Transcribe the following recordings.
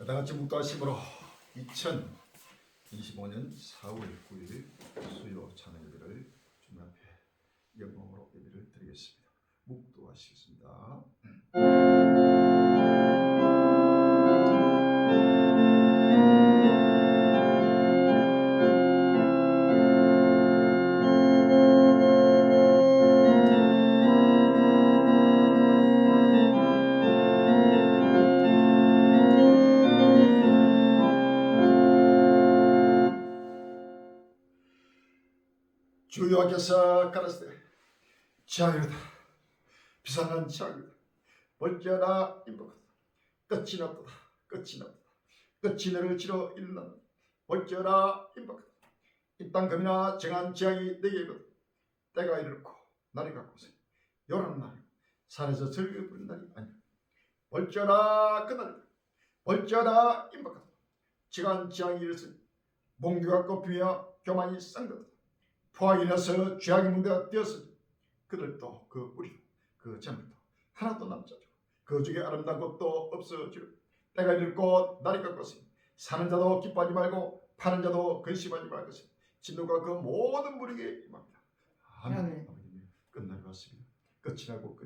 다같이 묵도하심으로 2025년 4월 9일 수요 찬양 예배를 주님 앞에 영광으로 예배를 드리겠습니다. 묵도하시겠습니다. 주 여호와께서 가라사대 지하이로다 비상한 지하이로다 볼지어다 인복하다 끝이 났도다 끝이 났도다 끝이 너를 치러 일어난다 볼지어다 인복하다 이 땅 금이나 정한 지하이 내게 이르다 때가 이르고 날이 갖고서 요란 날이 산에서 즐겨 부른 날이 아니라 볼지어다 그날이다 볼지어다 인복하다 정한 지하이 이르으니 몽규가 꺾이며 교만이 쌍도다 포악이 나서 죄악의 문제가 되었으니 그들도 그 우리도 그 재물도 하나도 남지 않고 그 중에 아름다운 것도 없어지려 때가 이르고 날이 깎았으니 사는 자도 기뻐하지 말고 파는 자도 근심하지 말 것이니 진노가 그 모든 무리에게 임합니다. 아멘. 아버님 끝날이 왔습니다. 끝이 나고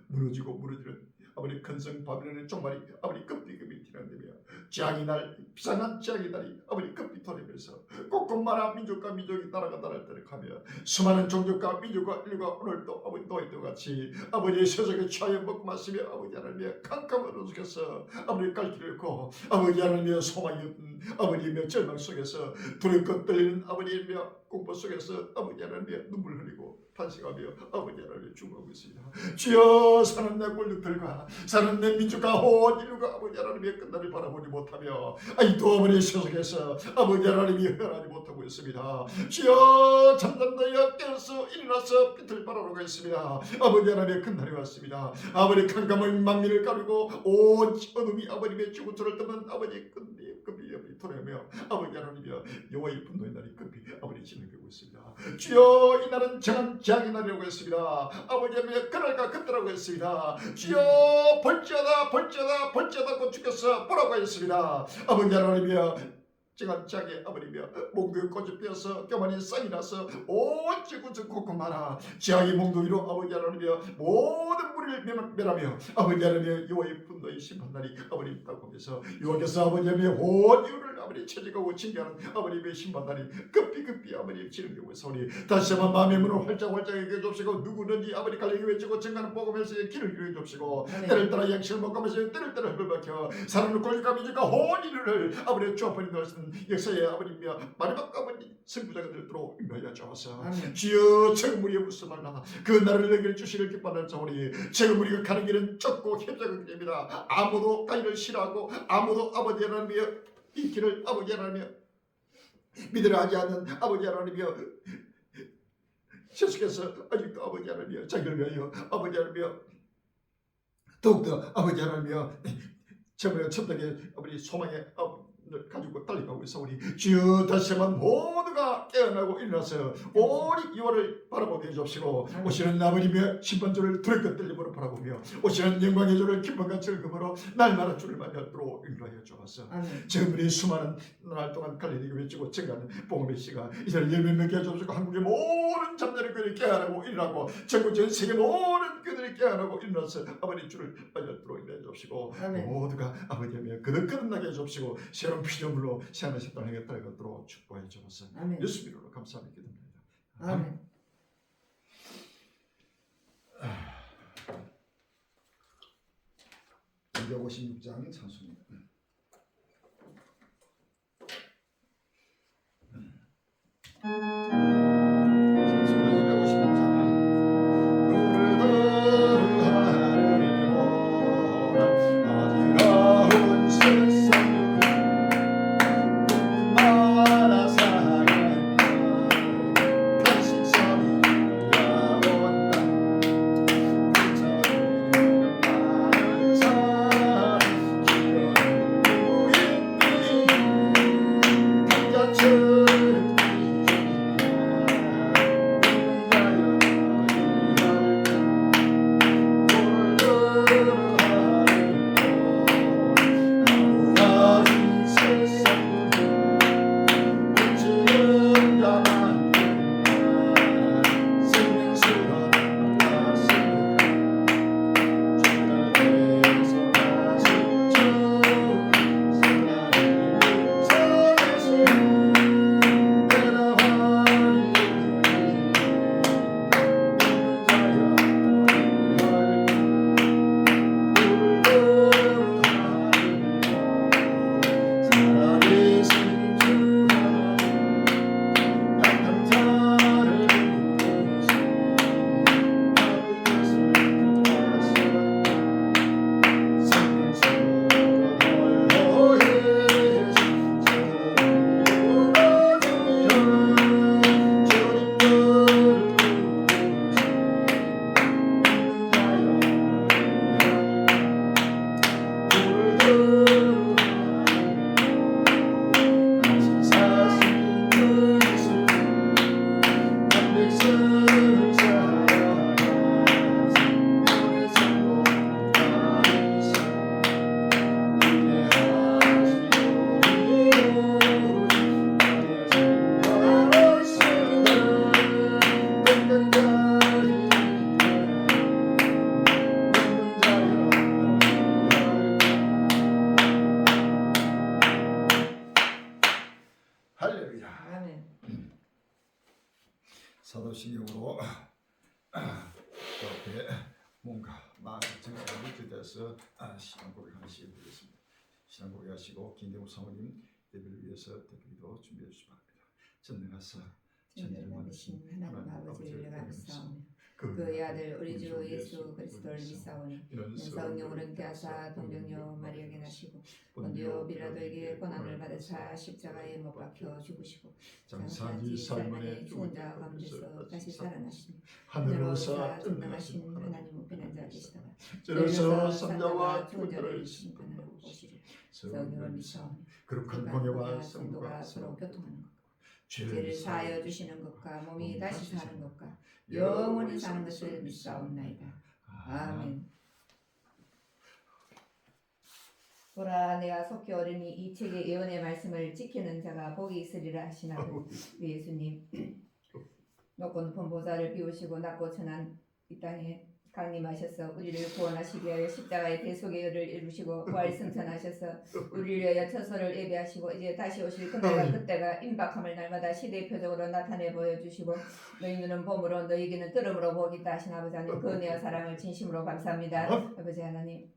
무너지고 무너지는 아버지 큰성 바빌론의 종말이 아버지 급비급이 티나내며 재앙이 날 비상한 재앙이 날이 아버지 급비 토내면서 곳곳마다 민족과 민족이 나라가 나라를 때려가며 수많은 종족과 민족과 인류가 오늘도 아버지 노예도 같이 아버지의 세상에 취하여 먹고 마시며 아버지 하나님의 캄캄한 어둠 속에서 아버지 갈 길을 잃고 아버지 하나님의 소망이 없는 아버지의 절망 속에서 두렵고 떨리는 아버지의 공포 속에서 아버지 하나님의 눈물 흘리고 탄식하며 아버지 하나님의 죽어가고 있습니다. 주여 사는 내 꼴들과 사는 내 민족과 온 인류가 아버지 하나님의 끝날을 바라보지 못하며 아직도 아버지의 세상에서 아버지 하나님이 헤어나지 못하고 있습니다. 주여 잠잠다여 깨어서 일어나서 빛을 발하고 있습니다. 아버지 하나님의 끝날이 왔습니다. 아버지 캄캄한 만민을 가리고 온 어둠이 아버지의 지구촌을 떠는 아버지 끝이 토내며 아버지 하나님이여 여호와의 분노의 날이 급히 아버지 진행되고 있습니다. 주여 이 날은 정한 재앙의 날이라고 했습니다. 아버지 하나님의 그날과 그때라고 했습니다. 주여 볼지어다 볼지어다 볼지어다 곧 주께서 보라고 했습니다. 아버지 하나님이여 정한 재앙의 아버지며 몽둥이 꽃이 피어서 교만이 쌍이 나서 온 지구촌 곳곳마다 재앙의 몽둥이로 아버지 하나님이여 모든 무리를 멸하며 아버지 하나님이여 여호와의 분노의 심판날이 아버지 있다고 하면서 여호와께서 아버지 하나님이여 온 이유를 아버지 채찍하고 징계하는 아버지의 심판날이 급히 아버지 진행되고 있사오니 다시 한번 마음의 문을 활짝 열게 줍시고 누구든지 아버지 갈리기 외치고 증가는 복음에서 길을 이루게 줍시고 때를 따라 양식을 먹으면서 때를 따라 흙을 박혀 사람을 골직과 민족과 온 인류를 아버지 주어버린 것은 역사의 아버님이여 마지막 아버님 승부자가 되도록 인도하여 주옵소서. 주여 적은 무리의 무슨 말나 그 나라를 내게 주시길 기뻐하는 자오니 적은 무리가 가는 길은 좁고 협착한 길입니다. 아무도 가기를 싫어하고 아무도 아버지 하나님이여 이 길을 아버지 하나님이여 믿으려 하지 않는 아버지 하나님이여 계속해서 아직도 아버지 하나님이여 자기를 위하여 아버지 하나님이여 더욱더 아버지 하나님이여 저번에 첨단의 아버지 소망의 가지고 달려가고 있사오니 주여 다시 한번 모두가 깨어나고 일어나서 오직 이월을 바라보게 해주옵시고 오시는 아버님의 심판주를 두렵고 떨림으로 바라보며 오시는 영광의 주를 기쁨과 즐거움으로 날마다 주를 만나도록 인도하여 주옵소서. 지금부리 수많은 날 동안 갈리니가 외치고 증가하는 복음의 씨가 이제 열매맺게 해주옵시고 한국의 모든 잠자는 교회를 깨어나고 일어나고 전국 전 세계 모든 교회들이 깨어나고 일어나서 아버님 주를 만나도록 인도해 주옵시고 모두가 아버님의 거듭거듭나게 해주옵시고 새로운 피조물로 새하늘 새 땅에 따라가도록 축복해 주옵소서. 예수 이름으로 감사하며 기도합니다. 아멘. 256장 찬송입니다. 사도신경으로 이렇게 뭔가 마음의 정신이 유지돼서 신앙 고백하시기 바라겠습니다. 신앙 고백하시고 김대우 사모님 예배를 위해서 대기도 준비해 주시기 바랍니다. 전능하사 전지를 만드신 하나님 아버지를 내가 믿사오며 그의 아들 우리 주 예수 그리스도를 믿사오니 이는 성령으로 잉태하사 동정녀 마리아에게 나시고 본디오 빌라도에게 고난을 받으사 십자가에 못 박혀 죽으시고 장사지 4일 만에 죽은 자 가운데서 다시 살아나시니 하늘로서 전능하신 하나님 우편한 자 되시다가 저로서 삼자와 죽은 자를 죽은자를 심판하러 오시리라. 성령을 믿사오니 그룩한 공예와 성도가 성도가 서로 교통하는 것 죄를 죄를 사하여 주시는 것과 몸이 다시 사는 것과 영원히 사는 것을 믿사옵나이다. 아멘. 보라 내가 속히 어린이 이 책의 예언의 말씀을 지키는 자가 복이 있으리라 하시나니 우리 예수님 높은 본보좌를 비우시고 낮고 천한 이 땅에 강림하셔서 우리를 구원하시기 위하여 십자가의 대속의 열을 이루시고 부활 승천하셔서 우리를 위하여 처소를 예비하시고 이제 다시 오실 그때가 임박함을 날마다 시대의 표적으로 나타내 보여주시고 너희 눈은 봄으로 너희 귀는 들음으로 보겠다 하신 아버지 하나님 그 은혜와 사랑을 진심으로 감사합니다. 아버지 하나님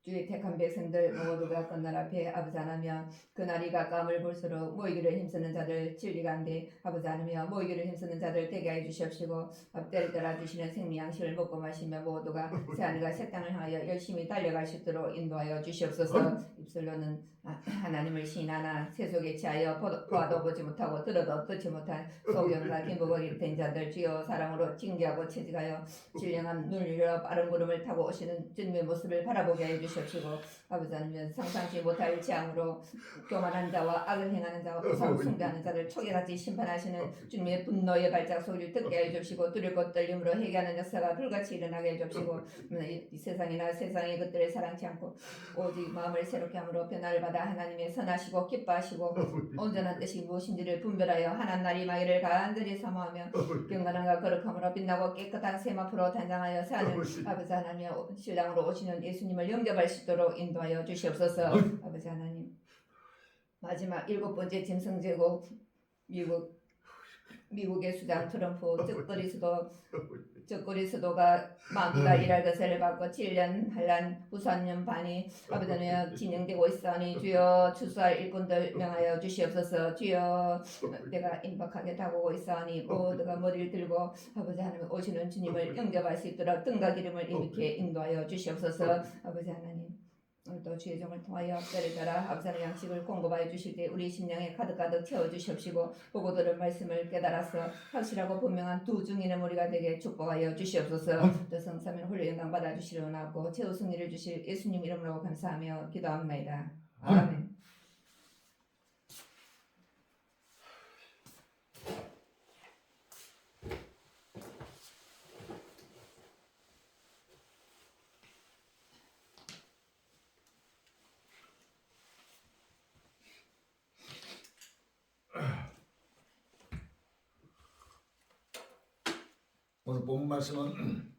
주의 택한 백성들 모두가 끝날 앞에 아버지 하나며 그날이 가까움을 볼수록 모이기를 힘쓰는 자들 진리가 안돼 아버지 하나며 모이기를 힘쓰는 자들 되게 해 주시옵시고 때를 따라 주시는 생명 양식을 먹고 마시며 모두가 새하늘과 새 땅을 향하여 열심히 달려갈 수 있도록 인도하여 주시옵소서. 입술로는 하나님을 시인하나 세속에 취하여 보아도 보지 못하고 들어도 듣지 못한 소경과 김부거리 된 자들 주여 사랑으로 징계하고 채찍하여 진령한 눈을 열어 빠른 구름을 타고 오시는 주님의 모습을 바라보게 해 주시옵시고 아버지 하나님 상상치 못할 재앙으로 교만한 자와 악을 행하는 자와 우상 숭배하는 자를 초계같이 심판하시는 주님의 분노의 발작 소리를 듣게 해 주시고 두렵고 떨림으로 회개하는 역사가 불같이 일어나게 해 주시고 이 세상이나 세상의 것들을 사랑치 않고 오직 마음을 새롭게 함으로 변화를 받아 하나님의 선하시고 기뻐하시고 온전한 뜻이 무엇인지를 분별하여 하나님 날이 마기를 간절히 사모하며 경건함과 거룩함으로 빛나고 깨끗한 샘 앞으로 단장하여 사는 아버지 하나님 신랑으로 오시는 예수님을 영접할 수 있도록 인도하여 주시옵소서. 아버지 하나님 마지막 7번째 짐승제국 미국의 수장 트럼프 적거리 수도가 마구가 일할 것을 받고 7년 한란 후산년 반이 아버지 하나님 진행되고 있사오니 주여 추수할 일꾼들 명하여 주시옵소서. 주여 내가 임박하게 다가오고 있사오니 모두가 머리를 들고 아버지 하나님 오시는 주님을 영접할 수 있도록 등과 기름을 이렇게 인도하여 주시옵소서. 아버지 하나님 또 주의 종을 통하여 때를 따라 아버지 하나님 양식을 공급하여 주실 때 우리 심령에 가득가득 채워주시옵시고 보고 들은 말씀을 깨달아서 확실하고 분명한 두 증인의 머리가 되게 축복하여 주시옵소서. 또 성삼위 홀로 영광 받아주시려나고 최후 승리를 주실 예수님 이름으로 감사하며 기도합니다. 아멘. 오늘 본 말씀은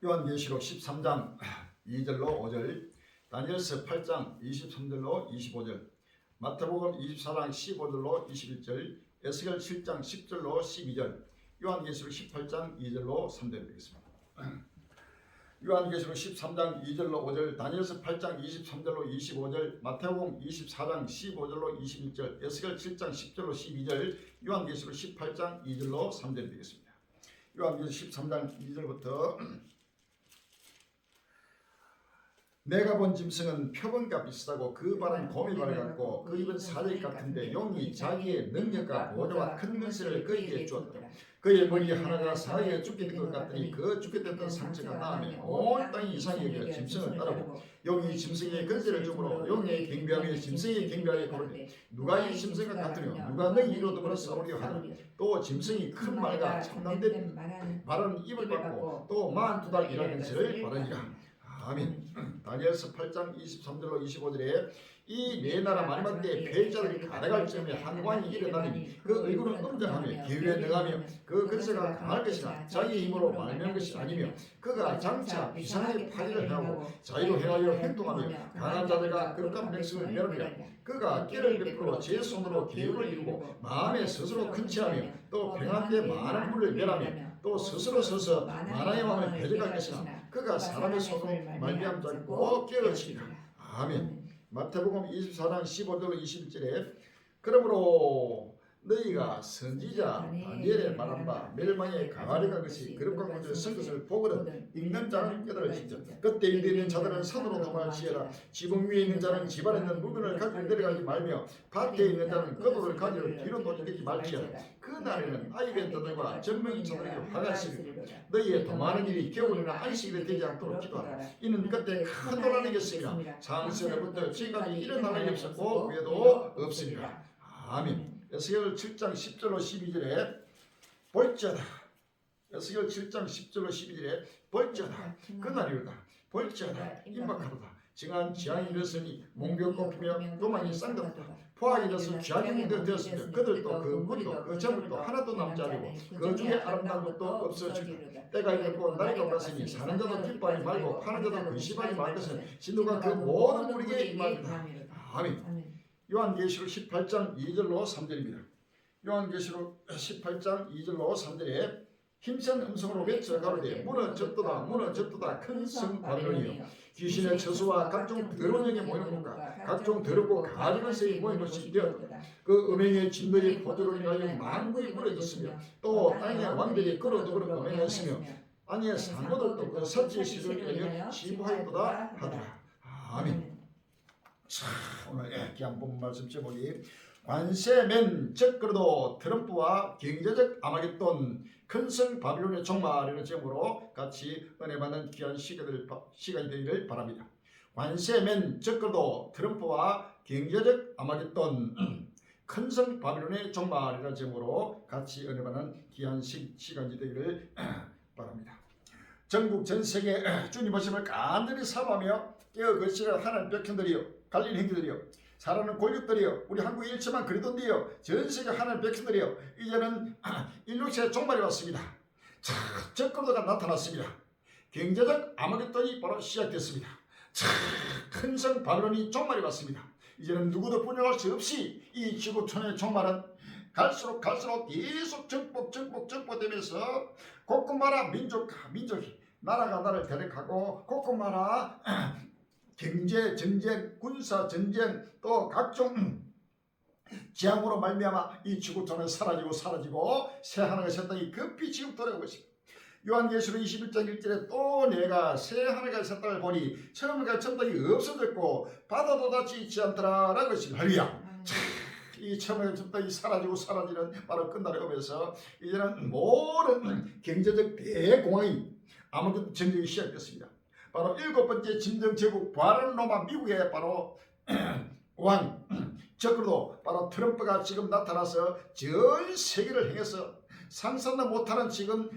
요한계시록 13장 2절로 5절, 다니엘서 8장 23절로 25절, 마태복음 24장 15절로 21절, 에스겔 7장 10절로 12절, 요한계시록 18장 2절로 3절 되겠습니다. 요한계시록 13장 2절로 5절, 다니엘서 8장 23절로 25절, 마태복음 24장 15절로 21절, 에스겔 7장 10절로 12절, 요한계시록 18장 2절로 3절 되겠습니다. 요한계시록 13장 2절부터 내가 본 짐승은 표범과 비슷하고 그 발은 곰이발 같고 그 입은 사자의 같은데 용이 자기의 능력과 보좌와 큰 권세를 그에게 주었다. 그의 머리 하나가 사자에 죽게 것 같더니 그 죽게 됐던 상처가 나음에 온 땅이 이상히 여겨 짐승을 따르고 용이 짐승의 권세를 주므로 용의 경비하며 짐승의 경비하여 고르되 누가 이 짐승과 같으며 누가 너희 이로 더불어 싸우려 하나. 또 짐승이 큰 말과 참남된 마른 입을 받고 또 42달 일하는 것을 바르니라. 아멘. 다니엘서 8장 23절로 25절에 이 네 나라 마지막 때에 패자들이 가득할 즈음에 한광이 일어나니 그 얼굴은 엄정하며 기회에 능하며 그 근세가 강할 것이나 자기 힘으로 말미암은 것이 아니며 그가 장차 비상하게 파기를 하고 자유로 행하여 행동하며 강한 자들과 극한 백성을 멸하리라. 그가 깨를 베풀어 제 손으로 계획을 이루고 마음에 스스로 큰체하며 또 평안 때 많은 물을 멸하며 또 스스로 서서 만화의 왕을 배제할 것이나 그가 사람의 손으로 말미암은 자를 꼭 깨어치리라. 아멘. 마태복음 24장 15절로 21절에 그러므로 너희가 선지자 다니엘의 말한 바 멸망의 가가리가 것이 그릇과 문제를 쓴 것을 보거든 읽는 자는 깨달을지니라. 그때 일에 있는 자들은 산으로 도망할지어다. 지붕 위에 있는 자는 집안에 있는 물건을 가지고 내려가지 말며 밭에 있는 자는 겉옷을 가지고 뒤로 돌이키지 말지어다. 그 날에는 아이벤터들과 전명인처들에게 화가 있으리라. 너희의 도망하는 일이 겨울이나 안식일에 되지 않도록 기도하라. 이는 그때 큰 논란이 겠으며 창세로부터 지금까지 이런 난이 없었고 후에도 없으리라. 아멘. 에스겔 7장 10절로 12절에 볼지어다. 에스겔 7장 10절로 12절에 볼지어다. 그날이로다. 볼지어다. 임박하도다. 지난 지향이 일었으니 몽벽 꼽히며 도망이 쌍덕다. 포악이 일어서 귀하게 되었으며 그들도 그 무리도 그 재물도 하나도 남지 않고 그 중에 아름다운 것도 없어지리라. 때가 이르고 날이 오갔으니 사는 자도 기뻐하지 말고 파는 자도 근심하지 말 것은 진노가 그 모든 우리에게 임합니다. 아멘. 요한계시록 18장 2절로 3절입니다. 요한계시록 18장 2절로 3절에 힘센 음성으로 외쳐 가로되 무너졌도다 무너졌도다 큰 성 바벨론이여 귀신의 처소와 각종 더러운 영에 모이는 곳과 각종 더럽고 가증한 새에 모이는 곳이 되었다. 그 음행의 진노의 포도를 인하여 만국이 무너졌으며 또 땅의 왕들이 끌어들어 음행했으며 땅의 상고들도 그 서지의 시를 인하여 시부하였도다 하더라. 아멘. 자, 오늘 귀한 본 말씀 제목이 관세맨 적그러도 트럼프와 경제적 아마겟돈 큰성 바빌론의 종말이라는 제목으로 같이 은혜 받는 귀한 시간이 되기를 바랍니다. 관세맨 적그러도 트럼프와 경제적 아마겟돈 큰성 바빌론의 종말이라는 제목으로 같이 은혜 받는 귀한 시간이 되기를 바랍니다. 전국 전 세계 주님 오심을 간절히 사모하며 깨어 거치는 하나님 백성들이여 갈린 행기들이여 살아는 권력들이여 우리 한국 일체만 그리던데요 전 세계 하나님 백성들이여 이제는 인류의 종말이 왔습니다. 자, 적그러도가 나타났습니다. 경제적 아마겟돈이 바로 시작됐습니다. 자, 큰성 바벨론이 종말이 왔습니다. 이제는 누구도 분열할 수 없이 이 지구촌의 종말은 갈수록 계속 정복되면서 곳곳마다 민족이 나라가 나를 대적하고 곳곳마다 경제 전쟁, 군사 전쟁 또 각종 재앙으로 말미암아 이 지구촌은 사라지고 새 하나가 새 땅이 급히 지금 돌아오고 있습니다. 요한계시록 21장 1절에 또 내가 새 하나가 새 땅을 보니 처음과 첫 땅이 없어졌고 바다도 닿지 있지 않더라 라고 했습니다. 할렐루야. 이 처음과 첫 땅이 사라지는 바로 끝날에 오면서 이제는 모든 경제적 대공황이 아무튼 전쟁이 시작됐습니다. 바로 일곱 번째 진정 제국 부활하는 로마 미국의 바로 왕 적으로도 바로 트럼프가 지금 나타나서 전 세계를 행해서 상상도 못하는 지금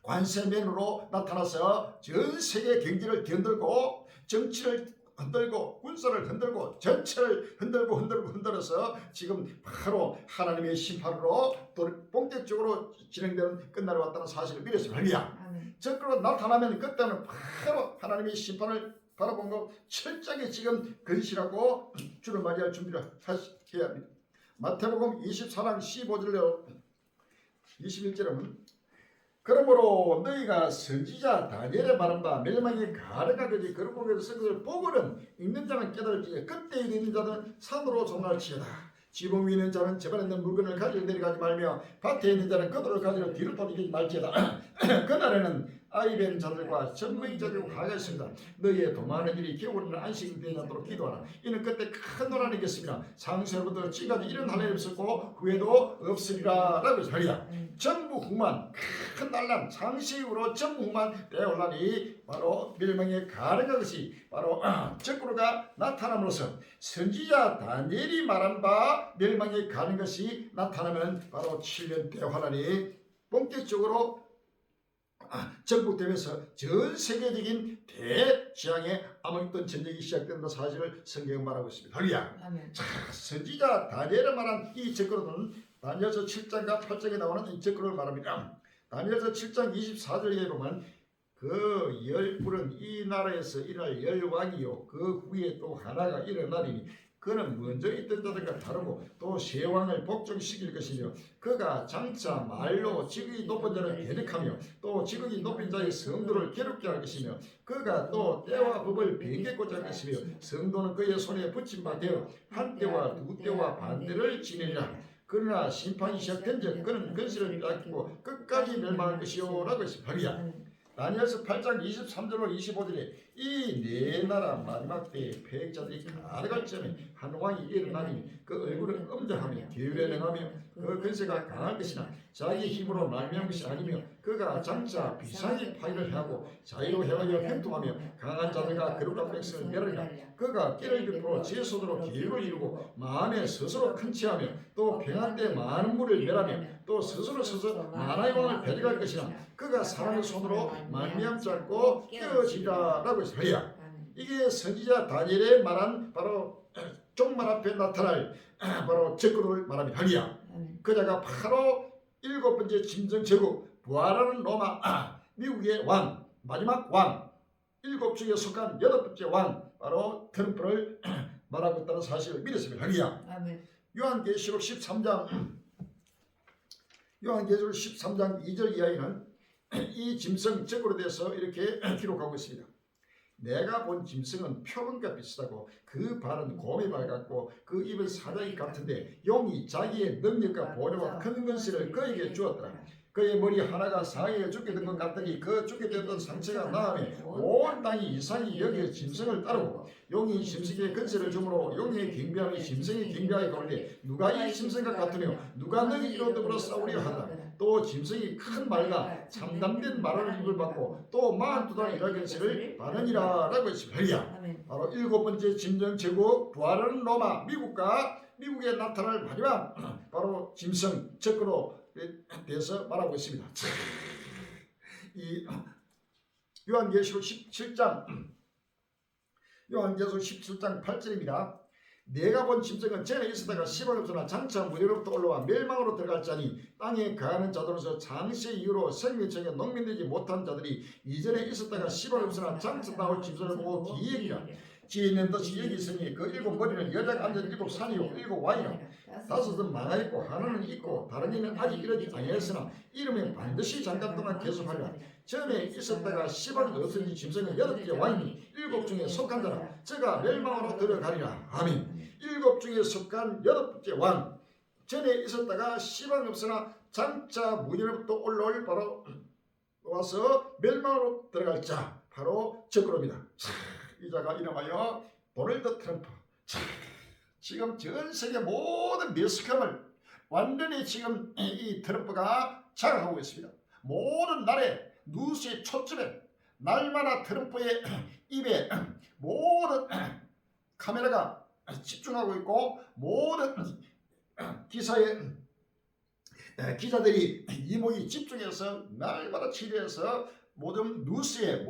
관세맨으로 나타나서 전 세계 경제를 뒤흔들고 정치를 흔들고 군사를 흔들고 전체를 흔들어서 지금 바로 하나님의 심판으로 또 본격적으로 진행되는 끝날이 왔다는 사실을 미랬습니다. 할렐루야. 적그로 나타나면 그때는 바로 하나님의 심판을 바라보고 철저하게 지금 근실하고 주를 맞이할 준비를 해야 합니다. 마태복음 24장 15절로 21절은 그러므로 너희가 선지자 다니엘의 말한 바 멸망의 가르가까지 거룩하게 쓴 것을 보고는 읽는 자는 깨달을지니 그때 읽는 자는 산으로 종할지어다. 지붕 위에 있는 자는 집안에 있는 물건을 가지고 내려가지 말며 밭에 있는 자는 겉옷을 가지고 뒤로 돌이키지 말지어다. 그날에는 아이벤 자들과 전명인 자들과 화가 있습니다. 너희의 도망하는 일이 겨울에는 안식이 되지 않도록 기도하라. 이는 그때 큰 논란이 있겠습니다. 상세로부터 지금까지 이런 한이 없었고 후에도 없으리라 라고 하리라. 전무후만 큰 난란 상시 이후로 전무후만 대혼란이 바로 멸망에 가능한 것이 바로 적그로가 나타남으로써 선지자 다니엘이 말한 바 멸망에 가는 것이 나타나면 바로 7년 대환란이 본격적으로 전국되면서 전 세계적인 대지향의 아마겟돈 전쟁이 시작된다 사실을 성경은 말하고 있습니다. 할렐루야. 아멘. 선지자 다니엘을 말한 이 적그로는 다니엘서 7장과 8장에 나오는 이 적그로를 말합니다. 다니엘서 7장 24절에 보면 그 열불은 이 나라에서 일어날 열왕이요 그 후에 또 하나가 일어나리니 그는 먼저 있던 자들과 다르고 또 세 왕을 복종시킬 것이며 그가 장차 말로 지극히 높은 자를 대적하며 또 지극히 높은 자의 성도를 괴롭게 할 것이며 그가 또 때와 법을 변개고자 할 것이며 성도는 그의 손에 붙임 바 되어 한 때와 두 때와 반대를 지내리라. 그러나 심판이 시작된즉 그는 근시를 빼앗기고 끝까지 멸망할 것이요 라고 했습니다. 할렐루야. 다니엘서 8장 23절로 25절에 이 네 나라 마지막 때에 패역자들이 가득할 점에 한 왕이 일어나니 그 얼굴은 엄정하며 계율에 능하며 그 근세가 강할 것이나 자기 힘으로 말미암은 것이 아니며 그가 장차 비상의 파기를 하고 자유로 행하여 행동하며 강한 자들과 거룩한 백성을 멸하리라. 그가 끼를 베풀어 제 손으로 계율을 이루고 마음에 스스로 큰 체하며 또 평안 때 많은 물을 멸하며 또 스스로 서서 만화의 왕을 배제할 것이나 그가 사람의 손으로 말미암지 않고 깨어지리라라고 했어요. 이게 선지자 다니엘의 말한 바로 종말 앞에 나타날 바로 적그로를 말합니다. 할렐루야. 그자가 바로 일곱 번째 짐승 제국 부활하는 로마 미국의 왕 마지막 왕 일곱 중에 속한 여덟 번째 왕 바로 트럼프를 말하고 있다는 사실을 믿었습니다. 할렐루야. 요한계시록 13장 2절 이하에는 이 짐승 적으로 대해서 이렇게 기록하고 있습니다. 내가 본 짐승은 표범과 비슷하고 그 발은 곰의 발 같고 그 입은 사자의 같은데 용이 자기의 능력과 보려와 큰 근시를 그에게 주었더라. 그의 머리 하나가 상하에 죽게 된 것 같더니 그 죽게 되었던 상처가 나음에 온 땅이 이상히 여기에 짐승을 따르고 용이 짐승의 근세를 주므로 용의 경비함이 짐승의 경비하게 가는데 누가 이 짐승과 같으며 누가 너희 이로더불어 싸우려 하더라. 또 짐승이 큰 말과 참담된 말하는 입을 받고 또 42달 일할 근세를 받으니라 라고 했습니다. 바로 일곱 번째 짐승 제국 부활하는 로마 미국에 나타날 마지막 바로 짐승 적그로 대해서 말하고 있습니다. 이 요한계시록 17장 8절입니다. 내가 본 짐승은 전에 있었다가 시발 없으나 장차 무리로부터 올라와 멸망으로 들어갈 자니 땅에 거하는 자들로서 장세 이후로 생명청에 농민되지 못한 자들이 이전에 있었다가 시발 없으나 장차 나올 짐승을 보고 기획이라. 지혜 있는 듯이 여기 있으니 그 일곱 머리는 여자가 앉은 일곱 산이요 일곱 왕이라. 다섯은 망하였고 하나는 있고 다른 이는 아직 이르지 아니하였으나 이름은 반드시 잠깐 동안 계속하리라. 전에 있었다가 시발은 없으니 짐승은 여덟 개 왕이니 일곱 중에 속한 자라 저가 멸망으로 들어가리라. 아멘. 일곱 중에 속한 여덟 번째 왕 전에 있었다가 시발은 없으나 장차 무리로부터 올라올 바로 와서 멸망으로 들어갈 자 바로 적그로입니다. 이 자가 이름하여 도널드 트럼프. 지금 전 세계 모든 매스컴을 완전히 지금 이 트럼프가 장악하고 있습니다. 모든 나라의 뉴스의 초점에 날마다 트럼프의 입에 모든 카메라가 집중하고 있고 모든 기사에 기자들이 이목이 집중해서 날마다 취재해서 모든 뉴스에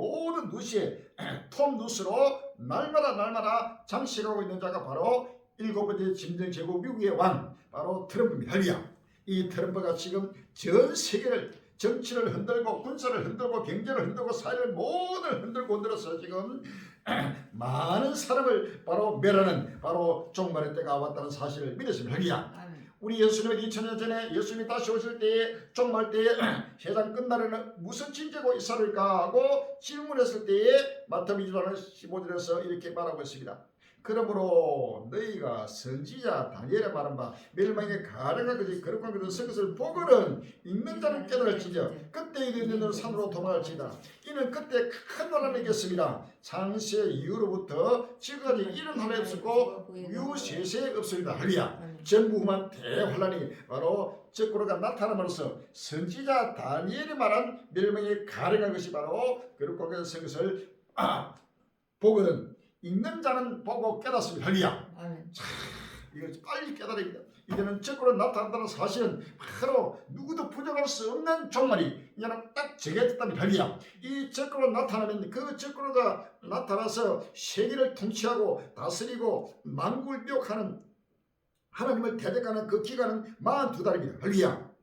톱 뉴스로 날마다 장식하고 있는 자가 바로 일곱 번째 짐승 제국 미국의 왕 바로 트럼프입니다. 할렐루야. 이 트럼프가 지금 전 세계를 정치를 흔들고 군사를 흔들고 경제를 흔들고 사회를 모든 흔들어서 지금 많은 사람을 바로 멸하는 바로 종말의 때가 왔다는 사실을 믿었습니다. 할렐루야. 우리 예수님은 2000년 전에 예수님이 다시 오실 때에 종말 때에 세상 끝날에는 무슨 징조고 있을까 하고 질문했을 때에 마태복음 2장 15절에서 이렇게 말하고 있습니다. 그러므로 너희가 선지자 다니엘의 말한 바 멸망에 가능한 것이 거룩한 것을 쓴 것을 보고는 읽는 자는 깨달을지며 그때 이르는 자는 산으로 도망할지다. 이는 그때 큰 환란이 있겠습니다. 창세 이후로부터 지금까지 이런 환란이 없었고 이후 세세에 없습니다. 할렐루야. 전무후무한 대환란이 바로 적그로가 나타남으로써 선지자 다니엘이 말한 멸망에 가능한 것이 바로 거룩한 것을 쓴 것을 보거든 읽는 자는 보고 깨닫습니다. 할렐루야. 이거 빨리 깨달아야 됩니다. 이제는 적으로 나타난다는 사실은 바로 누구도 부정할 수 없는 종말이 이제는 딱 정해졌다는 할렐루야. 이 적으로 나타나면 그 적으로가 나타나서 세계를 통치하고 다스리고 만국을 미혹하는 하나님을 대적하는 그 기간은 42달입니다. 할렐루야.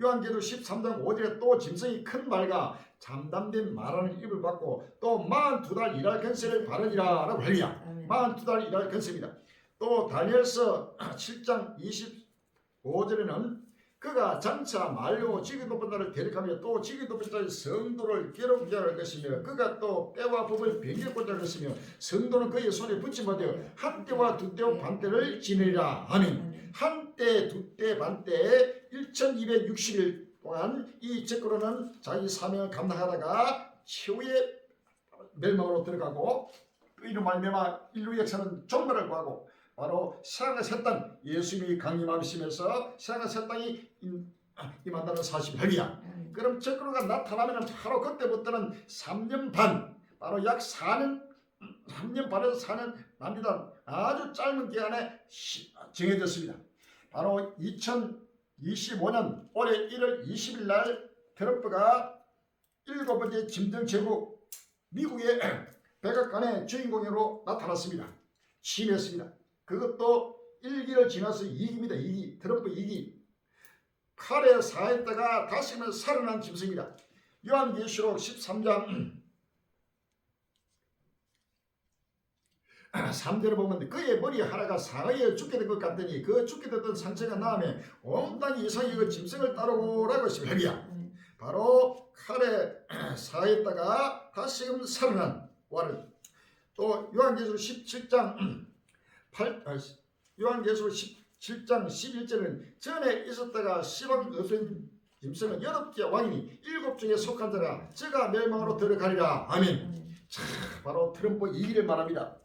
요한계시록 13장 5절에 또 짐승이 큰 말과 잠담된 말하는 입을 받고 또 42달 일할 권세를 받으리라 라고 할렐루야. 42달 일할 권세입니다. 또 다니엘서 7장 25절에는 그가 장차 말로 지기 높은 자를 대적하며 또 지기 높은 자의 성도를 괴롭게 할 것이며 그가 또 때와 법을 변경하고자 할 것이며 성도는 그의 손에 붙임받아 한 때와 두 때와 반 때를 지내리라. 아멘. 한 때, 두 때, 반 때에 1260일 동안 이 적그로는 자기 사명을 감당하다가 최후의 멸망으로 들어가고 이로 말미암아 인류 역사는 종말을 구하고 바로 세상의 새 땅 예수님이 강림하시면서 세상의 새 땅이 임한다는 사실이 할렐루야. 그럼 적그로가 나타나면 바로 그때부터는 3년 반 바로 약 4년 3년 반에서 4년 납니다. 아주 짧은 기간에 정해졌습니다. 바로 2025년 올해 1월 20일 날 트럼프가 7번째 짐승 제국 미국의 백악관의 주인공으로 나타났습니다. 침했습니다. 그것도 1기를 지나서 2기입니다. 2기. 트럼프 2기. 칼에 사했다가 다시는 살아난 짐승입니다. 요한계시록 13장 3절을 보면 그의 머리 하나가 상하에 죽게 된 것 같더니 그 죽게 됐던 상처가 나음에 온 땅이 이상히 그 짐승을 따르고라고 했습니다. 바로 칼에 사했다가 다시금 살아난 와를 또 요한계시록 17장 17장 11절은 전에 있었다가 시방 없은 짐승은 8개 왕이니 7 중에 속한 자라 저가 멸망으로 들어가리라. 아멘. 자, 바로 트럼프 2기를 말합니다.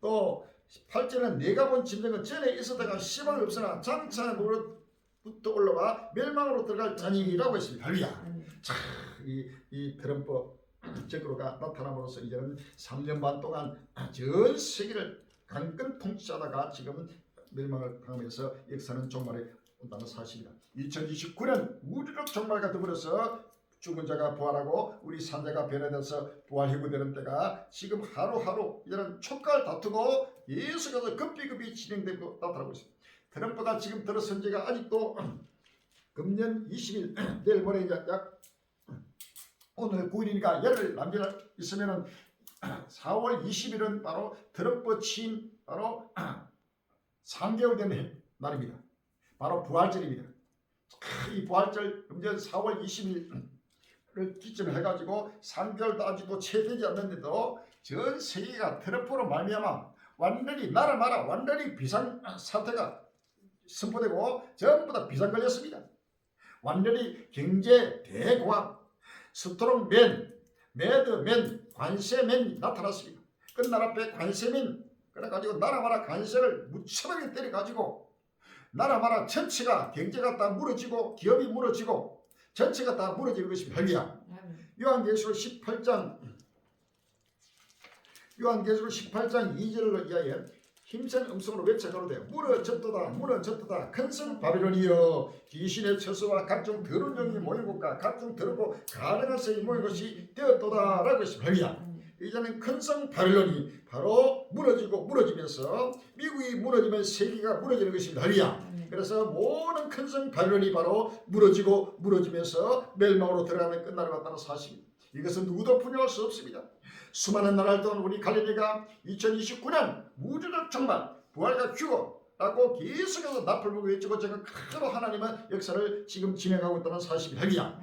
또 8절은 내가 본 짐승은 전에 있었다가 시방이 없으나 장차 무릇부터 올라와 멸망으로 들어갈 자니라고 했습니다. 할렐루야. 자, 이 트럼프 적으로가 나타남으로써 이제는 3년 반 동안 전 세계를 강권 통치하다가 지금은 멸망을 당하면서 역사는 종말에 온다는 사실입니다. 2029년 우주적 종말과 더불어서 죽은 자가 부활하고 우리 산자가 변화돼서 부활 회복되는 때가 지금 하루하루 이제는 촉각을 다투고 예수께서 급비급히 진행되고 나타나고 있습니다. 트럼프가 지금 들어선 지가 아직도 금년 20일 내일 모레 약 오늘 9일이니까 열흘 남짓 있으면은 4월 20일은 바로 트럼프 취임 바로 3개월 된 날입니다. 바로 부활절입니다. 이 부활절 금년 4월 20일 를 기점을 해가지고 3개월도 아직도 채 되지 않는데도 전 세계가 트럼프로 말미암아 완전히 나라마다 완전히 비상 사태가 선포되고 전부 다 비상 걸렸습니다. 완전히 경제 대고압, 스트롱맨, 매드맨, 관세맨이 나타났습니다. 끝날 앞에 관세맨 그래가지고 나라마다 관세를 무참하게 때려가지고 나라마다 전체가 경제가 다 무너지고 기업이 무너지고 전체가 다 무너지는 것이 할렐루야. 요한계시록 18장 2절을 이하에 힘센 음성으로 외쳐가로되 무너졌도다 무너졌도다 큰성 바빌론이여 귀신의 처소와 각종 더러운 영이 모인 곳과 각종 더럽고 가증한 성이 모인 것이 되었도다 라고 했습니다. 할렐루야. 이제는 큰성 바빌론이 바로 무너지면서 미국이 무너지면 세계가 무너지는 것입니다. 할렐루야. 그래서 모든 큰성 바빌론이 바로 무너지면서 멸망으로 들어가는 끝날을 왔다는 사실입니다. 이것은 누구도 부인할 수 없습니다. 수많은 나라를 동안 우리 갈릴리가 2029년 우주적 종말 부활과 휴거라고 계속해서 납을 보고 외치고 지금 그대로 하나님은 역사를 지금 진행하고 있다는 사실입니다. 할렐루야.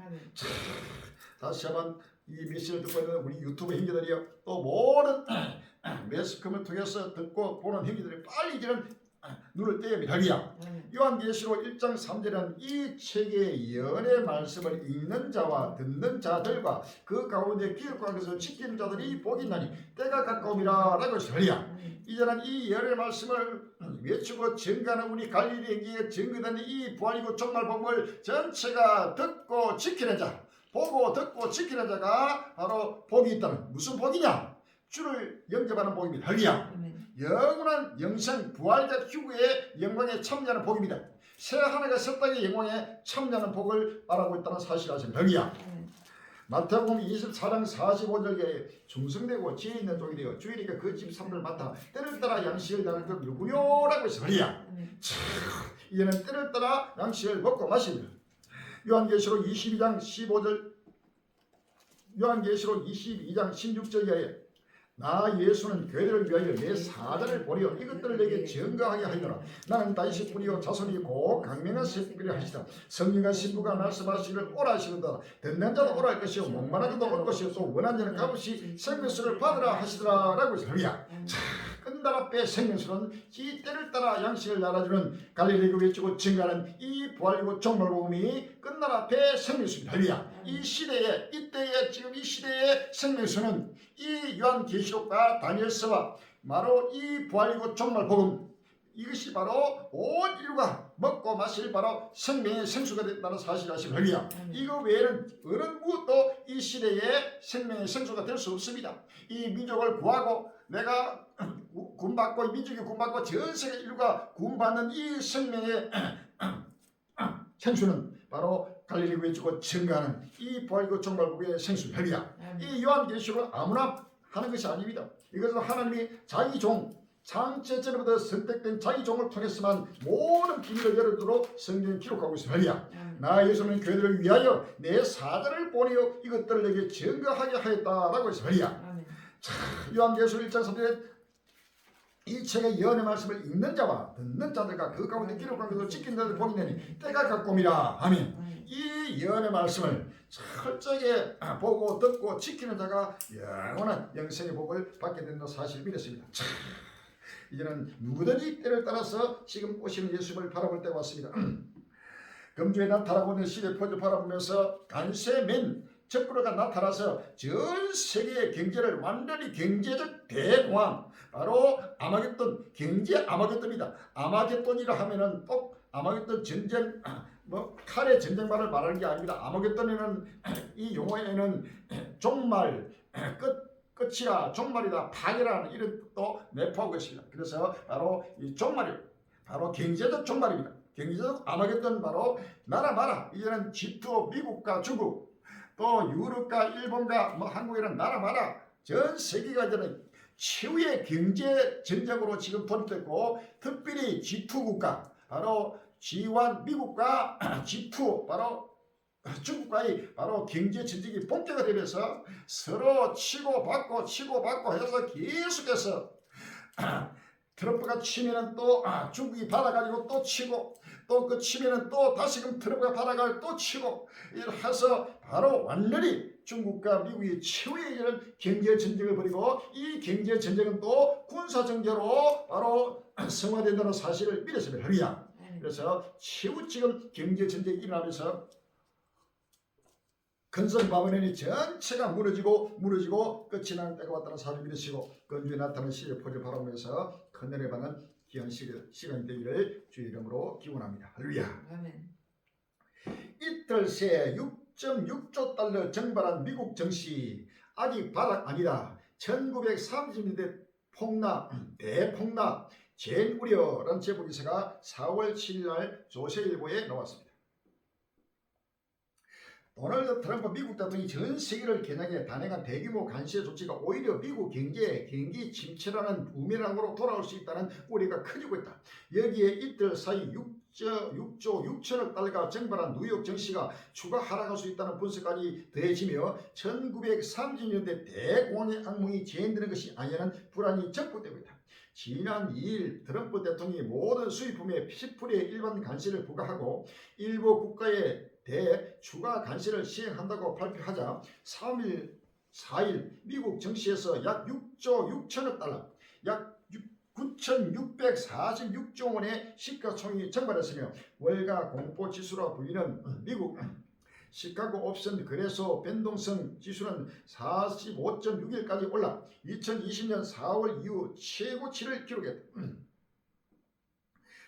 다시 한번 이 메시지를 듣고 있는 우리 유튜브 형제들이요 또 모든 매스컴을 통해서 듣고 보는 형제들이 빨리 이제는 눈을 떼야 합니다. 할렐루야. 요한계시록 1장 3절은 이 책의 연의 말씀을 읽는 자와 듣는 자들과 그 가운데 기억한 것을 지키는 자들이 복이 있나니 때가 가까움이라 라고 했습니다. 할렐루야. 이제는 이 연의 말씀을 외치고 증거하는 우리 갈릴리 행기에 증거되는 이 부활이고 종말 복음을 전체가 듣고 지키는 자 보고 듣고 지키는 자가 바로 복이 있다는 무슨 복이냐? 주를 영접하는 복입니다. 할렐루야. 아멘. 영원한 영생 부활자 휴구의 영광에 참여하는 복입니다. 새 하늘과 새 땅의 영광에 참여하는 복을 말하고 있다는 사실을 아십니다. 할렐루야. 아멘. 마태복음 24장 45절에 충성되고 지혜 있는 종이 되어 주인에게 그 집 사람을 맡아 때를 따라 양식을 나눌 것 누구요라고 했어요. 할렐루야. 아멘. 이제는 때를 따라 양식을 먹고 마십니다. 요한계시록 22장 15절, 요한계시록 22장 16절에 나 예수는 교회를 위하여 내 사자를 보내어 이것들을 내게 증거하게 하리라. 나는 다윗의 뿌리요 자손이 곧 강명한 새끼를 하시다. 성령과 신부가 말씀하시기를 오라 하시거든. 듣는 자도 오라 할 것이요 목마른 자도 올 것이요 또 원한 자는 값없이 생명수를 받으라 하시더라 라고 했어요. 끝날 앞에 생명수는 이 때를 따라 양식을 나눠주는 갈릴리가 외치고 증가하는 이 부활이고 종말복음이 끝날 앞에 생명수입니다. 할렐루야. 이 시대에 이때에 지금 이 시대의 생명수는 이 요한계시록과 다니엘서와 바로 이 부활이고 종말복음 이것이 바로 온 인류가 먹고 마실 바로 생명의 생수가 됐다는 사실을 아시고 할렐루야. 이거 외에는 어느 무엇도 이 시대에 생명의 생수가 될 수 없습니다. 이 민족을 구하고 내가 구원받고 민족이 구원받고 전 세계 인류가 구원받는 이 생명의 생수는 바로 갈릴리 외치고 증가하는 이 부활이고 종말복음의 생수 할렐루야. 이 요한계시록은 아무나 하는 것이 아닙니다. 이것은 하나님이 자기 종 창세전부터 선택된 자기 종을 통해서만 모든 비밀을 열어두도록 성경에 기록하고 있습니다. 할렐루야. 나 예수는 교회들을 위하여 내 사자를 보내어 이것들을 내게 증거하게 하였다라고 했습니다. 할렐루야. 요한계시록 1장 3절에 이 책의 예언의 말씀을 읽는 자와 듣는 자들과 그 가운데 기록한 것을 지키는 자들 복이 되니 때가 가까움이라. 아멘. 이 예언의 말씀을 철저하게 보고 듣고 지키는 자가 영원한 영생의 복을 받게 된다는 사실을 믿었습니다. 이제는 누구든지 때를 따라서 지금 오시는 예수님을 바라볼 때가 왔습니다. 금주에 나타나고 있는 시대 포즈 바라보면서 간세맨 적그루가 나타나서 전 세계의 경제를 완전히 경제적 대공황, 바로 아마겟돈, 경제 아마겟돈이다. 아마겟돈이라 하면은 꼭 아마겟돈 전쟁, 칼의 전쟁만을 말하는 게 아닙니다. 아마겟돈에는 이 용어에는 종말, 끝이라, 종말이다, 파괴라는 이런 뜻도 내포하고 있습니다. 그래서 바로 이 종말이 바로 경제적 종말입니다. 경제적 아마겟돈 바로 나라 마라. 이제는 G2 미국과 중국 또 유럽과 일본과 한국이라는 나라 마라 전 세계가 이제는 최후의 경제 전쟁으로 지금 돌입됐고 특별히 G2 국가 바로 G1 미국과 G2 바로 중국과의 바로 경제 전쟁이 본격화 되면서 서로 치고받고 해서 계속해서 트럼프가 치면은 또 중국이 받아가지고 또 치고 또 그 치면은 또 다시금 트럼프가 받아가지고 또 치고 이렇게 해서 바로 완전히 중국과 미국이 최후의 이런 경제 전쟁을 벌이고 이 경제 전쟁은 또 군사 전쟁으로 바로 성화된다는 사실을 믿었습니다. 할렐루야. 그래서 최후 지금 경제 전쟁이 일어나면서 근성 바벨론이 전체가 무너지고 끝이 나는 때가 왔다는 사실을 믿으시고 건주에 나타나는 시의 포즈를 바라보면서 큰은혜 받는 귀한 시간이 되기를 주의 이름으로 기원합니다. 할렐루야. 아멘. 이틀 새 6.6조 달러 증발한 미국 증시 아직 바닥 아니다. 1930년대 대폭락 제일 우려라는 제보기사가 4월 7일 날 조세일보에 나왔습니다. 도널드 트럼프 미국 대통령이 전 세계를 겨냥해 단행한 대규모 관세 조치가 오히려 미국 경기 침체라는 부메랑으로 돌아올 수 있다는 우려가 커지고 있다. 여기에 이틀 사이 6조 6천억 달러가 증발한 뉴욕 증시가 추가 하락할 수 있다는 분석까지 더해지며 1930년대 대공황의 악몽이 재현되는 것이 아니냐는 불안이 적부되고 있다. 지난 2일 트럼프 대통령이 모든 수입품에 10%의 일반 관세를 부과하고 일부 국가에 대해 추가 관세를 시행한다고 발표하자 4일 미국 증시에서 약 6조 6천억 달러, 약 9,646조 원의 시가총액이 증발했으며 월가 공포지수라 불리는 미국 시카고 옵션 거래소 변동성 지수는 45.6일까지 올라 2020년 4월 이후 최고치를 기록했다.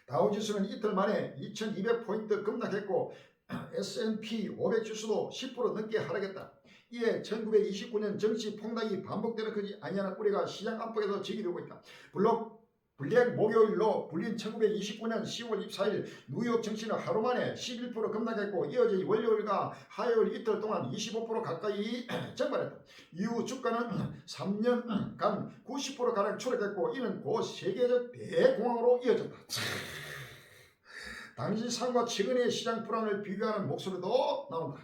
다우지수는 이틀 만에 2200포인트 급락했고 S&P 500 지수도 10% 넘게 하락했다. 이에 1929년 정치 폭락이 반복되는 것이 아니냐는 우리가 시장 안팎에서 제기되고 있다. 블랙 목요일로 불린 1929년 10월 24일 뉴욕 증시는 하루 만에 11% 급락했고 이어진 월요일과 화요일 이틀 동안 25% 가까이 증발했다. 이후 주가는 3년간 90%가량 추락했고 이는 고 세계적 대공황으로 이어졌다. 당시 상과 최근의 시장 불안을 비교하는 목소리도 나온다.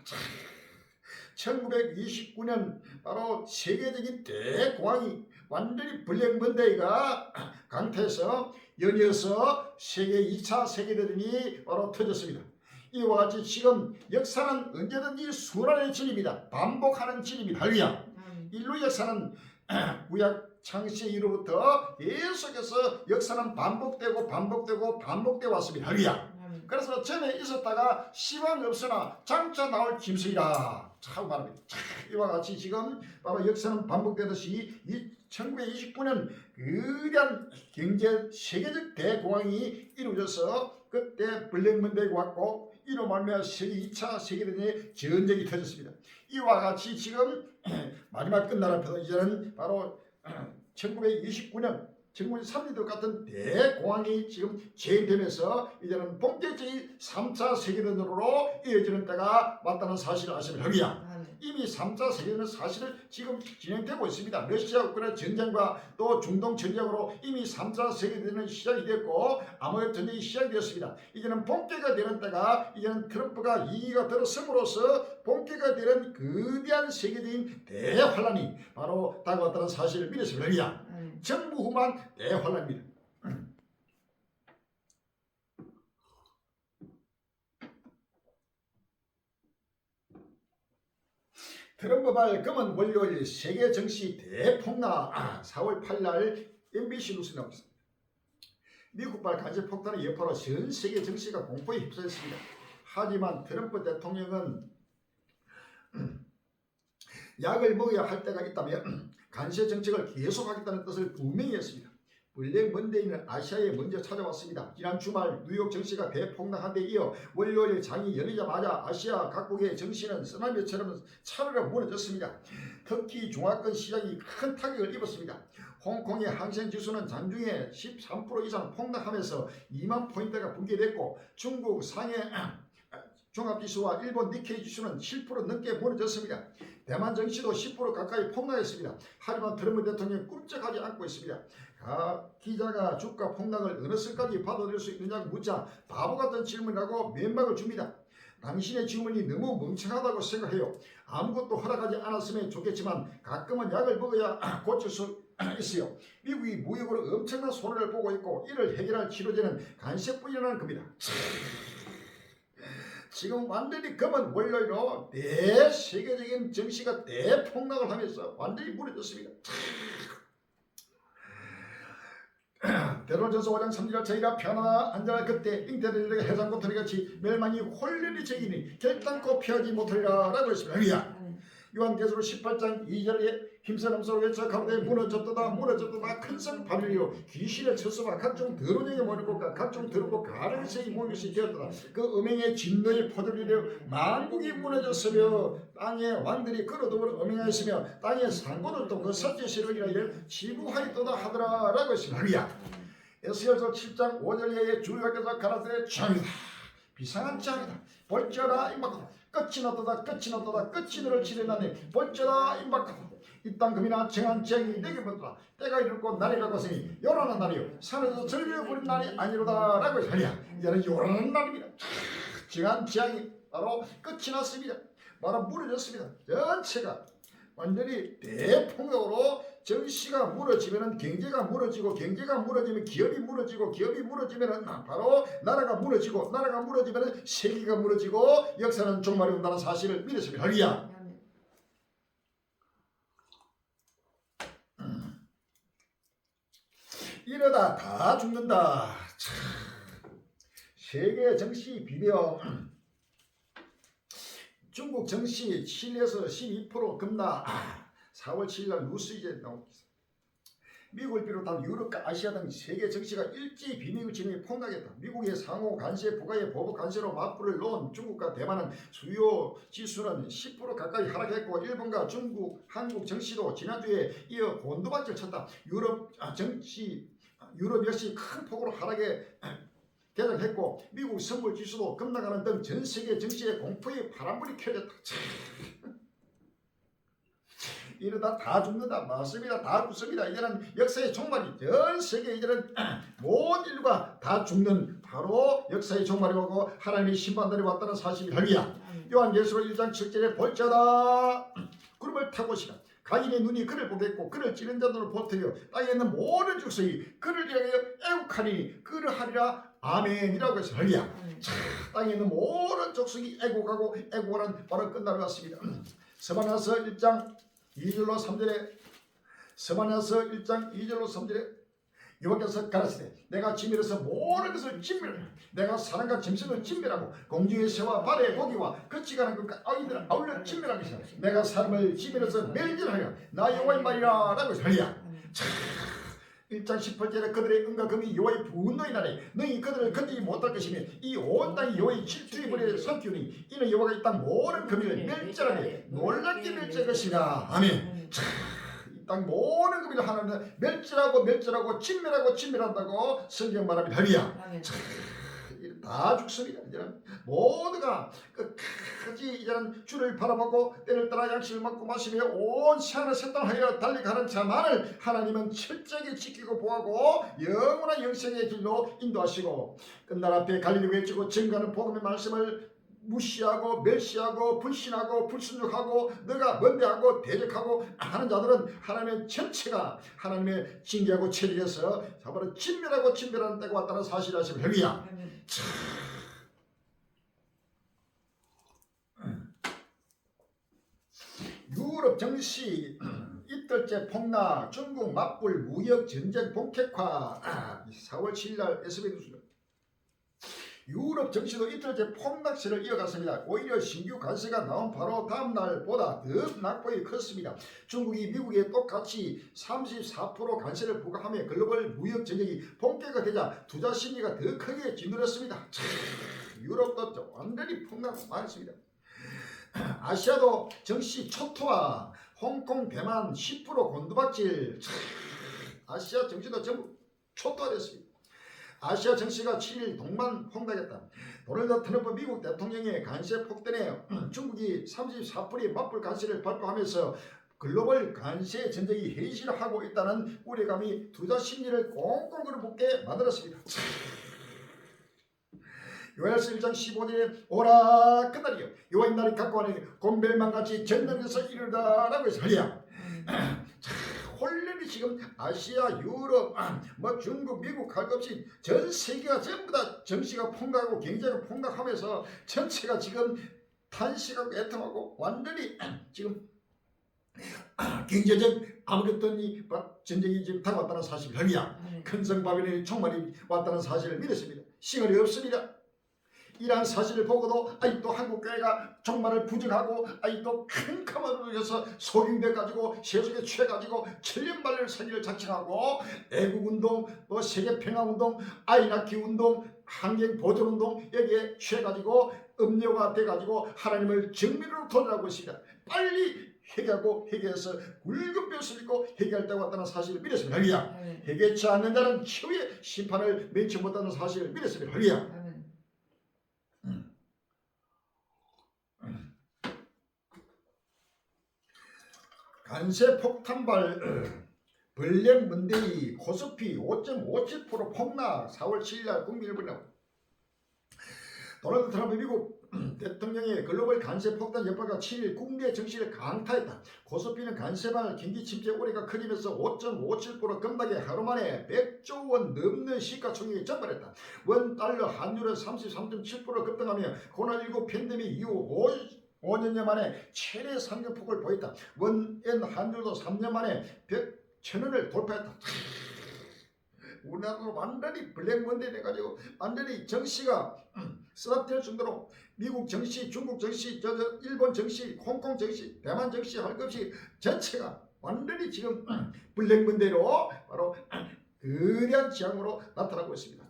1929년 바로 세계적인 대공황이 완전히 블랙 먼데이가 강타해서 연이어서 세계 2차 세계대전이 바로 터졌습니다. 이와 같이 지금 역사는 언제든지 순환의 진입니다. 반복하는 진입니다. 할렐루야. 인류 역사는 구약 창세 이후로부터 계속해서 역사는 반복되고 왔습니다. 할렐루야. 그래서 전에 있었다가 시방 없으나 장차 나올 짐승이라 참 말합니다. 이와 같이 지금 바로 역사는 반복되듯이 1929년 거대한 경제 세계적 대공황이 이루어져서 그때 블랙먼데이가 왔고 이로 말미암아 세계 2차 세계대전의 전쟁이 터졌습니다. 이와 같이 지금 마지막 끝날 앞에서 이제는 바로 1929년 1930년 같은 대공황이 지금 재현되면서 이제는 본격적인 3차 세계대전으로 이어지는 때가 왔다는 사실을 아시면 합니다. 이미 3차 세계대전은 사실은 지금 진행되고 있습니다. 러시아 우크라이나 전쟁과 또 중동 전쟁으로 이미 3차 세계대전은 시작이 됐고 아모레 전쟁이 시작이 되었습니다. 이제는 본격화 되는 때가 이제는 트럼프가 이기가 들어섬으로써 본격화 되는 거대한 세계적인 대환란이 바로 다가왔다는 사실을 믿으시면 합니다. 전무후무한 대환란입니다. 트럼프발 검은 월요일 세계 정시 대폭락 4월 8일 MBC 뉴스 나왔습니다. 미국발 간첩 폭탄의 여파로 전 세계 정시가 공포에 휩싸였습니다. 하지만 트럼프 대통령은 약을 먹어야 할 때가 있다며 간세 정책을 계속하겠다는 뜻을 분명히 했습니다. 블랙 먼데이는 아시아에 먼저 찾아왔습니다. 지난 주말 뉴욕 정시가 대폭락한 데 이어 월요일 장이 열리자마자 아시아 각국의 정시는 쓰나미처럼 차르르 무너졌습니다. 특히 중화권 시장이 큰 타격을 입었습니다. 홍콩의 항생지수는 장중에 13% 이상 폭락하면서 2만 포인트가 붕괴됐고 중국 상해 종합지수와 일본 니케이 지수는 7% 넘게 무너졌습니다. 대만 정시도 10% 가까이 폭락했습니다. 하지만 트럼프 대통령이 꿈쩍하지 않고 있습니다. 기자가 주가 폭락을 어느 선까지 받아들일 수 있느냐고 묻자 바보 같은 질문이라고 면박을 줍니다. 당신의 질문이 너무 멍청하다고 생각해요. 아무것도 허락하지 않았으면 좋겠지만 가끔은 약을 먹어야 고칠 수 있어요. 미국이 무역으로 엄청난 손해를 보고 있고 이를 해결할 치료제는 간세뿐이라는 겁니다. 지금 완전히 검은 월요일로 대세계적인 정시가 대폭락을 하면서 완전히 무너졌습니다. 대로전서 5장 3절 저희가 편안하 안전한 그때 잉태들에게 해상고 터리같이 멸망이 홀연히 저기니 결단코 피하지 못하리라 라고 했습니다. 요한계시록 18장 2절에 힘센 음성으로 외쳐 가운데 무너졌도다 큰성 바빌리오 귀신의 처소와 각종 더러운 영의 모인 곳과 각종 더럽고 가련한 세이 모인 것이 되었도다. 그 음행의 진노의 포도리려 만국이 무너졌으며 땅의 왕들이 그로더불어 음행하였으며 땅의 상고들도 그 섭제시를 인하여 지부하였도다 하더라 라고 했습니다. 에스겔서 7장 5절에 주여께서 가라사대 장이다 비상한 장이다 볼지어라 임박하다 끝이 났도다 끝이 너를 치르나니 볼지어라 임박하다 이 땅 금이나 정한 지향이 내게 보더라 때가 이르고 날이 가까우니 요란한 날이요 산에서 절벽에 버린 날이 아니로다 라고 하랴. 이제는 요란한 날입니다. 정한 지향이 바로 끝이 났습니다. 바로 무너졌습니다. 전체가 완전히 대폭락으로 정시가 무너지면 경제가 무너지고 경제가 무너지면 기업이 무너지고 기업이 무너지면 바로 나라가 무너지고 나라가 무너지면 세계가 무너지고 역사는 종말이 온다는 사실을 믿으시면 할렐루야. 이러다 다 죽는다. 세계 정시 비명. 중국 정시 7에서 12% 급락. 4월 7일 날 뉴스에 나옵니다. 미국을 비롯한 유럽과 아시아 등 세계 정치가 일제히 비밀 진행이 폭락했다. 미국의 상호 관세, 북한의 보복 관세로 맞불을 놓은 중국과 대만은 주요 지수는 10% 가까이 하락했고 일본과 중국, 한국 정시도 지난주에 이어 곤두박질 쳤다. 유럽 역시 큰 폭으로 하락에 개장했고 미국 선물 지수도 급락하는 등 전 세계 정치의 공포의 바람불이 켜졌다. 이러다 다 죽는다. 맞습니다. 다 죽습니다. 이제는 역사의 종말이 전 세계 이제는 모든 인류가 다 죽는 바로 역사의 종말이 오고 하나님의 심판들이 왔다는 사실을 알리야. 요한계시록 1장 7절에 볼지어다 구름을 타고 오시라. 가인의 눈이 그를 보겠고 그를 찌른 자 눈을 보태려 땅에 있는 모든 족속이 그를 위하여 애국하니 그를 하리라. 아멘이라고 해서 할리야. 땅에 있는 모든 족속이 애국하고 애국하는 바로 끝나러 왔습니다. 스바냐서 1장 2절로 3절에 스바냐서 1장 2절로 3절에 여호와께서 가라사대 내가 진멸해서 모든 것을 진멸하라. 내가 사람과 짐승을 진멸하고 공중의 새와 발의 고기와 거치가는 것과 아이들을 아울러 진멸하고 있어. 내가 사람을 진멸해서 멸절하려 나 여호와의 말이라 라고 해서 할리야. 1장 18절에 그들의 은과 금이 여호와의 분노의 날에 너희 그들을 건지지 못할 것이며 이 온 땅이 여호와의 질투의 불에 삼키우니 이는 여호와가 이 땅 모든 금을 멸절하되 놀랍게 멸절할 것이라. 아멘. 이 땅 모든 금을 하나님은 멸절하고 진멸한다고 성경 말합니다. 할렐루야. 다 죽습니다. 이제는 모두가 끝까지 이제는 주를 바라보고 때를 따라 양식을 먹고 마시며 온 세상을 세상하여 달리가는 자만을 하나님은 철저하게 지키고 보호하고 영원한 영생의 길로 인도하시고 끝날 앞에 갈릴리 외치고 증거하는 복음의 말씀을 무시하고 멸시하고 불신하고 불순종하고 너가 먼데하고 대적하고 하는 자들은 하나님의 전체가 하나님의 징계하고 체질에서 바로 진멸하는 때가 왔다는 사실을 아시면 할렐루야. 유럽 정시 이틀째 폭락, 중국 맞불 무역 전쟁 본격화. 4월 7일날 SBS 뉴스 유럽 정시도 이틀째 폭락세를 이어갔습니다. 오히려 신규 관세가 나온 바로 다음 날보다 더 낙폭이 컸습니다. 중국이 미국에 똑같이 34% 관세를 부과하며 글로벌 무역 전쟁이 본격화되자 투자 심리가 더 크게 짓눌렸습니다. 유럽도 완전히 폭락하고 말았습니다. 아시아도 정시 초토화, 홍콩, 대만 10% 곤두박질. 아시아 정시도 전부 초토화됐습니다. 아시아 정시가 7일 동반 폭락했다. 도널드 트럼프 미국 대통령의 관세 폭탄에 중국이 34%의 맞불 관세를 발표하면서 글로벌 관세 전쟁이 해질하고 있다는 우려감이 투자 심리를 꽁꽁 묶게 만들었습니다. 요엘서 1장 15절에 오라 끝날이요 여호와의 날이 가까우니 곰벨만같이 전능에서 이르다라고 해서 할렐루야. 홀레리 지금 아시아, 유럽, 중국, 미국 할 것 없이 전 세계가 전부 다 정시가 폭락하고 경제가 폭락하면서 전체가 지금 탄식하고 애통하고 완전히 지금 경제적 아무것도니 전쟁이 지금 다가왔다는 사실을 할렐루야. 큰성 바벨론의 총말이 왔다는 사실을 믿었습니다. 시간이 없습니다. 이러한 사실을 보고도 아직도 한국교회가 종말을 부정하고 아직도 캄캄함으로 인해서 속임돼가지고 세속에 취해가지고 천년만년 세계를 작정하고 애국운동, 또 세계평화운동, 아이 낳기 운동, 환경보존운동 여기에 취해가지고 음료가 돼가지고 하나님을 정면으로 돌아가고 있습니다. 빨리 회개하고 회개해서 굵은 뼈를 입고 회개할 때가 왔다는 사실을 믿었습니다. 할렐루야. 회개치 않는 자는 최후의 심판을 면치 못하는 사실을 믿었습니다. 할렐루야. 관세 폭탄발 블랙 먼데이 코스피 5.57% 폭락. 4월 7일날 국민일보나 도널드 트럼프 미국 대통령의 글로벌 관세 폭탄 여파가 7일 국내 정시를 강타했다. 코스피는 관세발 경기 침체 우려가 커지면서 5.57% 급락에 하루 만에 100조 원 넘는 시가총액이 전발했다. 원 달러 환율은 33.7% 급등하며 코로나19 팬데믹 이후 5년여 만에 최대 상승폭을 보였다. 원엔 환율도 3년 만에 100,000원을 돌파했다. 우리나라도 완전히 블랙먼데이 돼가지고 완전히 정시가 쓰러뜨릴 정도로 미국 정시, 중국 정시, 일본 정시, 홍콩 정시, 대만 정시 할 것 없이 전체가 완전히 지금 블랙문대로 바로 거대한 지향으로 나타나고 있습니다.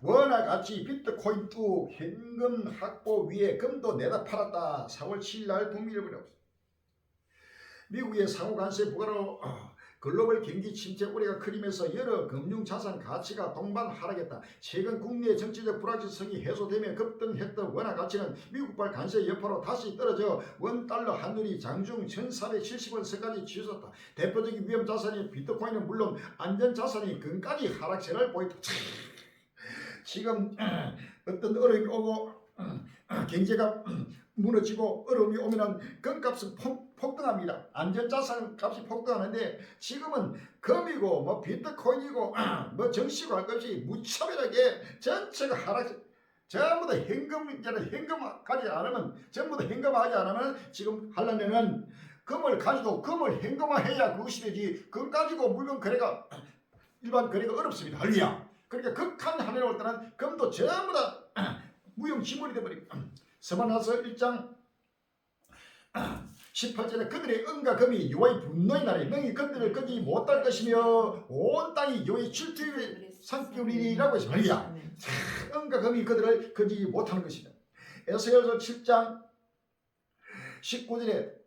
워낙 같이 비트코인 뚝 현금 확보 위에 금도 내다 팔았다. 4월 7일 날 북미일보라고. 미국의 상호 관세 부과로 글로벌 경기 침체 우려가 크리면서 여러 금융자산 가치가 동반 하락했다. 최근 국내 정치적 불확실성이 해소되며 급등했던 원화 가치는 미국발 관세 여파로 다시 떨어져 원달러 환율이 장중 1470원선까지 치솟았다. 대표적인 위험 자산인 비트코인은 물론 안전자산이 금까지 하락세를 보였다. 지금 어떤 어려움이 오고 경제가 무너지고 어려움이 오면은 금값은 폭등합니다. 안전자산 값이 폭등하는데 지금은 금이고 뭐 비트코인이고 뭐 정시고 할 것이 무차별하게 전체가 하락. 전부 다 현금까지 안 하면 전부 다 현금화하지 않으면 지금 하려면은 금을 가지고 금을 현금화해야 그것이 되지. 금 가지고 물건 거래가 일반 거래가 어렵습니다. 할리야. 그러니까 극한 하늘에 올 때는 금도 전부 다 무용지물이 되어버리고 서만화서 1장 18절에 그들의 은과 금이 여호와의 분노의 날에 능히 그들을 끄지 못할 것이며 온 땅이 여호와의 질투의 산기울이라고 했습니다. 은과 금이 그들을 끄지 못하는 것이다. 에스겔서 7장 19절에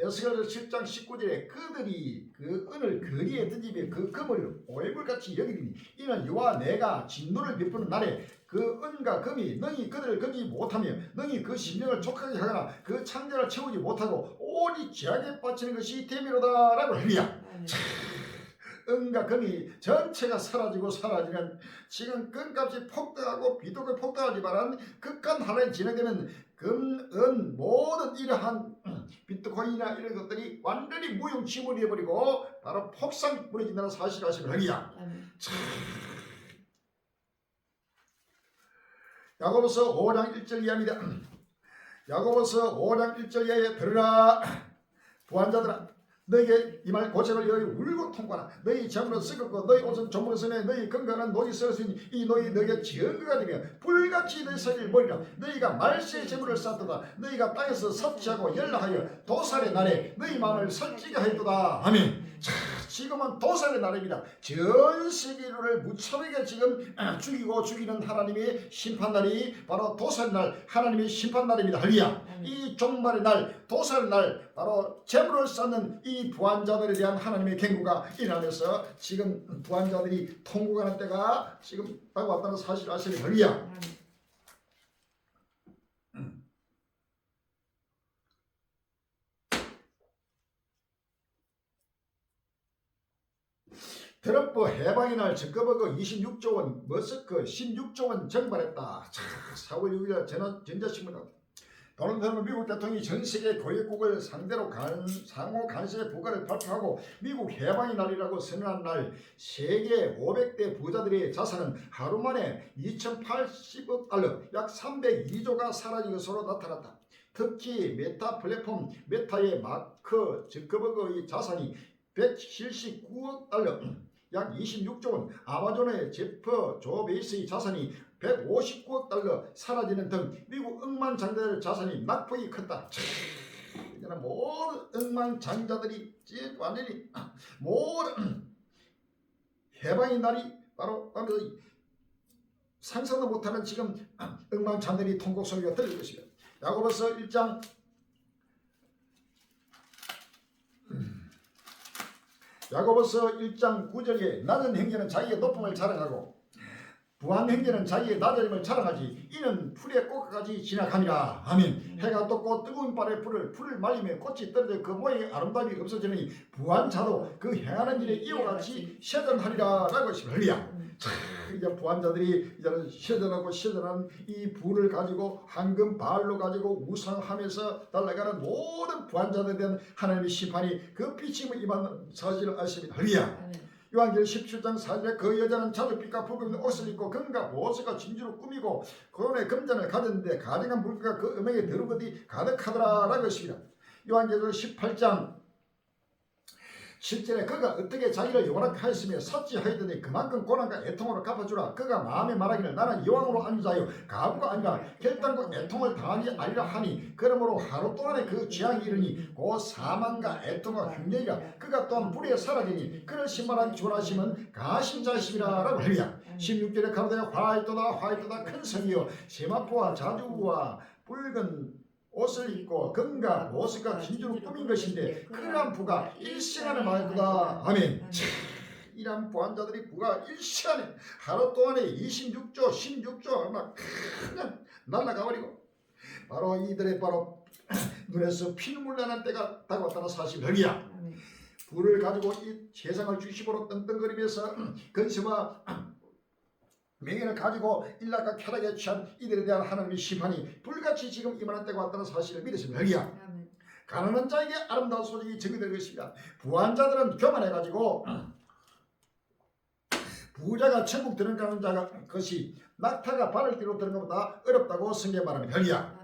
에스겔서 7장 19절에 그들이 그 은을 거리에 던지며 그 금을 오해물같이 여기리니 이는 여호와 내가 진노를 베푸는 날에 그 은과 금이 능히 그들을 거지 못하며 능히 그 심령을 촉하게 하거나 그 창자를 채우지 못하고 오직 죄악에 빠지는 것이 되미로다 라고 합니다. 은과 금이 전체가 사라지고 사라지는 지금 금값이 폭등하고 비트코인 폭등하지만 극한 하락이 진행되면 금, 은 모든 이러한 비트코인이나 이런 것들이 완전히 무용지물이 되어버리고 바로 폭삭 무너진다는 사실을 아시면 하기야. 야고보서 5장 1절 이하입니다. 야고보서 5장 1절 이하에 들으라. 부한자들아 너희에게 이 말 고책을 여기 울고 통과하라. 너희 재물은 썩었고 너희 옷은 조물을 쓰며 너희 건강은 녹이 썩었으니 이 녹이 너희에게 증거가 되며 불같이 너희 서리를 버리라. 너희가 말세의 재물을 쌓도다. 너희가 땅에서 섭취하고 연락하여 도살의 날에 너희 마음을 설지게 하였도다. 아멘. 자, 지금은 도살의 날입니다. 전 세계를 무차별하게 지금 죽이고 죽이는 하나님의 심판날이 바로 도살의 날, 하나님의 심판날입니다. 할리야. 이 종말의 날, 도살의 날, 바로 재물을 쌓는 이 부한자들에 대한 하나님의 경고가 일어나면서 지금 부한자들이 통곡하는 때가 지금 딱 왔다는 사실을 아시는 할리야. 트럼프 해방의 날 적금하고 26조 원, 머스크 16조 원 정발했다. 4월 6일 전자신문이다. 도널드 트럼프 미국 대통령이 전 세계 고객국을 상대로 상호 관세 부과를 발표하고 미국 해방의 날이라고 선언한 날 세계 500대 부자들의 자산은 하루 만에 2,080억 달러, 약 302조가 사라진 것으로 나타났다. 특히 메타 플랫폼 메타의 마크 zuckerberg의 자산이 179억 달러, 약 26조 원, 아마존의 제프 조베이스의 자산이 159억 달러 사라지는 등 미국 억만장자들의 자산이 낙폭이 컸다. 이제는 모든 억만장자들이 완전히 모든 해방의 날이 바로 상상도 못하는 지금 억만장자들이 통곡 소리가 들릴 것입니다. 야고보서 1장 야고보서 1장 9절에 낮은 형제는 자기의 높음을 자랑하고 부한 형제는 자기의 낮아짐을 자랑하지 이는 풀의 꽃까지 지나가니라. 아멘. 해가 떴고 뜨거운 발에 풀을 말리며 꽃이 떨어져 그 모양의 아름다움이 없어지느니 부한 자도 그 행하는 일에 이와 같이 셔전하리라 라고 했습니다. 할렐루야. 이제 부한자들이 이제는 셔전한 이 부를 가지고 황금 발로 가지고 우상하면서 달려가는 모든 부한자들에 대한 하나님의 심판이 그 빛이 임하는 사실을 아십니다. 할렐루야. 요한계시록 17장 4절에 그 여자는 자줏빛과 붉은 옷을 입고 금과 보석과 진주로 꾸미고 손에 금잔을 가졌는데 가증한 물기가 그 음행에 더러운 것이 가득하더라 라고 했습니다. 요한계시록 18장 실제 그가 어떻게 자기를 여호와께 하였으며 삭지하였더니 그만큼 고난과 애통으로 갚아주라. 그가 마음에 말하기를 나는 여왕으로 앉은 자요 가부가 아니라 결단과 애통을 당하지 아니라 하니 그러므로 하루 동안에 그 죄악이 이르니 곧 사망과 애통과 흉내이라. 그가 또한 불에 사라지니 그를 신발한 주원하심은 가신 자심이라 라고 하리라. 16절에 가로되 화이토다 큰 성이요 세마포와 자주와 붉은 옷을 입고 금과 보석과 진주로 꾸민 것인데 그러한 부가 일시간에 말도다. 아멘. 이러한 부한자들이 부가 일시간에 하루 동안에 26조 16조 막 그냥 날아가버리고 바로 이들의 바로 눈에서 피눈물 나는 때가 다가왔다는 사실이야. 불을 가지고 이 세상을 주시보로 떵떵거리면서 근심과 명예를 가지고 일락과 쾌락에 취한 이들에 대한 하나님의 심판이 불같이 지금 임하는 때가 왔다는 사실을 믿으시면 되리야. 가난한 자에게 아름다운 소식이 전개될 것입니다. 부한 자들은 교만해가지고 부자가 천국 들어가는 자가 것이 낙타가 발을 뒤로 들어가는 것보다 어렵다고 성경 말하는 별이야.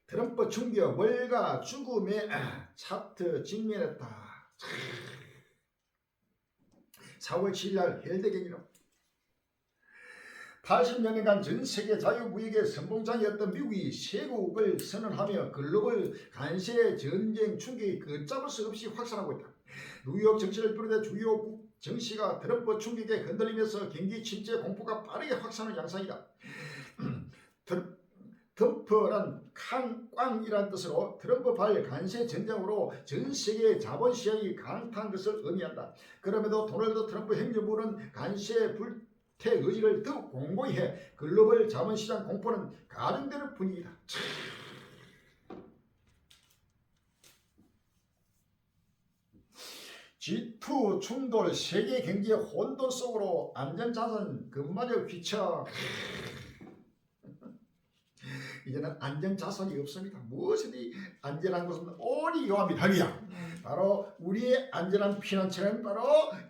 트럼프 충격 월가 죽음의 차트 직면했다. 4월 7일 헬대경이로 80년간 전 세계 자유무역의 선봉장이었던 미국이 세국을 선언하며 글로벌 간세 전쟁 충격이 걷잡을 수 없이 확산하고 있다. 뉴욕 증시를 비롯해 주요 국 증시가 트럼프 충격에 흔들리면서 경기 침체 공포가 빠르게 확산하는 양상이다. 덤프란 꽝이란 뜻으로 트럼프 발 간세 전쟁으로 전 세계의 자본시장이 강타한 것을 의미한다. 그럼에도 도널드 트럼프 행정부는 간세 불태 의지를 더욱 공고히 해 글로벌 자본시장 공포는 가중되는 분위기다. G2 충돌 세계 경제 혼돈 속으로 안전자산 금마저 휘쳐 이제는 안전자산이 없습니다. 무엇이든 안전한 것은 오니 여호와입니다. 할렐루야. 바로 우리의 안전한 피난처는 바로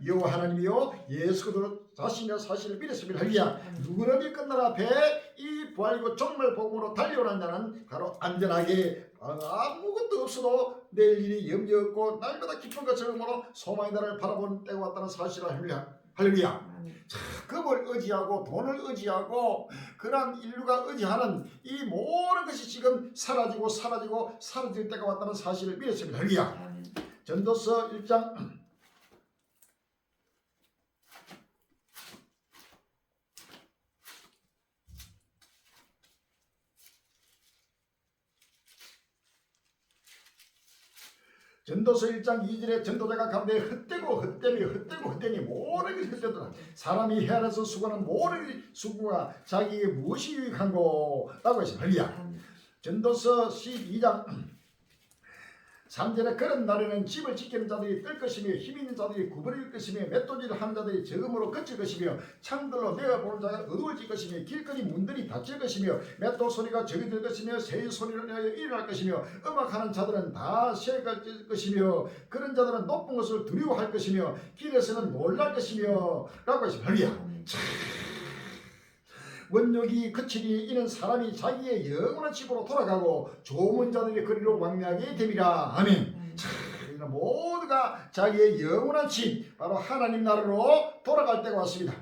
여호와 하나님이요 예수 그리스도 자신의 사실을 믿었습니다. 할렐루야. 누구든지 끝날 앞에 이 부활이고 정말 복음으로 달려오는 자는 바로 안전하게 아무것도 없어도 내일 일이 염려 없고 날마다 기쁜 것처럼으로 소망의 날을 바라보는 때가 왔다는 사실을 할렐루야. 금을 의지하고 돈을 의지하고 그런 인류가 의지하는 이 모든 것이 지금 사라지고 사라질 때가 왔다는 사실을 믿었습니다. 할렐루야. 전도서 1장 전도서 1장 2절에 전도자가 가운데 헛되니 모든 것이 헛되더라. 사람이 헤아려서 수고하는 모든 수고가 자기에게 무엇이 유익한고 라고 했습니다. 할렐루야. 전도서 12장 3절에 그런 날에는 집을 지키는 자들이 뜰 것이며 힘 있는 자들이 구부릴 것이며 맷돌질을 하는 자들이 적음으로 거칠 것이며 창들로 내가 보는 자가 어두워질 것이며 길거리 문들이 닫힐 것이며 맷돌 소리가 적이 될 것이며 새 소리를 내어 일어날 것이며 음악하는 자들은 다 새갈 것이며 그런 자들은 높은 것을 두려워할 것이며 길에서는 놀랄 것이며 라고 했습니다. 할렐루야. 원욕이 그치니 이는 사람이 자기의 영원한 집으로 돌아가고 좋은 자들의 거리로 왕래하게 됨이라. 아멘. 모두가 자기의 영원한 집 바로 하나님 나라로 돌아갈 때가 왔습니다.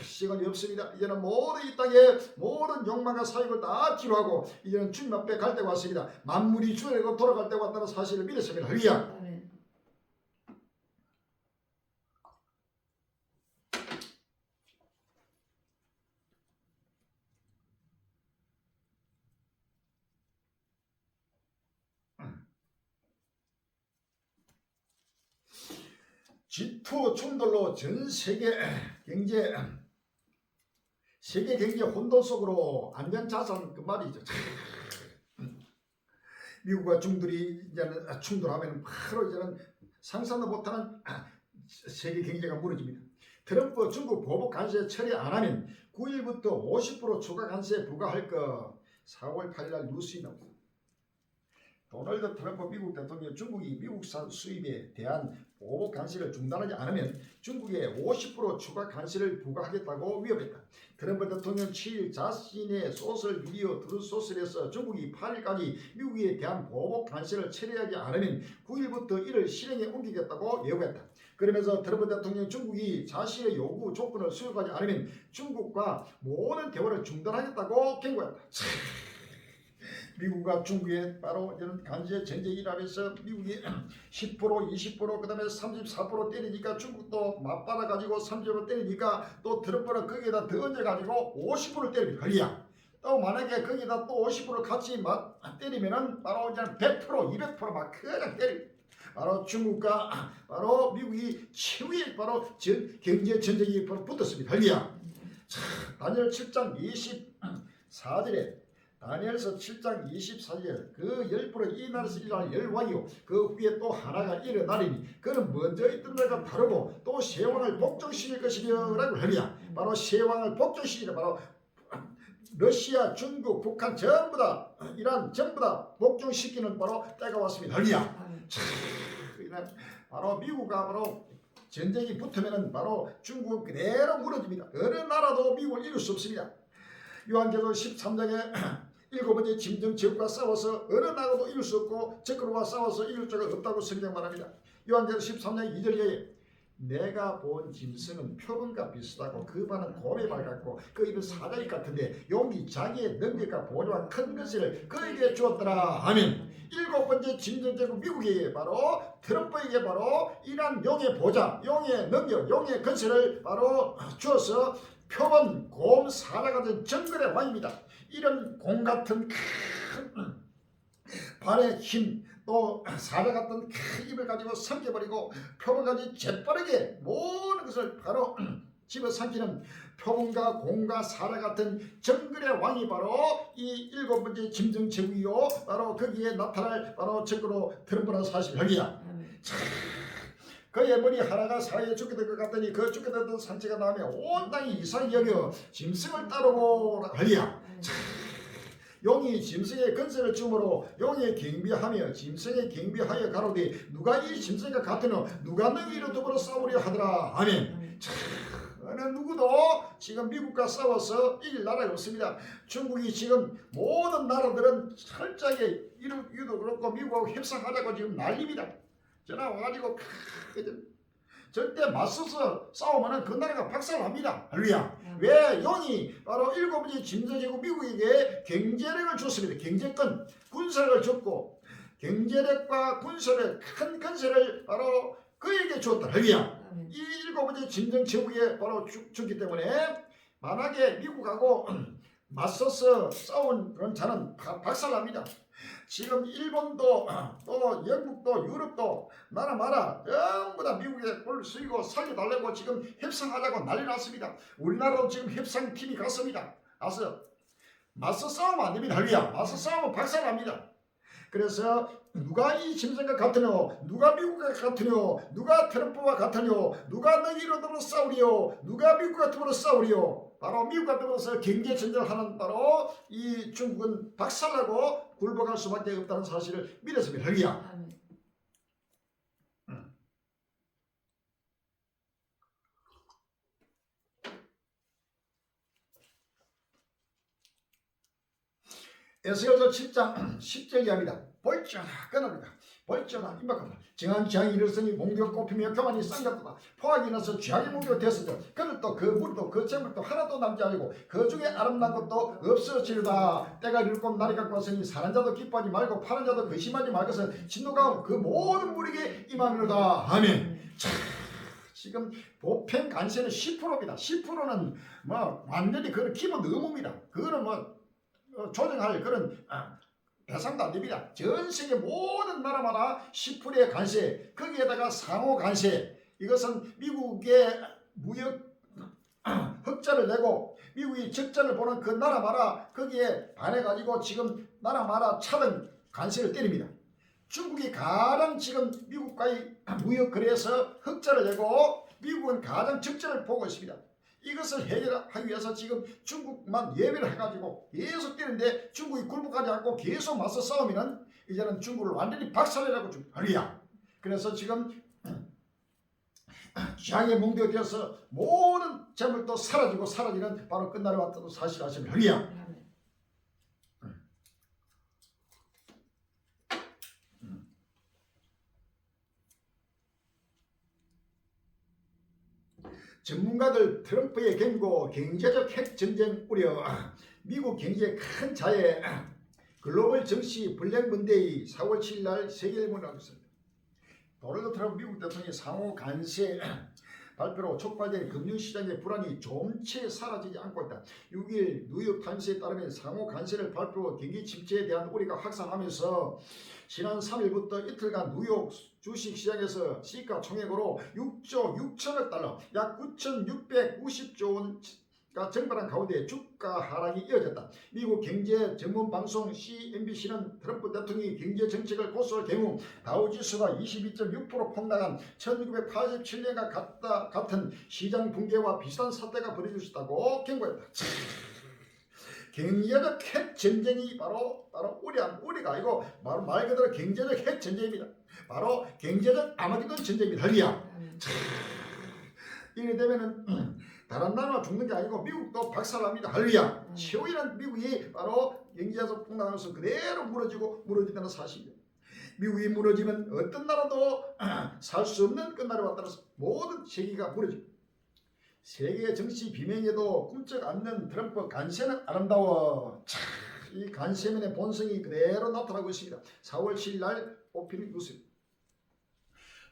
시간이 없습니다. 이제는 모든 이 땅의 모든 욕망과 사욕을 다 뒤로하고 이제는 주님 앞에 갈 때가 왔습니다. 만물이 주에로 돌아갈 때가 왔다는 사실을 믿었습니다. 할렐루야. G2 충돌로 전 세계 경제 혼돈 속으로 안전자산 그 말이죠. 미국과 중들이 이제는 충돌하면 바로 이제는 상상도 못하는 세계 경제가 무너집니다. 트럼프 중국 보복 관세 처리 안 하면 9일부터 50% 추가 관세 부과할 거 4월 8일 날 뉴스에 나옵니다. 도널드 트럼프 미국 대통령이 중국이 미국산 수입에 대한 보복 관세를 중단하지 않으면 중국에 50% 추가 관세를 부과하겠다고 위협했다. 트럼프 대통령 7일 자신의 소셜 미디어 트루스 소셜에서 중국이 8일까지 미국에 대한 보복 관세를 철회하지 않으면 9일부터 이를 실행에 옮기겠다고 예고했다. 그러면서 트럼프 대통령이 중국이 자신의 요구 조건을 수용하지 않으면 중국과 모든 대화를 중단하겠다고 경고했다. 미국과 중국의 바로 이런 관세 전쟁이라면서 미국이 10% 20% 그다음에 34% 때리니까 중국도 맞받아가지고 30% 때리니까 또 트럼프는 거기에다 더 얹어가지고 50%를 때립니다. 그리야. 또 만약에 거기다 또 50% 같이 때리면은 바로 이제 100% 200%막 그냥 때립니다. 바로 중국과 바로 미국이 최후의 바로 경제 전쟁이 바로 붙었습니다. 할리야. 다니엘 7장 24절에 다니엘서 7장 24절 그 열불은 이 나라에서 일어날 열왕이요 그 후에 또 하나가 일어나리니 그는 먼저 있던 데가 다르고 또 새 왕을 복종시킬 것이며 라고 하리야. 바로 새 왕을 복종시키라. 바로 러시아, 중국, 북한 전부 다 이란 전부 다 복종시키는 바로 때가 왔습니다. 할리야. 바로 미국과 바로 전쟁이 붙으면 바로 중국은 그대로 무너집니다. 어느 나라도 미국을 이길 수 없습니다. 요한계시록 13장에 일곱 번째 짐승 제국과 싸워서 어느 나라도 이길 수 없고 적그리스도와 싸워서 이길 자가 없다고 성경 말합니다. 요한계시록 13장 2절에 내가 본 짐승은 표범과 비슷하고 그 발은 곰의 발 같고 그 입은 사자익 같은데 용이 자기의 능력과 보조와 큰 것을 그에게 주었더라. 아멘. 일곱 번째 짐승 제국 미국이 바로 트럼프에게 바로 이러한 용의 보좌, 용의 능력, 용의 건설을 바로 주어서 표범, 곰, 사자 같은 정글의 왕입니다. 이런 곰 같은 큰 발의 힘, 또 사자 같은 큰 입을 가지고 삼켜버리고 표범까지 재빠르게 모든 것을 바로 집어삼키는 표범과 곰과 사자 같은 정글의 왕이 바로 이 일곱 번째 짐승 제국이요 바로 거기에 나타날 바로 적그로 트럼프라는 사실 여기야. 그의 머리 하나가 사이에 죽게 될 것 같더니 그 죽게 되던 산지가 나오며 온 땅이 이상히 여겨 짐승을 따르고 하리야. 용이 짐승의 건설을 주므로 용에 경비하며 짐승에 경비하여 가로되 누가 이 짐승과 같으노 누가 너희로 더불어 싸우려 하더라. 아멘. 어느 누구도 지금 미국과 싸워서 이길 나라가 없습니다. 중국이 지금 모든 나라들은 철저하게 유도 그렇고 미국하고 협상하자고 지금 난립니다. 전화 와가지고 절대 맞서서 싸우면은 그 나라가 박살납니다. 할렐루야. 왜? 용이 바로 일곱 번째 짐승 제국 미국에게 경제력을 줬습니다. 경제권, 군사력을 줬고 경제력과 군사력 큰 건설을 바로 그에게 줬다. 할렐루야. 이 일곱 번째 짐승 제국에 바로 줬기 때문에 만약에 미국하고 맞서서 싸운 그런 자는 박살납니다. 지금 일본도 또 영국도 유럽도 나라 마라 전부 다 미국에 볼 쓰이고 살려달라고 지금 협상하자고 난리 났습니다. 우리나라도 지금 협상팀이 갔습니다. 가서 맞서 싸우면 안 됩니다. 할렐루야. 맞서 싸우면 박살납니다. 그래서 누가 이 짐승과 같으뇨 누가 미국과 같으뇨 누가 트럼프와 같으뇨 누가 너희로 더불어 싸우리요 누가 미국과 더불어 싸우리요. 바로 미국과 더불어서 경제 전쟁을 하는 바로 이 중국은 박살나고 굴복할 수밖에 없다는 사실을 믿었습니다. 할렐루야. 에스겔서 7장 10절 이하입니다. 볼지어다 끊어니다. 볼지어다 임박하다. 정한 지향이 일었으니 공격 꼽히며 교만이 쌍같도다. 포악이 나서 죄악의 목욕 됐으며 그는 또 그 물도 그 재물도 하나도 남지 아니고 그 중에 아름다운 것도 없어지리다. 때가 이르고 날이 갖고 왔으니 사는 자도 기뻐하지 말고 파는 자도 근심하지 말 것은 진노가 그 모든 무리에게 임하리로다. 아멘. 지금 보편 관세는 10%입니다. 10%는 뭐 완전히 그런 기본 의무입니다. 그거는 뭐 조정할 그런 대상도 안 됩니다. 전 세계 모든 나라마다 10%의 관세, 거기에다가 상호 관세, 이것은 미국의 무역 흑자를 내고 미국이 적자를 보는 그 나라마다 거기에 반해가지고 지금 나라마다 차등 관세를 때립니다. 중국이 가장 지금 미국과의 무역 거래에서 흑자를 내고 미국은 가장 적자를 보고 있습니다. 이것을 해결하기 위해서 지금 중국만 예배를 해가지고 계속 뛰는데 중국이 굴복하지 않고 계속 맞서 싸우면은 이제는 중국을 완전히 박살내라고 좀 할렐루야. 그래서 지금 지향의 몽디가 되어서 모든 재물도 사라지고 사라지는 바로 끝날에 왔다도 사실하시면 할렐루야. 전문가들 트럼프의 경고, 경제적 핵전쟁 우려, 미국 경제의 큰 자해, 글로벌 정치 블랙 먼데이 4월 7일 날 세계일보를 하고 있습니다. 도널드 트럼프 미국 대통령의 상호 관세 발표로 촉발된 금융시장의 불안이 좀채 사라지지 않고 있다. 6일 뉴욕타임스에 따르면 상호 관세를 발표 경기 침체에 대한 우려가 확산하면서 지난 3일부터 이틀간 뉴욕 주식시장에서 시가총액으로 6조 6천억 달러, 약 9,690조 원가 증발한 가운데 주가 하락이 이어졌다. 미국 경제 전문 방송 CNBC는 트럼프 대통령이 경제 정책을 고수할 경우 다우지수가 22.6% 폭락한 1987년과 같은 시장 붕괴와 비슷한 사태가 벌어질 수 있다고 경고했다. 경제적 핵전쟁이 바로 우리가 아니고 바로 말 그대로 경제적 핵전쟁입니다. 바로 경제적 아마겟돈 전쟁입니다. 할렐루야. 이래 되면은 다른 나라가 죽는 게 아니고 미국도 박살납니다. 할렐루야. 최후에는 미국이 바로 경제에서 폭락하면서 그대로 무너지다는 사실이에요. 미국이 무너지면 어떤 나라도 살 수 없는 끝날이 왔다는 모든 세계가 무너집니다. 세계 정치 비명에도 꿈쩍 않는 트럼프 간세는 아름다워. 이 간세면의 본성이 그대로 나타나고 있습니다. 4월 7일 날 오피닝 뉴스입니다.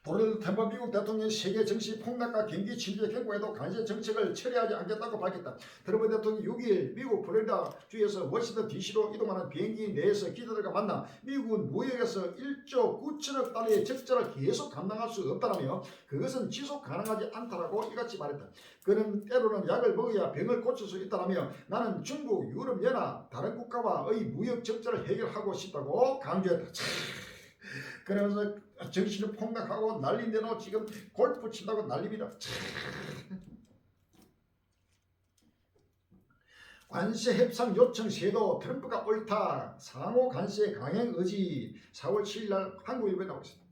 도널드 트럼프 미국 대통령이 세계 정치 폭락과 경기 침체 경고에도 관세 정책을 처리하지 않겠다고 밝혔다. 트럼프 대통령이 6일 미국 플로리다 주에서 워싱턴 DC로 이동하는 비행기 내에서 기자들과 만나 미국은 무역에서 1조 9천억 달러의 적자를 계속 감당할 수 없다라며 그것은 지속 가능하지 않다라고 이같이 말했다. 그는 때로는 약을 먹어야 병을 고칠 수 있다라며 나는 중국, 유럽연합, 다른 국가와의 무역 적자를 해결하고 싶다고 강조했다. 그러면서 정신을 폭락하고 난리대로 지금 골프 친다고 난립니다. 관세 협상 요청 시에도 트럼프가 옳다. 상호 관세 강행 의지. 4월 7일 날 한국일보에 나오고 있습니다.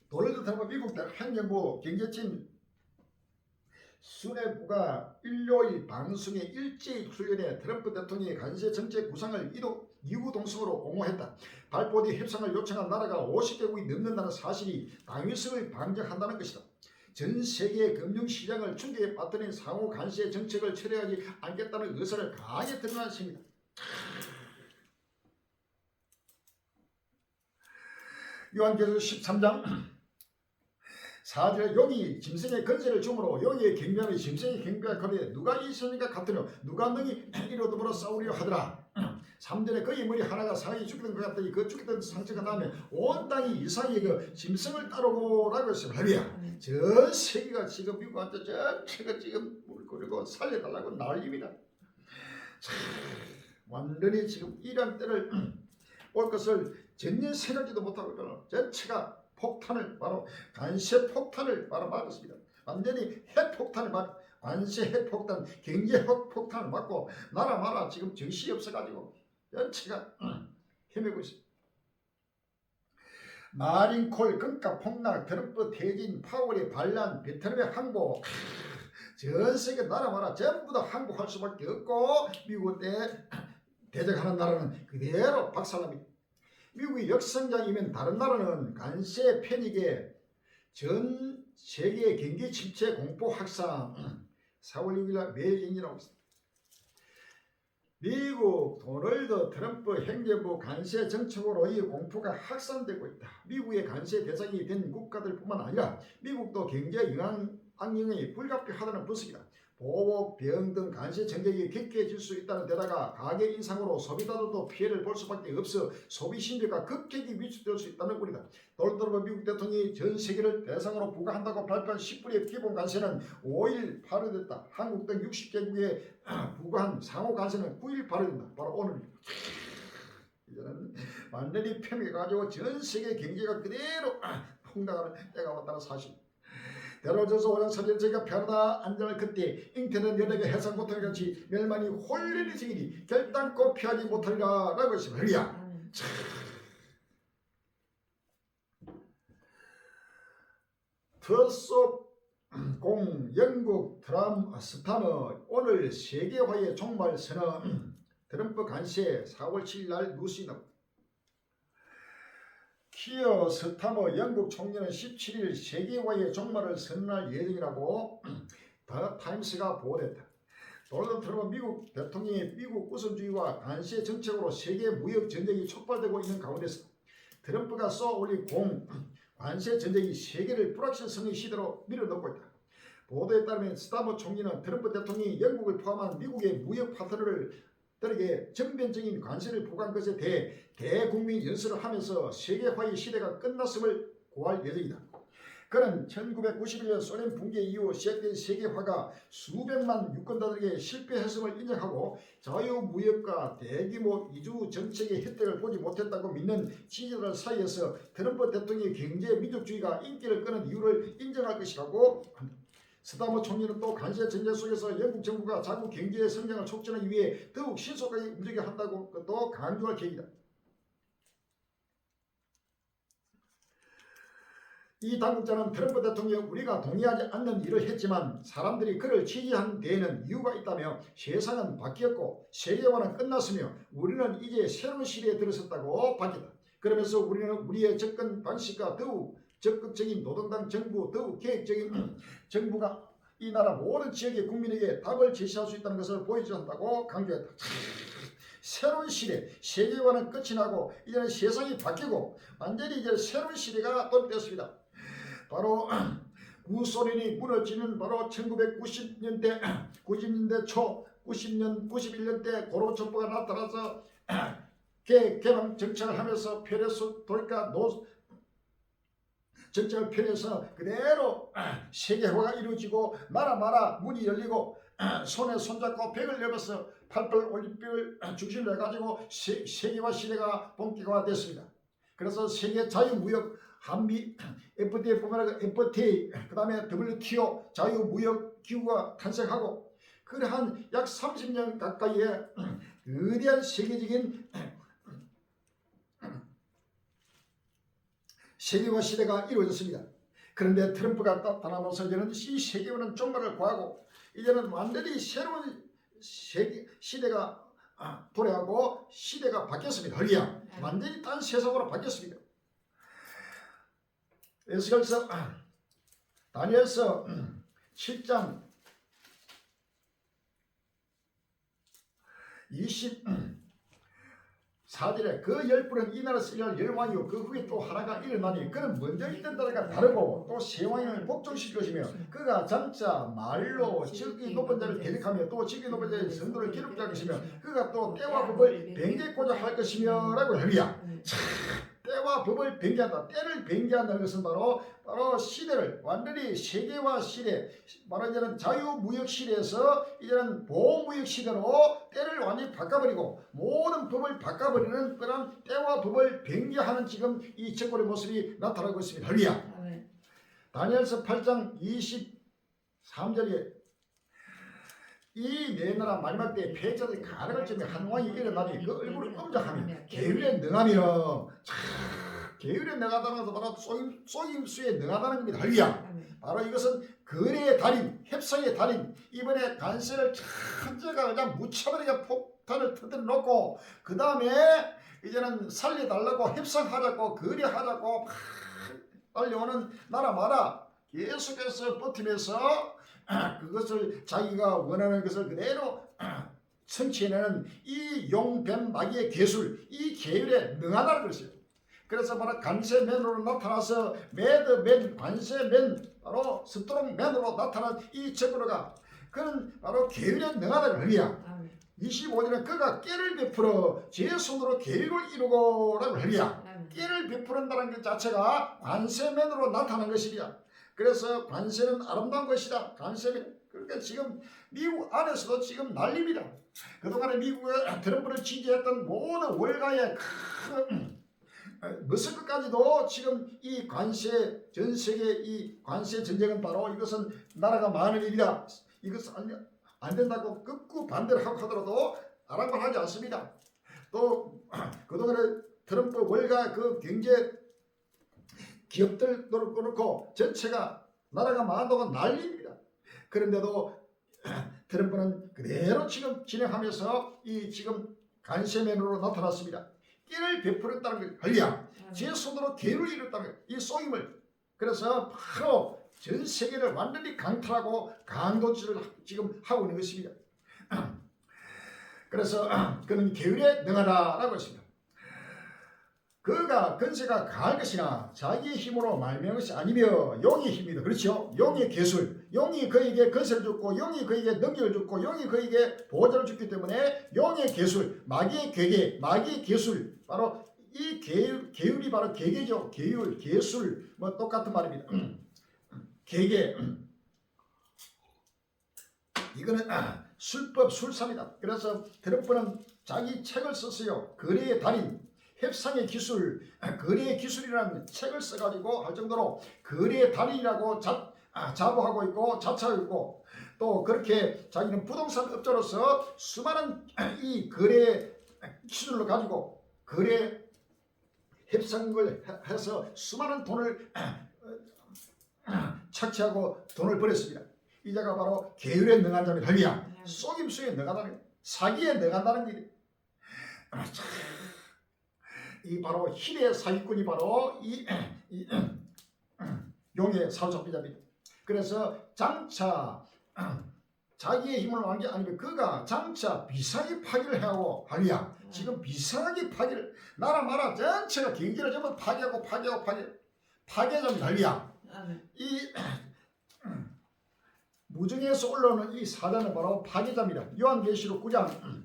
도널드 트럼프 미국 행정부 경제팀 수뇌부가 일요일 방송에 일제히 출연해 트럼프 대통령의 관세 정책 구상을 이구동성으로 옹호했다. 발표 뒤 협상을 요청한 나라가 50개국이 넘는다는 사실이 당위성을 방증한다는 것이다. 전 세계 금융시장을 충격에 빠뜨린 상호 관세 정책을 처리하지 않겠다는 의사를 강하게 드러난 것입니다. 요한계시록 13장 4절에 용이 짐승의 건세를 주므로 용의 경배하며 짐승의 경배하거니와 누가 있으니까 같으며 누가 능히 이로 더불어 싸우려 하더라. 3절에 그의 머리 하나가 상이 죽이던 것 같더니 그 죽이던 상처가 나면 온 땅이 이상히 그 짐승을 따르고라고 했습니다. 할렐루야. 전 세계가 지금 미국한테 전체가 지금 물 끓이고 살려달라고 난립니다. 완전히 지금 이런 때를 올 것을 전혀 생각지도 못하고 전체가 폭탄을 바로 관세 폭탄을 바로 맞았습니다. 완전히 핵폭탄을 맞 관세 핵폭탄, 경제 핵폭탄을 맞고 나라 지금 정신이 없어가지고 전체가 헤매고 있습니다. 마린콜 금값 폭락, 트럼프 퇴진, 파월의 반란, 베트남의 항복, 전 세계 나라 전부 다 항복할 수밖에 없고 미국에 대적하는 나라는 그대로 박살납니다. 미국이 역성장이면 다른 나라는 관세 패닉에 전 세계 경기 침체 공포 확산 4월 6일 날 매일 연기하고 있습니다. 미국 도널드 트럼프 행정부 관세 정책으로 이 공포가 확산되고 있다. 미국의 관세 대상이 된 국가들뿐만 아니라 미국도 경제 악영향이 불가피하다는 분석이다. 보복, 병 등 관세 정책이 격해질 수 있다는 데다가 가격 인상으로 소비자들도 피해를 볼 수밖에 없어 소비 심리가 급격히 위축될 수 있다는 우리다. 도널드 트럼프 미국 대통령이 전 세계를 대상으로 부과한다고 발표한 10불의 기본 관세는 5일 발효됐다. 한국 등 60개국에 부과한 상호 관세는 9일 발효된다. 바로 오늘입니다. 이제는 완전히 폐미가지고 전 세계 경제가 그대로 폭락하는 때가 왔다는 사실. 대로져서 오장 사절 제가 편하다 안전할 그때 잉태는 연예계 해상 고통과 같이 멸망이 홀리는 생일이 결단코 피하지 못하리라 라고 했습니다. 할렐루야. 아멘. 트속 공 영국 스타머 오늘 세계화의 종말 선언 트럼프 간세 4월 7일 날 뉴스에 나옵니다. 키어 스타머 영국 총리는 17일 세계화의 종말을 선언할 예정이라고 더 타임스가 보도했다. 도널드 트럼프 미국 대통령이 미국 우선주의와 관세 정책으로 세계 무역 전쟁이 촉발되고 있는 가운데서 트럼프가 쏘아올린 관세 전쟁이 세계를 불확실성의 시대로 밀어넣고 있다. 보도에 따르면 스타머 총리는 트럼프 대통령이 영국을 포함한 미국의 무역 파트너들에게 전면적인 관세를 부과한 것에 대해 대국민 연설을 하면서 세계화의 시대가 끝났음을 고할 예정이다. 그는 1991년 소련 붕괴 이후 시작된 세계화가 수백만 유권자들에게 실패했음을 인정하고 자유무역과 대규모 이주 정책의 혜택을 보지 못했다고 믿는 지지자들 사이에서 트럼프 대통령의 경제 민족주의가 인기를 끄는 이유를 인정할 것이라고 합니다. 스타머 총리는 또 관세 전쟁 속에서 영국 정부가 자국 경제의 성장을 촉진하기 위해 더욱 신속하게 움직여야 한다고 또 강조할 계획이다. 이 당국자는 트럼프 대통령 우리가 동의하지 않는 일을 했지만 사람들이 그를 지지한 데에는 이유가 있다며 세상은 바뀌었고 세계화는 끝났으며 우리는 이제 새로운 시대에 들어섰다고 밝혔다. 그러면서 우리는 우리의 접근 방식과 더욱 적극적인 노동당 정부, 더욱 계획적인 정부가 이 나라 모든 지역의 국민에게 답을 제시할 수 있다는 것을 보여줘야 한다고 강조했다. 새로운 시대, 세계화는 끝이 나고 이제는 세상이 바뀌고 완전히 이제 새로운 시대가 돌입되었습니다. 바로 구소련이 무너지는 바로 1990년대 초 91년대 고르바초프가 나타나서 개방 정책을 하면서 페레스 도리카 정책을 펴내서 그대로 세계화가 이루어지고 나라마다 문이 열리고 손에 손잡고 벽을 넘어서 88 올림픽을 중심으로 해가지고 세계화 시대가 본격화됐습니다. 그래서 세계 자유무역 한미 FTA 보면 FTA 그 다음에 WTO 자유무역기구가 탄생하고 그러한 약 30년 가까이의 거대한 세계적인 세계화 시대가 이루어졌습니다. 그런데 트럼프가 나타나면서 이제는 이 세계화는 종말을 구하고 이제는 완전히 새로운 시대가 도래하고 시대가 바뀌었습니다. 할렐루야. 완전히 딴 세상으로 바뀌었습니다. 에스겔서 다니엘서 7장 24절에 그 열불은 이 나라에서 일어날 열왕이요 그 후에 또 하나가 일어나니 그는 먼저 있던 나라가 다르고 또 새 왕을 복종시킬 것이며 그가 장차 말로 직위 높은 자를 대적하며 또 직위 높은 자의 선도를 기록하게 할 것이며 그가 또 때와 법을 변개고자 할 것이며 라고 합니다. 때와 법을 변개한다. 때를 변개한다는 것은 바로 시대를 완전히 세계화 시대, 바로 이제는 자유무역 시대에서 이제는 보호무역 시대로 때를 완전히 바꿔버리고 모든 법을 바꿔버리는 그런 때와 법을 변개하는 지금 이 정권의 모습이 나타나고 있습니다. 할렐루야. 다니엘서 8장 23절에 이 네 나라 마지막 때에 패자들이 가득할 점에 한 왕이 일어나니 그 얼굴을 엄정하며 계율에 능하며 계율에 능하다는 것은 바로 속임수에 능하다는 겁니다. 할렐루야. 바로 이것은 거래의 달인, 협상의 달인. 이번에 관세를 천재가 그냥 무차별하게 폭탄을 터뜨려 놓고 그 다음에 이제는 살려달라고 협상하자고 거래하자고 달려오는 나라마다 계속해서 버티면서 그것을 자기가 원하는 것을 그대로 성취해내는 이 용변 마귀의 계술, 이 계율에 능하다는 것이에요. 그래서 바로 관세맨으로 나타나서 매드맨, 관세맨, 바로 스트롱맨으로 나타난 이 정부가 그는 바로 계율에 능하다는 의미야. 25절에 그가 깨를 베풀어 제 손으로 계율을 이루고 라고 할렐루야. 깨를 베푸는다는 것 자체가 관세맨으로 나타난 것이야. 그래서 관세는 아름다운 것이다. 관세는 그러니까 지금 미국 안에서도 지금 난립니다. 그동안에 미국의 트럼프를 지지했던 모든 월가의 큰 머스크까지도 지금 이 관세 전 세계 이 관세 전쟁은 바로 이것은 나라가 많은 일이다. 이것은 안 된다고 극구 반대를 하고 하더라도 아랑곳하지 않습니다. 또 그동안에 트럼프 월가 그 경제 기업들도 그렇고 전체가 나라가 망한다고 난리입니다. 그런데도 트럼프는 그대로 지금 진행하면서 이 지금 간세맨으로 나타났습니다. 끼를 베풀었다는 거예요. 할리야. 제 손으로 개를 이뤘다는 거예요. 이 쏘임을. 그래서 바로 전 세계를 완전히 강탈하고 강도질을 지금 하고 있는 것입니다. 그래서 그는 계율에 능하다라고 했습니다. 그가 건세가 가할 것이나 자기의 힘으로 말미암은 것이 아니며 용의 힘이다. 그렇죠? 용의 계술. 용이 그에게 건세를 줬고 용이 그에게 능력을 줬고 용이 그에게 보호자를 줬기 때문에 용의 계술, 마귀의 괴계, 마귀의 계술. 바로 이 계율이 바로 계계죠. 계율, 계술 뭐 똑같은 말입니다. 계계. 이거는 술법, 술사입니다. 그래서 트럼프는 자기 책을 썼어요. 거래의 달인. 협상의 기술, 거래의 기술이라는 책을 써가지고 할 정도로 거래의 달인이라고 자부하고 있고 자처하고 있고 또 그렇게 자기는 부동산 업자로서 수많은 이 거래 기술을 가지고 거래 협상을 해서 수많은 돈을 착취하고 돈을 벌였습니다. 이 자가 바로 계율에 능한 자입니다. 할렐루야. 속임수에 능하다는 거예요. 사기에 능한다는 거예요. 이 바로 힘의 사기꾼이 바로 이 용의 사로잡히자입니다. 그래서 장차 자기의 힘을 얻은 게 아니면 그가 장차 비상히 파괴를 해하고 할렐루야. 지금 비상하게 파괴를 나라 전체가 경제를 전부 파괴하고 파괴자입니다. 할렐루야. 이 무정에서 올라오는 이 사자는 바로 파괴자입니다. 요한계시록 9장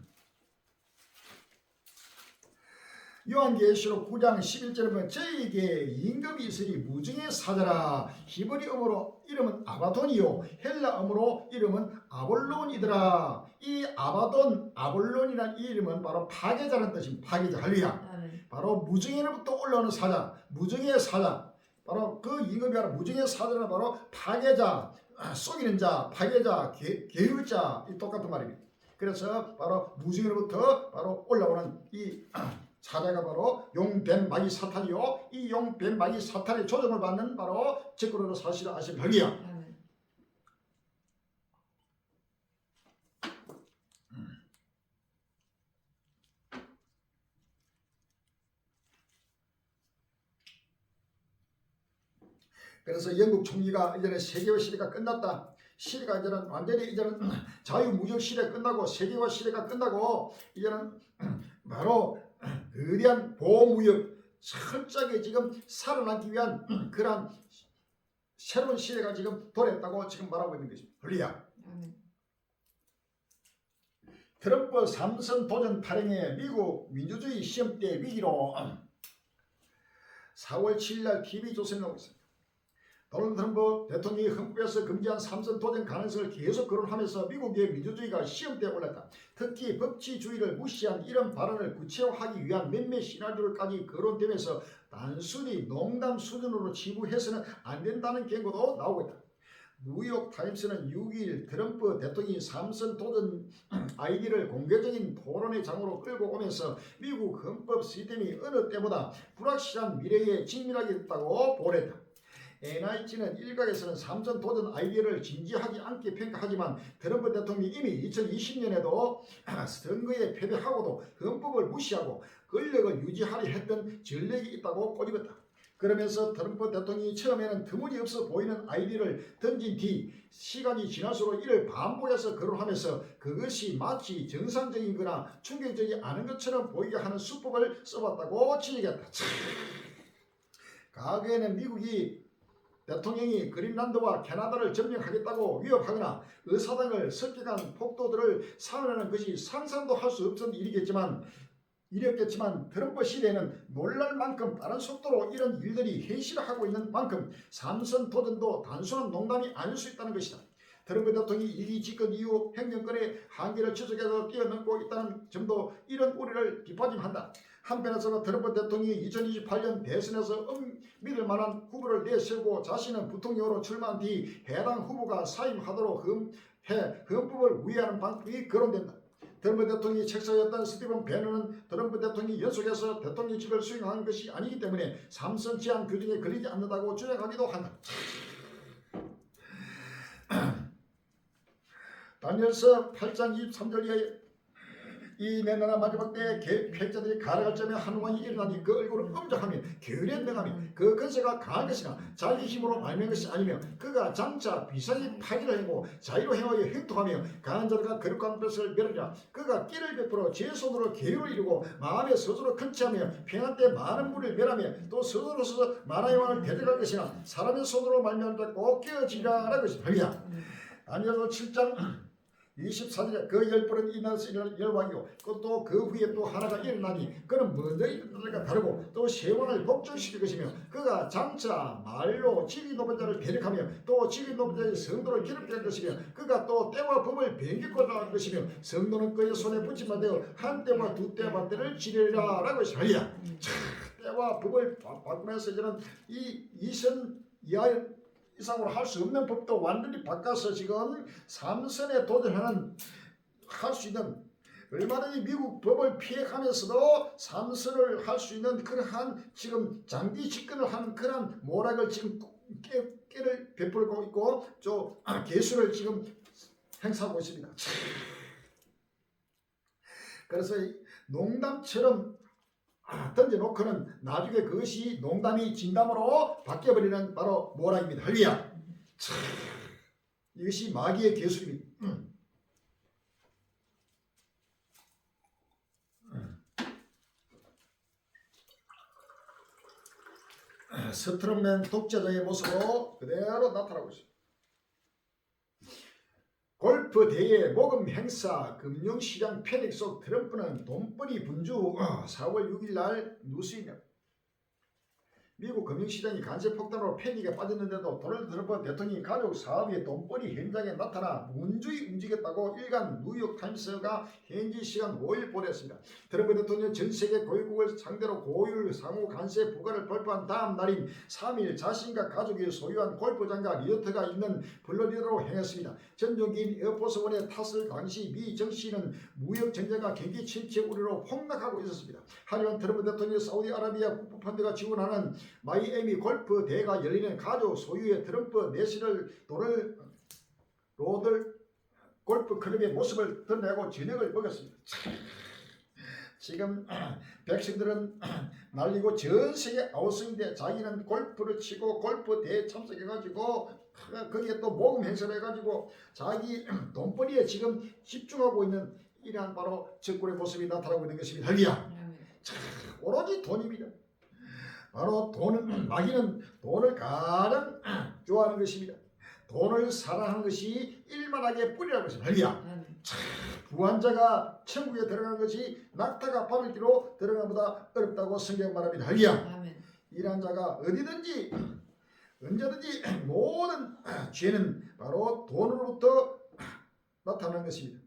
11절에 보면 저에게 임금이 있으니 무증의 사자라. 히브리어로 이름은 아바돈이요 헬라어로 이름은 아볼론이더라. 이 아볼론이라는 이 이름은 바로 파괴자라는 뜻입니다. 파괴자. 할렐루야. 바로 무증에로부터 올라오는 사자, 무증의 사자. 바로 그 임금이 바로 무증의 사자는 바로 파괴자, 속이는 자, 파괴자, 계율자. 이 똑같은 말입니다. 그래서 바로 무증에로부터 바로 올라오는 이 사자가 바로 용뱀 마귀 사탄이요. 이 용뱀 마귀 사탄의 조종을 받는 바로 적그리스도 사실을 아시면 할렐루야. 그래서 영국 총리가 이제는 세계화 시대가 끝났다. 시대가 이제는 완전히 이제는 자유무역 시대 끝나고 세계화 시대가 끝나고 이제는 바로 거대한 보호무역 철저하게 지금 살아남기 위한 그러한 새로운 시대가 지금 도래했다고 지금 말하고 있는 것입니다. 할렐루야. 트럼프 3선 도전 탈행에 미국 민주주의 시험대 위기로 4월 7일 TV조선이 나오고 있습니다. 도널드 트럼프 대통령이 헌법에서 금지한 3선 도전 가능성을 계속 거론하면서 미국의 민주주의가 시험대에 올랐다. 특히 법치주의를 무시한 이런 발언을 구체화하기 위한 몇몇 시나리오까지 거론되면서 단순히 농담 수준으로 치부해서는 안 된다는 경고도 나오고 있다. 뉴욕타임스는 6일 트럼프 대통령이 3선 도전 아이디를 공개적인 토론의 장으로 끌고 오면서 미국 헌법 시스템이 어느 때보다 불확실한 미래에 직면하게 됐다고 보도했다. NIT는 일각에서는 3선 도전 아이디어를 진지하지 않게 평가하지만 트럼프 대통령이 이미 2020년에도 선거에 패배하고도 헌법을 무시하고 권력을 유지하려 했던 전력이 있다고 꼬집었다. 그러면서 트럼프 대통령이 처음에는 터무니없어 보이는 아이디어를 던진 뒤 시간이 지날수록 이를 반복해서 거론하면서 그것이 마치 정상적이거나 충격적이지 않은 것처럼 보이게 하는 수법을 써봤다고 지적했다. 과거에는 미국이 대통령이 그린란드와 캐나다를 점령하겠다고 위협하거나 의사당을 습격한 폭도들을 살아내는 것이 상상도 할 수 없던 일이었겠지만 트럼프 시대에는 놀랄 만큼 빠른 속도로 이런 일들이 현실화하고 있는 만큼 3선 도전도 단순한 농담이 아닐 수 있다는 것이다. 트럼프 대통령이 이기 집권 이후 행정권의 한계를 지속해서 뛰어넘고 있다는 점도 이런 우려를 뒷받침한다. 한편에서는 트럼프 대통령이 2028년 대선에서 믿을 만한 후보를 내세우고 자신은 부통령으로 출마한 뒤 해당 후보가 사임하도록 헌법을 위반하는 방법이 거론된다. 트럼프 대통령이 책사였던 스티븐 배너는 트럼프 대통령이 연속해서 대통령직을 수행한 것이 아니기 때문에 삼선 제한 규정에 걸리지 않는다고 주장하기도 한다. 다니엘서 8장 23절 이하에 이 내 나라 마지막 때에 패자들이 가라갈 점에 한 왕이 일어나니 그 얼굴은 엄정하며 게으른 명하며 그 근세가 강한 것이나 자기 힘으로 말미암은 것이 아니며 그가 장차 비상이 파기를 하고 자유로 행하여 형통하며 강한 자들과 거룩한 것을 멸하리라. 그가 끼를 베풀어 제 손으로 계율을 이루고 마음에 스스로 큰치하며 평안 때 많은 물을 멸하며 또 스스로서 만화의 왕을 데려갈 것이나 사람의 손으로 말미암은 자 꼭 깨어지리라 라고 했습니다. 다니엘서 7장 24절에 그 열불은 이날서 열왕이요 또 그 후에 또 하나가 일어나니 그는 먼저 있던 자들과 다르고 또 세왕을 복종시킬 것이며 그가 장차 말로 직위 높은 자를 대력하며 또 직위 높은 자의 성도를 괴롭게 할 것이며 그가 또 때와 법을 변경하고자 할 것이며 성도는 그의 손에 붙임만 되어 한 때와 두 때와 때를 지내리라 라고 했습니다. 때와 법을 바꾸면서 이제는 이 이선 이상으로 할 수 없는 법도 완전히 바꿔서 지금 삼선에 도전하는 할 수 있는 얼마든지 미국 법을 피해가면서도 삼선을 할 수 있는 그러한 지금 장기 집권을 하는 그러한 모락을 지금 깨를 베풀고 있고 저 개수를 지금 행사하고 있습니다. 그래서 농담처럼 던져놓고는 나중에 그것이 농담이 진담으로 바뀌어버리는 바로 모락입니다. 할렐루야. 이것이 마귀의 개수입니다. 스트롱맨 독재자의 모습으로 그대로 나타나고 있습니다. 골프 대회, 모금 행사, 금융시장 패닉 속 트럼프는 돈벌이 분주. 4월 6일 날 뉴스입니다. 미국 금융시장이 간세 폭탄으로 패닉에 빠졌는데도 도널드 트럼프 대통령이 가족 사업의 돈벌이 현장에 나타나 문주히 움직였다고 일간 뉴욕타임스가 현지 시간 5일 보도했습니다. 트럼프 대통령 전 세계 고위국을 상대로 고율 상호 간세 부과를 발표한 다음 날인 3일 자신과 가족이 소유한 골프장과 리조트가 있는 플로리다로 행했습니다. 전종기인 에어포스원에 탔을 당시 미 정치인은 무역 전쟁과 경기 침체 우려로 폭락하고 있었습니다. 하지만 트럼프 대통령이 사우디아라비아 국부펀드가 지원하는 마이애미 골프 대회가 열리는 가족 소유의 트럼프 내셔널 로드 골프 클럽의 모습을 드러내고 저녁을 먹었습니다. 지금 백성들은 날리고 전 세계 아웃성인데 자기는 골프를 치고 골프 대회에 참석해가지고 거기에 또 모금 행사를 해가지고 자기 돈벌이에 지금 집중하고 있는 이러한 바로 정권의 모습이 나타나고 있는 것입니다. 할렐루야. 오로지 돈입니다. 바로 돈은 마귀는 돈을 가장 좋아하는 것입니다. 돈을 사랑하는 것이 일만하게 뿌리라는 것입니다. 할렐루야. 부한자가 천국에 들어가는 것이 낙타가 바늘기로 들어가는 것보다 어렵다고 성경 말합니다. 할렐루야. 이러한 자가 어디든지 언제든지 모든 죄는 바로 돈으로부터 나타나는 것입니다.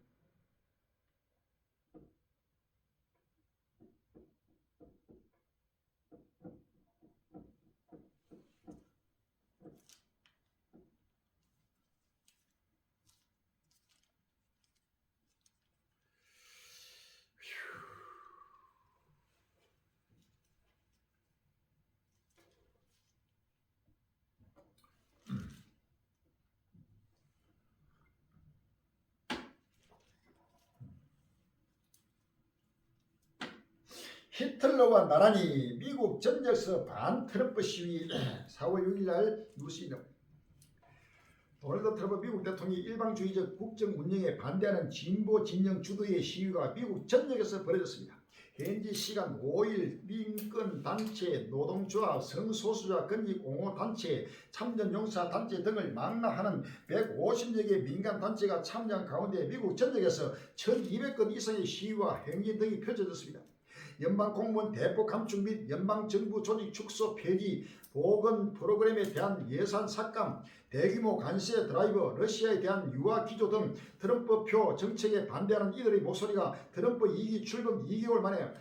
히틀러와 나란히 미국 전역에서 반 트럼프 시위 4월 6일 날 뉴스입니다. 도널드 트럼프 미국 대통령이 일방주의적 국정 운영에 반대하는 진보 진영 주도의 시위가 미국 전역에서 벌어졌습니다. 현지 시간 5일 민권 단체, 노동조합, 성소수자 권익 옹호 단체, 참전용사 단체 등을 망라하는 150여 개 민간 단체가 참여한 가운데 미국 전역에서 1,200건 이상의 시위와 행진 등이 펼쳐졌습니다. 연방 공무원 대폭 감축 및 연방 정부 조직 축소 폐지, 보건 프로그램에 대한 예산 삭감, 대규모 관세 드라이브, 러시아에 대한 유화 기조 등 트럼프 표 정책에 반대하는 이들의 목소리가 트럼프 2기 출범 2개월 만에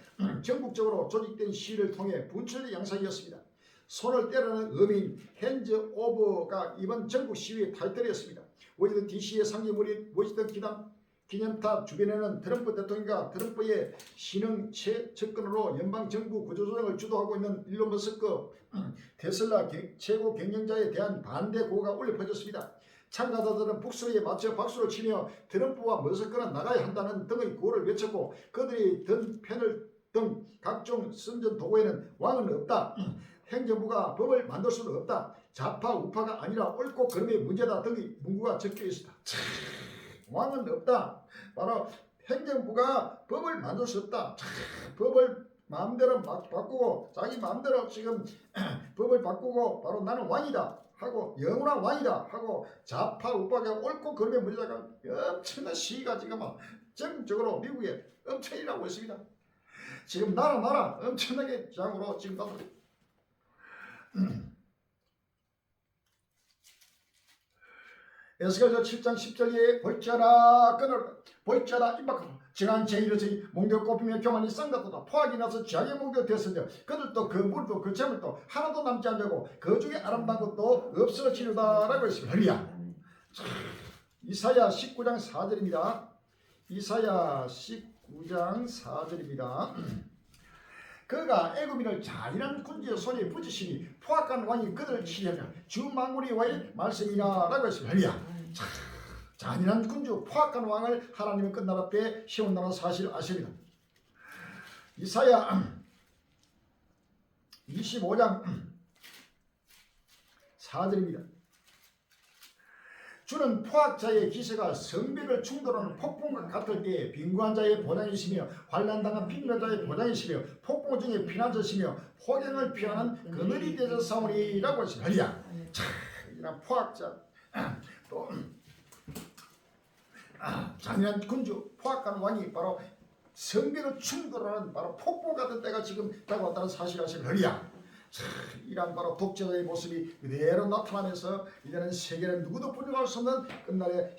전국적으로 조직된 시위를 통해 분출된 양상이었습니다. 손을 떼라는 의미인 핸즈 오브가 이번 전국 시위의 타이틀이었습니다. 워싱턴 DC의 상징물인 워싱턴 기념탑 주변에는 트럼프 대통령과 트럼프의 신흥 채권으로 연방정부 구조조정을 주도하고 있는 일론 머스크 테슬라 최고 경영자에 대한 반대 고가 울려 퍼졌습니다. 참가자들은 북소리에 맞춰 박수를 치며 트럼프와 머스크는 나가야 한다는 등의 구호를 외쳤고 그들이 든 패널 등 각종 선전 도구에는 왕은 없다, 행정부가 법을 만들 수는 없다, 좌파 우파가 아니라 옳고 그름의 문제다 등의 문구가 적혀 있었다. 왕은 없다. 바로 행정부가 법을 만들 수 없다. 법을 마음대로 바꾸고 자기 마음대로 지금 법을 바꾸고 바로 나는 왕이다 하고 영원한 왕이다 하고 좌파 우파가 옳고 그름의 문제가 엄청난 시위가 지금 전국적으로 미국에 엄청 일어나고 있습니다. 지금 나라 엄청나게 장으로 지금 가고 에스겔서 7장 10절에 볼지어라 그늘 볼지어라 임박하라 지난 제1의 몽겨 꼽히며 교만이 쌍다도다 포악이 나서 죄악의 몽겨 되었으며 그들도 그 물도 그 재물도 하나도 남지 않고 그 중에 아름다운 것도 없어지려다 라고 했습니다. 할렐루야. 이사야 19장 4절입니다. 이사야 19장 4절입니다. 그가 애굽인을 잔인한 군주의 손에 붙이시니 포악한 왕이 그들을 치려면 주 만군의 와의 말씀이라 라고 했습니다. 할렐루야. 잔인한 군주 포악한 왕을 하나님의 끝날 앞에 세운다는 사실을 아십니다. 이사야 25장 4절입니다. 주는 포악자의 기세가 성벽을 충돌하는 폭풍과 같을 때에 빈곤한 자의 보장이시며 환난당한 빈멸자의 보장이시며 폭풍 중에 피난자시며 호갱을 피하는 그늘이 되어 사오니라고 했습니다. 할렐루야. 자, 이런 포악자 또 잔인한 군주 포악한 왕이 바로 성벽을 충돌하는 바로 폭풍 같은 때가 지금 다가왔다는 사실을 아십니다. 할렐루야. 이란 바로 독재자의 모습이 그대로 나타나면서 이제는 세계는 누구도 분별할 수 없는 끝날에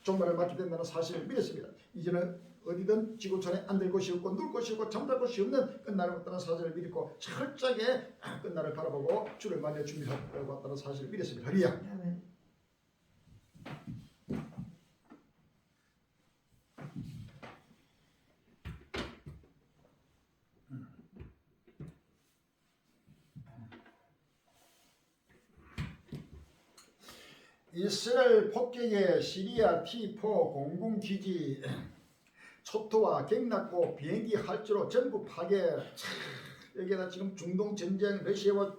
종말을 맞게 된다는 사실을 믿었습니다. 이제는 어디든 지구촌에 앉을 곳이 없고 누울 곳이 없고 잠잘 곳이 없는 끝날을 왔다는 사실을 믿고 철저하게 끝날을 바라보고 주를 맞이할 준비하고 왔다는 사실을 믿었습니다. 할렐루야. 이스라엘 폭격에 시리아 T4 공군기지 초토화 갱났고 비행기 할주로 전부 파괴. 여기에다 지금 중동 전쟁 러시아와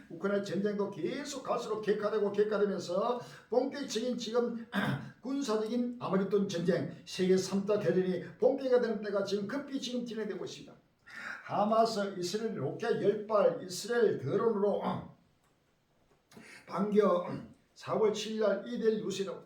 우크라이나 전쟁도 계속 갈수록 격화되면서 본격적인 지금 군사적인 아마겟돈 전쟁 세계 3차 대전이 본격화가 되는 때가 지금 급히 지금 진행되고 있습니다. 하마스 이스라엘 로켓 10발 이스라엘 드론으로 반겨 4월 7일날 이델 뉴스로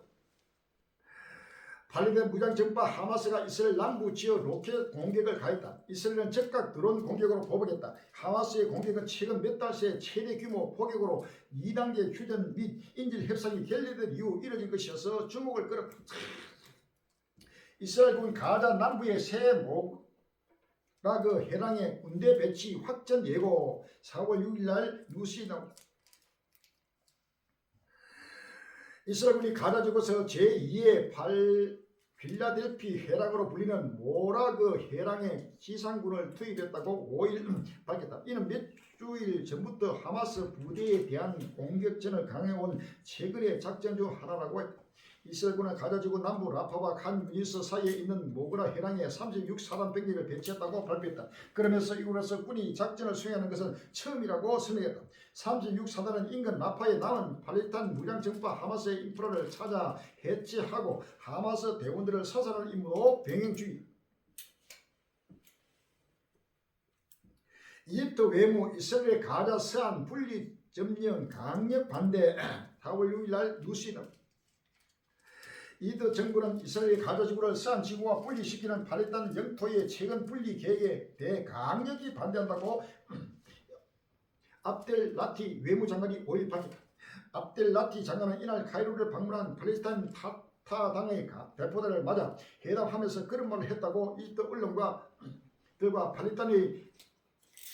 발리된 무장정파 하마스가 이스라엘 남부 지역 로켓 공격을 가했다. 이스라엘은 즉각 드론 공격으로 보복했다. 하마스의 공격은 최근 몇 달 새 최대 규모 포격으로 2단계 휴전 및 인질 협상이 결렬된 이후 이뤄진 것이어서 주목을 끌었다. 이스라엘군 가자 남부의 새 모라그 해랑의 군대 배치 확전 예고 4월 6일날 뉴스에 나옵니다. 이스라엘군이 가자 지구에서 제2의 빌라델피 해랑으로 불리는 모라그 해랑의 지상군을 투입했다고 5일 밝혔다. 이는 몇 주일 전부터 하마스 부대에 대한 공격전을 강해온 최근의 작전 중 하나라고 했다. 이스라엘군은 가자지구 남부 라파와 칸 유니스 사이에 있는 모그라 해랑에 36사단 병력을 배치했다고 발표했다. 그러면서 이곳에서 군이 작전을 수행하는 것은 처음이라고 설명했다. 36사단은 인근 라파에 남은 팔레스타인 무장정파 하마스의 인프라를 찾아 해체하고 하마스 대원들을 사살하는 임무로 병행 중이다. 이집트 외무 이스라엘의 가자 서안 분리 점령 강력 반대 4월 6일날 뉴스에 나옵니다. 이드 정부는 이스라엘 가자 지구를 서한 지구와 분리시키는 팔레스타인 영토의 최근 분리 계획에 대해 강력히 반대한다고 압델 라티 외무장관이 5일 밝혔다. 압델 라티 장관은 이날 카이로를 방문한 팔레스타인 파타당의 대표단을 맞아 회담하면서 그런 말을 했다고 이집트 언론과 들과 팔레스타인의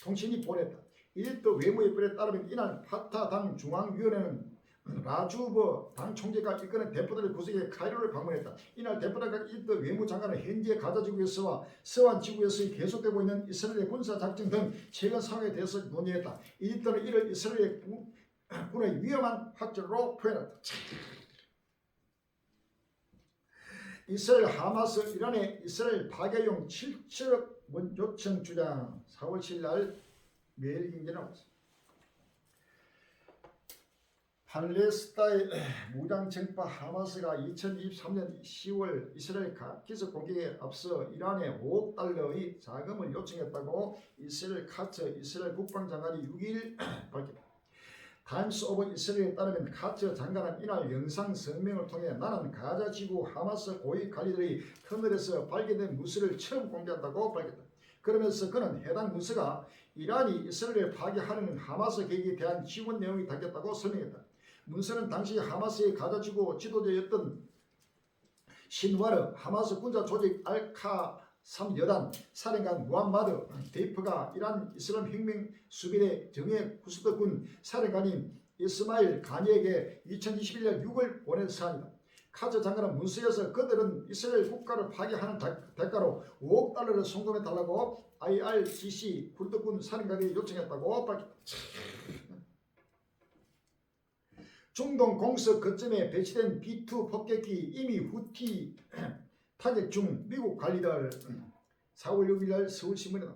통신이 보냈다. 이집트 외무의 글에 따르면 이날 파타당 중앙위원회는 라주버 당 총재가 이끄는 대표단을 구성해 카이로를 방문했다. 이날 대표단과 이집트 외무장관은 현재 가자지구에서와 서한 지구에서 계속되고 있는 이스라엘의 군사작전 등 최근 상황에 대해서 논의했다. 이집트는 이를 이스라엘의 군의 위험한 확전으로 표현했다. 이스라엘 하마스 이란의 이스라엘 파괴용 7억 원 요청 주장 4월 7일 날 매일경제에 나왔습니다. 팔레스타인 무장정파 하마스가 2023년 10월 이스라엘 기습 공격에 앞서 이란에 5억 달러의 자금을 요청했다고 이스라엘 카츠 이스라엘 국방장관이 6일 밝혔다. 타임스 오브 이스라엘에 따르면 카츠 장관은 이날 영상 성명을 통해 나는 가자 지구 하마스 고위 관리들의 터널에서 발견된 문서를 처음 공개한다고 밝혔다. 그러면서 그는 해당 문서가 이란이 이스라엘을 파괴하려는 하마스 계획에 대한 지원 내용이 담겼다고 설명했다. 문서는 당시 하마스의 가자지구 지도자였던 신와르 하마스 군사 조직 알카3 여단 사령관 무함마드 데이프가 이란 이슬람 혁명 수비대 정예 구스드군 사령관인 이스마일 가니에게 2021년 6월 보낸 사안이다. 카즈 장관은 문서에서 그들은 이스라엘 국가를 파괴하는 대가로 5억 달러를 송금해달라고 IRGC 굴드군 사령관이 요청했다고 밝혔다. 중동 공습 거점에 배치된 B2 폭격기 이미 후티 타격 중 미국 관리들 4월 6일 서울신문이다.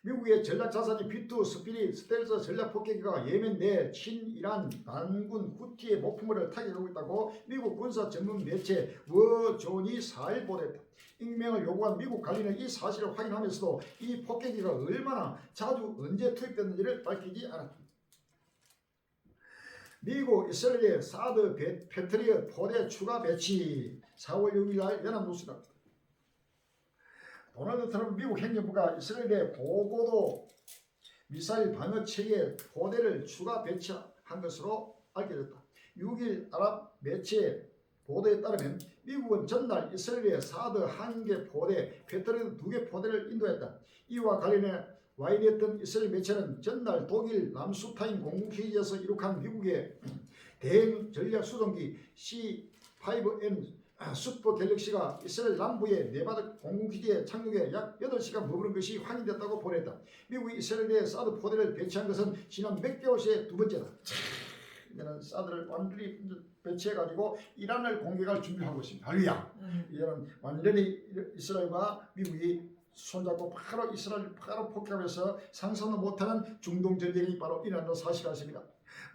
미국의 전략자산이 B2 스피릿 스텔스 전략폭격기가 예멘 내 친이란 반군 후티의 목표물을 타격하고 있다고 미국 군사 전문 매체 워존이 4일 보도했다. 익명을 요구한 미국 관리는 이 사실을 확인하면서도 이 폭격기가 얼마나 자주 언제 투입됐는지를 밝히지 않았다. 미국 이스라엘의 사드 패트리엇 포대 추가 배치 4월 6일 날 연합뉴스다. 도널드 트럼프 미국 행정부가 이스라엘의 고고도 미사일 방어 체계 포대를 추가 배치한 것으로 알려졌다. 6일 아랍 매체 보도에 따르면 미국은 전날 이스라엘의 사드 1개 포대, 패트리엇 2개 포대를 인도했다. 이와 관련해 와이냈던 이스라엘 매체는 전날 독일 람슈타인 공군기지에서 이룩한 미국의 대형 전략 수송기 C5M 슈퍼 갤럭시가 이스라엘 남부의 네바다 공군기지에 착륙해 약 8시간 머무른 것이 확인됐다고 보냈다. 미국이 이스라엘에 사드 포대를 배치한 것은 지난 몇 개월 새에 두 번째다. 이제는 사드를 완전히 배치해가지고 이란을 공격할 준비하고 있습니다. 할렐루야. 이제는 완전히 이스라엘과 미국이 손잡고 바로 이스라엘 바로 폭격해서 상상도 못하는 중동 전쟁이 바로 일어난다는 사실이 있습니다.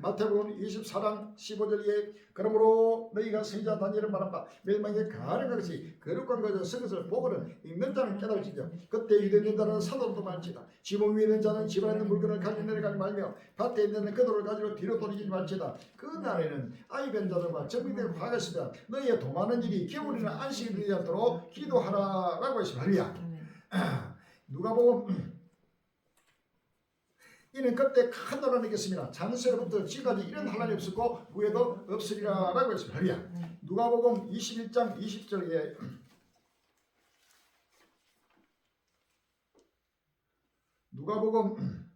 마태복음 24장 15절에 그러므로 너희가 선지자 다니엘을 말한 바 멸망에 가는 것이 거룩한 것을 쓴 것을 보고는 읽는 자는 깨달을지며 그때 유대인 자는 사도도 말지다. 지붕 위에 있는 자는 집안에 있는 물건을 가지고 내려가지 말며 밭에 있는 그도를 가지고 뒤로 돌리지 말지다. 그 날에는 아이 뵌 자들과 정민들이 화겠으며 너희의 도마는 일이 겨울이나 안식이 되지 않도록 기도하라라고 했습니다. 누가복음 이는 그때 큰 나라를 이겼습니다. 장세로부터 지금까지 이런 한란이 없었고 후에도 없으리라 라고 했습니다. 누가복음 21장 20절에 누가복음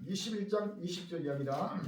21장 20절 이야기다.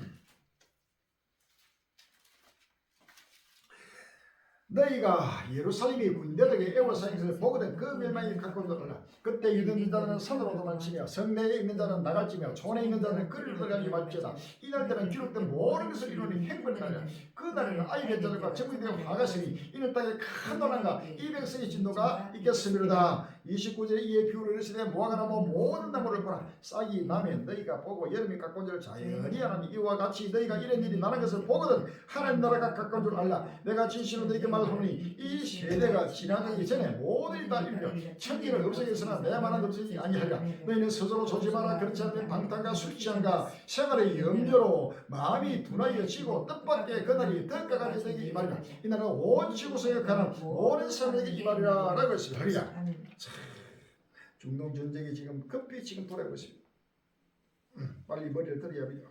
너희가 예루살렘이 군대들에게 애워싸인 것을 보거든 그 멸망이 가까운도다. 그때 유대인 자는 산으로 도망치며 성내에 있는 자는 나갈지며 촌에 있는 자는 그리로 들어가지 말지어다. 이날 때는 기록된 모든 것을 이루는 행벌의 날이라. 그 날에는 아이 뵌 자들과 정민들이 화가시니 이는 땅에 큰 논란과 이 백성의 진노가 있겠습니다. 29절에 이에 비유를 이르시되 무화과 나무 모든 나무를 보라. 싹이 나면 너희가 보고 여름이 가까운 줄 자연히 하나니 이와 같이 너희가 이런 일이 나는 것을 보거든 하나님 나라가 가까운 줄 알라. 내가 진실로 너희에게 하오니 이 세대가 지나가기 전에 모든 다 이르며 천기를 없애겠으나 내만은 없애지 아니하리라. 너희는 스스로 조심하라. 그렇지 않으면 방탕과 술 취함과 생활의 염려로 마음이 둔하여지고 뜻밖의 그날이 덕가가게 되기 이 말이라. 이날은 온 지구성에 가는 모든 사람에게 이 말이라 라고 했습니다. 할렐루야. 중동 전쟁이 지금 급히 지금 돌아오고 있습니다. 빨리 머리를 들어야 합니다.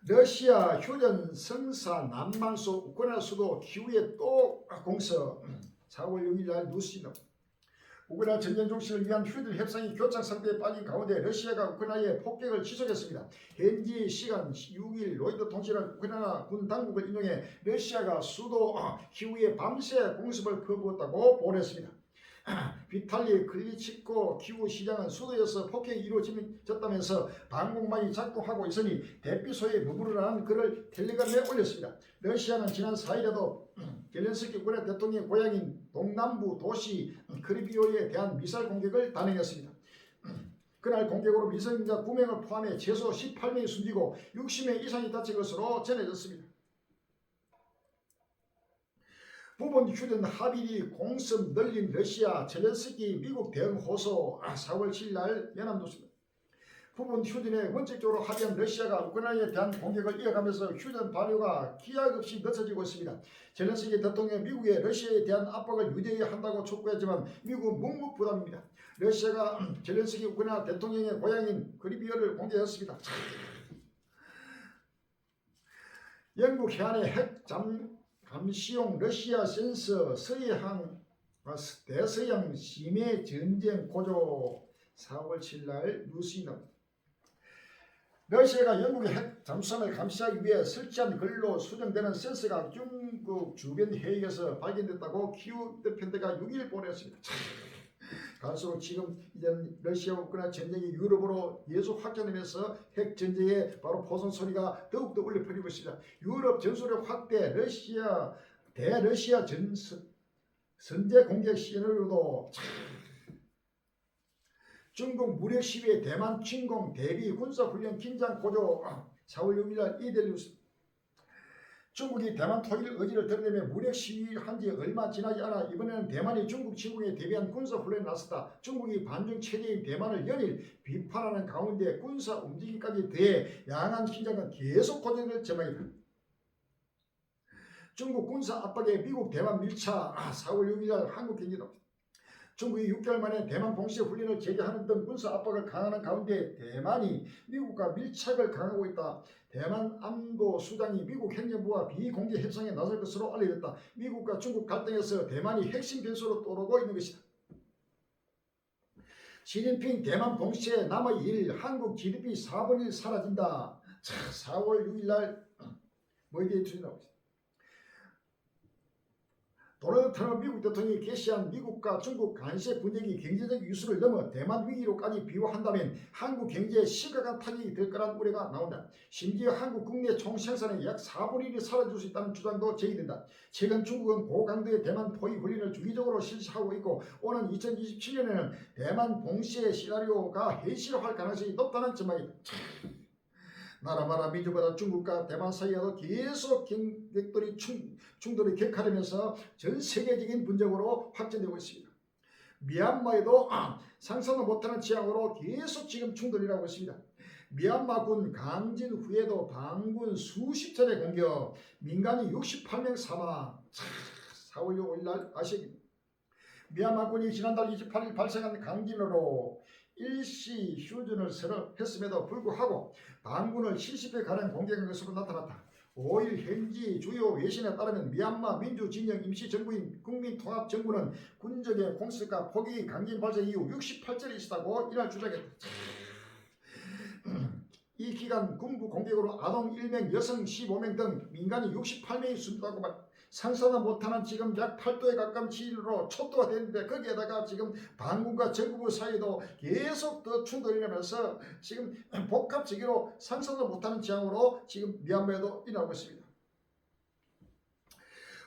러시아 휴전 성사 남만소 우크라이나 수도 키우에 또 공서 4월 6일 날 뉴스입니다. 우크라이나 전쟁 종식을 위한 휴전 협상이 교착 상태에 빠진 가운데 러시아가 우크라이나에 폭격을 지속했습니다. 현지 시간 6일 로이터 통신은 우크라이나 군 당국을 인용해 러시아가 수도 키우에 밤새 공습을 거부했다고 보도했습니다. 비탈리 클리치코 키우 시장은 수도에서 폭격이 이루어졌다면서 방공망이 작동하고 있으니 대피소에 머무르라는 글을 텔레그램에 올렸습니다. 러시아는 지난 4일에도 젤렌스키 우크라이나 대통령의 고향인 동남부 도시 크리비오에 대한 미사일 공격을 단행했습니다. 그날 공격으로 미성년자 9명을 포함해 최소 18명이 숨지고 60명 이상이 다친 것으로 전해졌습니다. 부분 휴전 합의리 공습 늘린 러시아 젤렌스키 미국 대응 호소 4월 7일 날 연합뉴스입니다. 부분 휴전에 원칙적으로 합의한 러시아가 우크라이나에 대한 공격을 이어가면서 휴전 발효가 기약 없이 늦춰지고 있습니다. 젤렌스키 대통령은 미국의 러시아에 대한 압박을 유지해야 한다고 촉구했지만 미국은 묵묵부답입니다. 러시아가 젤렌스키 우크라이나 대통령의 고향인 크리비오를 공격했습니다. 영국 해안의 핵 감시용 러시아 센서 대서양 심해 전쟁 고조 4월 7일 날 뉴스에 나옵니다. 러시아가 영국의 핵 잠수함을 감시하기 위해 설치한 걸로 수정되는 센서가 중국 주변 해역에서 발견됐다고 키우 대편대가 6일 보냈습니다. 갈수록 지금 이제 러시아와 우크라이나 전쟁이 유럽으로 계속 확장되면서 핵 전쟁의 바로 포선 소리가 더욱더 울려 퍼지고 있습니다. 유럽 전술핵 확대, 대러시아 선제 공격 시나리오도 중국 무력 시위에 대만 침공 대비 군사훈련 긴장 고조 4월 6일 날 이델뉴스. 중국이 대만 토일 의지를 드러내며 무력 시위한 지 얼마 지나지 않아 이번에는 대만이 중국 침공에 대비한 군사훈련에 나섰다. 중국이 반중 체제인 대만을 연일 비판하는 가운데 군사 움직임까지 더해 양안 긴장은 계속 고조될 전망이다. 중국 군사 압박에 미국 대만 밀착 4월 6일 날 한국경제도. 중국이 6개월 만에 대만 공식 훈련을 재개하는 등 군사 압박을 강화하는 가운데 대만이 미국과 밀착을 강화하고 있다. 대만 안보 수장이 미국 행정부와 비공개 협상에 나설 것으로 알려졌다. 미국과 중국 갈등에서 대만이 핵심 변수로 떠오르고 있는 것이다. 시진핑 대만 공식에 남의 일 한국 GDP 4분의 1 사라진다. 4월 6일 날 뭐에 투지 나오고 있다. 도널드 트럼프 미국 대통령이 게시한 미국과 중국 간세 분쟁이 경제적 이슈를 넘어 대만 위기로까지 비유한다면 한국 경제에 심각한 타격이 될 거란 우려가 나온다. 심지어 한국 국내 총생산의 약 4분의 1이 사라질 수 있다는 주장도 제기된다. 최근 중국은 고강도의 대만 포위 훈련을 주기적으로 실시하고 있고 오는 2027년에는 대만 봉쇄 시나리오가 현실화할 가능성이 높다는 전망이다. 나라마다 민주보다 중국과 대만 사이에도 계속 경쟁들이 충돌이 격화되면서 전 세계적인 분쟁으로 확전되고 있습니다. 미얀마에도 상상도 못하는 지형으로 계속 지금 충돌이 나고 있습니다. 미얀마군 강진 후에도 반군 수십 차례 공격, 민간인 68명 사망. 4월 5일 날 아시겠습니다. 미얀마군이 지난달 28일 발생한 강진으로 일시 휴전을 했음에도 불구하고 반군을 70회 가량 공격한 것으로 나타났다. 5일 현지 주요 외신에 따르면 미얀마 민주진영 임시정부인 국민통합정부는 군적의 공습과 포기 강진 발생 이후 68절이 있었다고 이날 주장했다. 이 기간 군부 공격으로 아동 1명, 여성 15명 등 민간인 68명이 숨졌다고 상상도 못하는 지금 약 8도에 가까운 지진으로 촛도가 됐는데 거기에다가 지금 반군과 정부 사이도 계속 더 충돌이 나면서 지금 복합적으로 상상도 못하는 지형으로 지금 미얀마에도 일어나고 있습니다.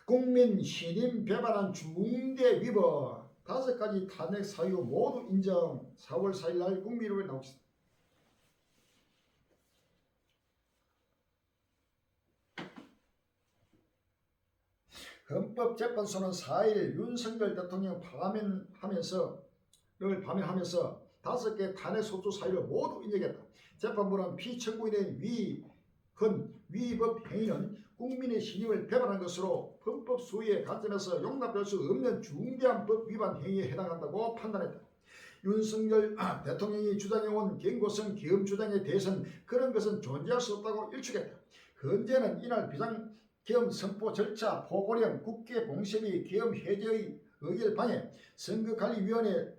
국민 신임 배반한 중대 위법 5가지 탄핵 사유 모두 인정 4월 4일 날 국민의회에 나오고 있습니다. 헌법재판소는 4일 윤석열 대통령 파면하면서 5개 탄핵 소추 사유를 모두 인정했다. 재판부는 피청구인의 위법 행위는 국민의 신임을 배반한 것으로 헌법 수위의 관점에서 용납될 수 없는 중대한 법 위반 행위에 해당한다고 판단했다. 윤석열 대통령이 주장해온 경고성 계엄 주장에 대해서는 그런 것은 존재할 수 없다고 일축했다. 헌재는 이날 비상계엄 선포 절차, 포고령, 국회 공세비, 계엄 해제의 의결 방해, 선거관리위원회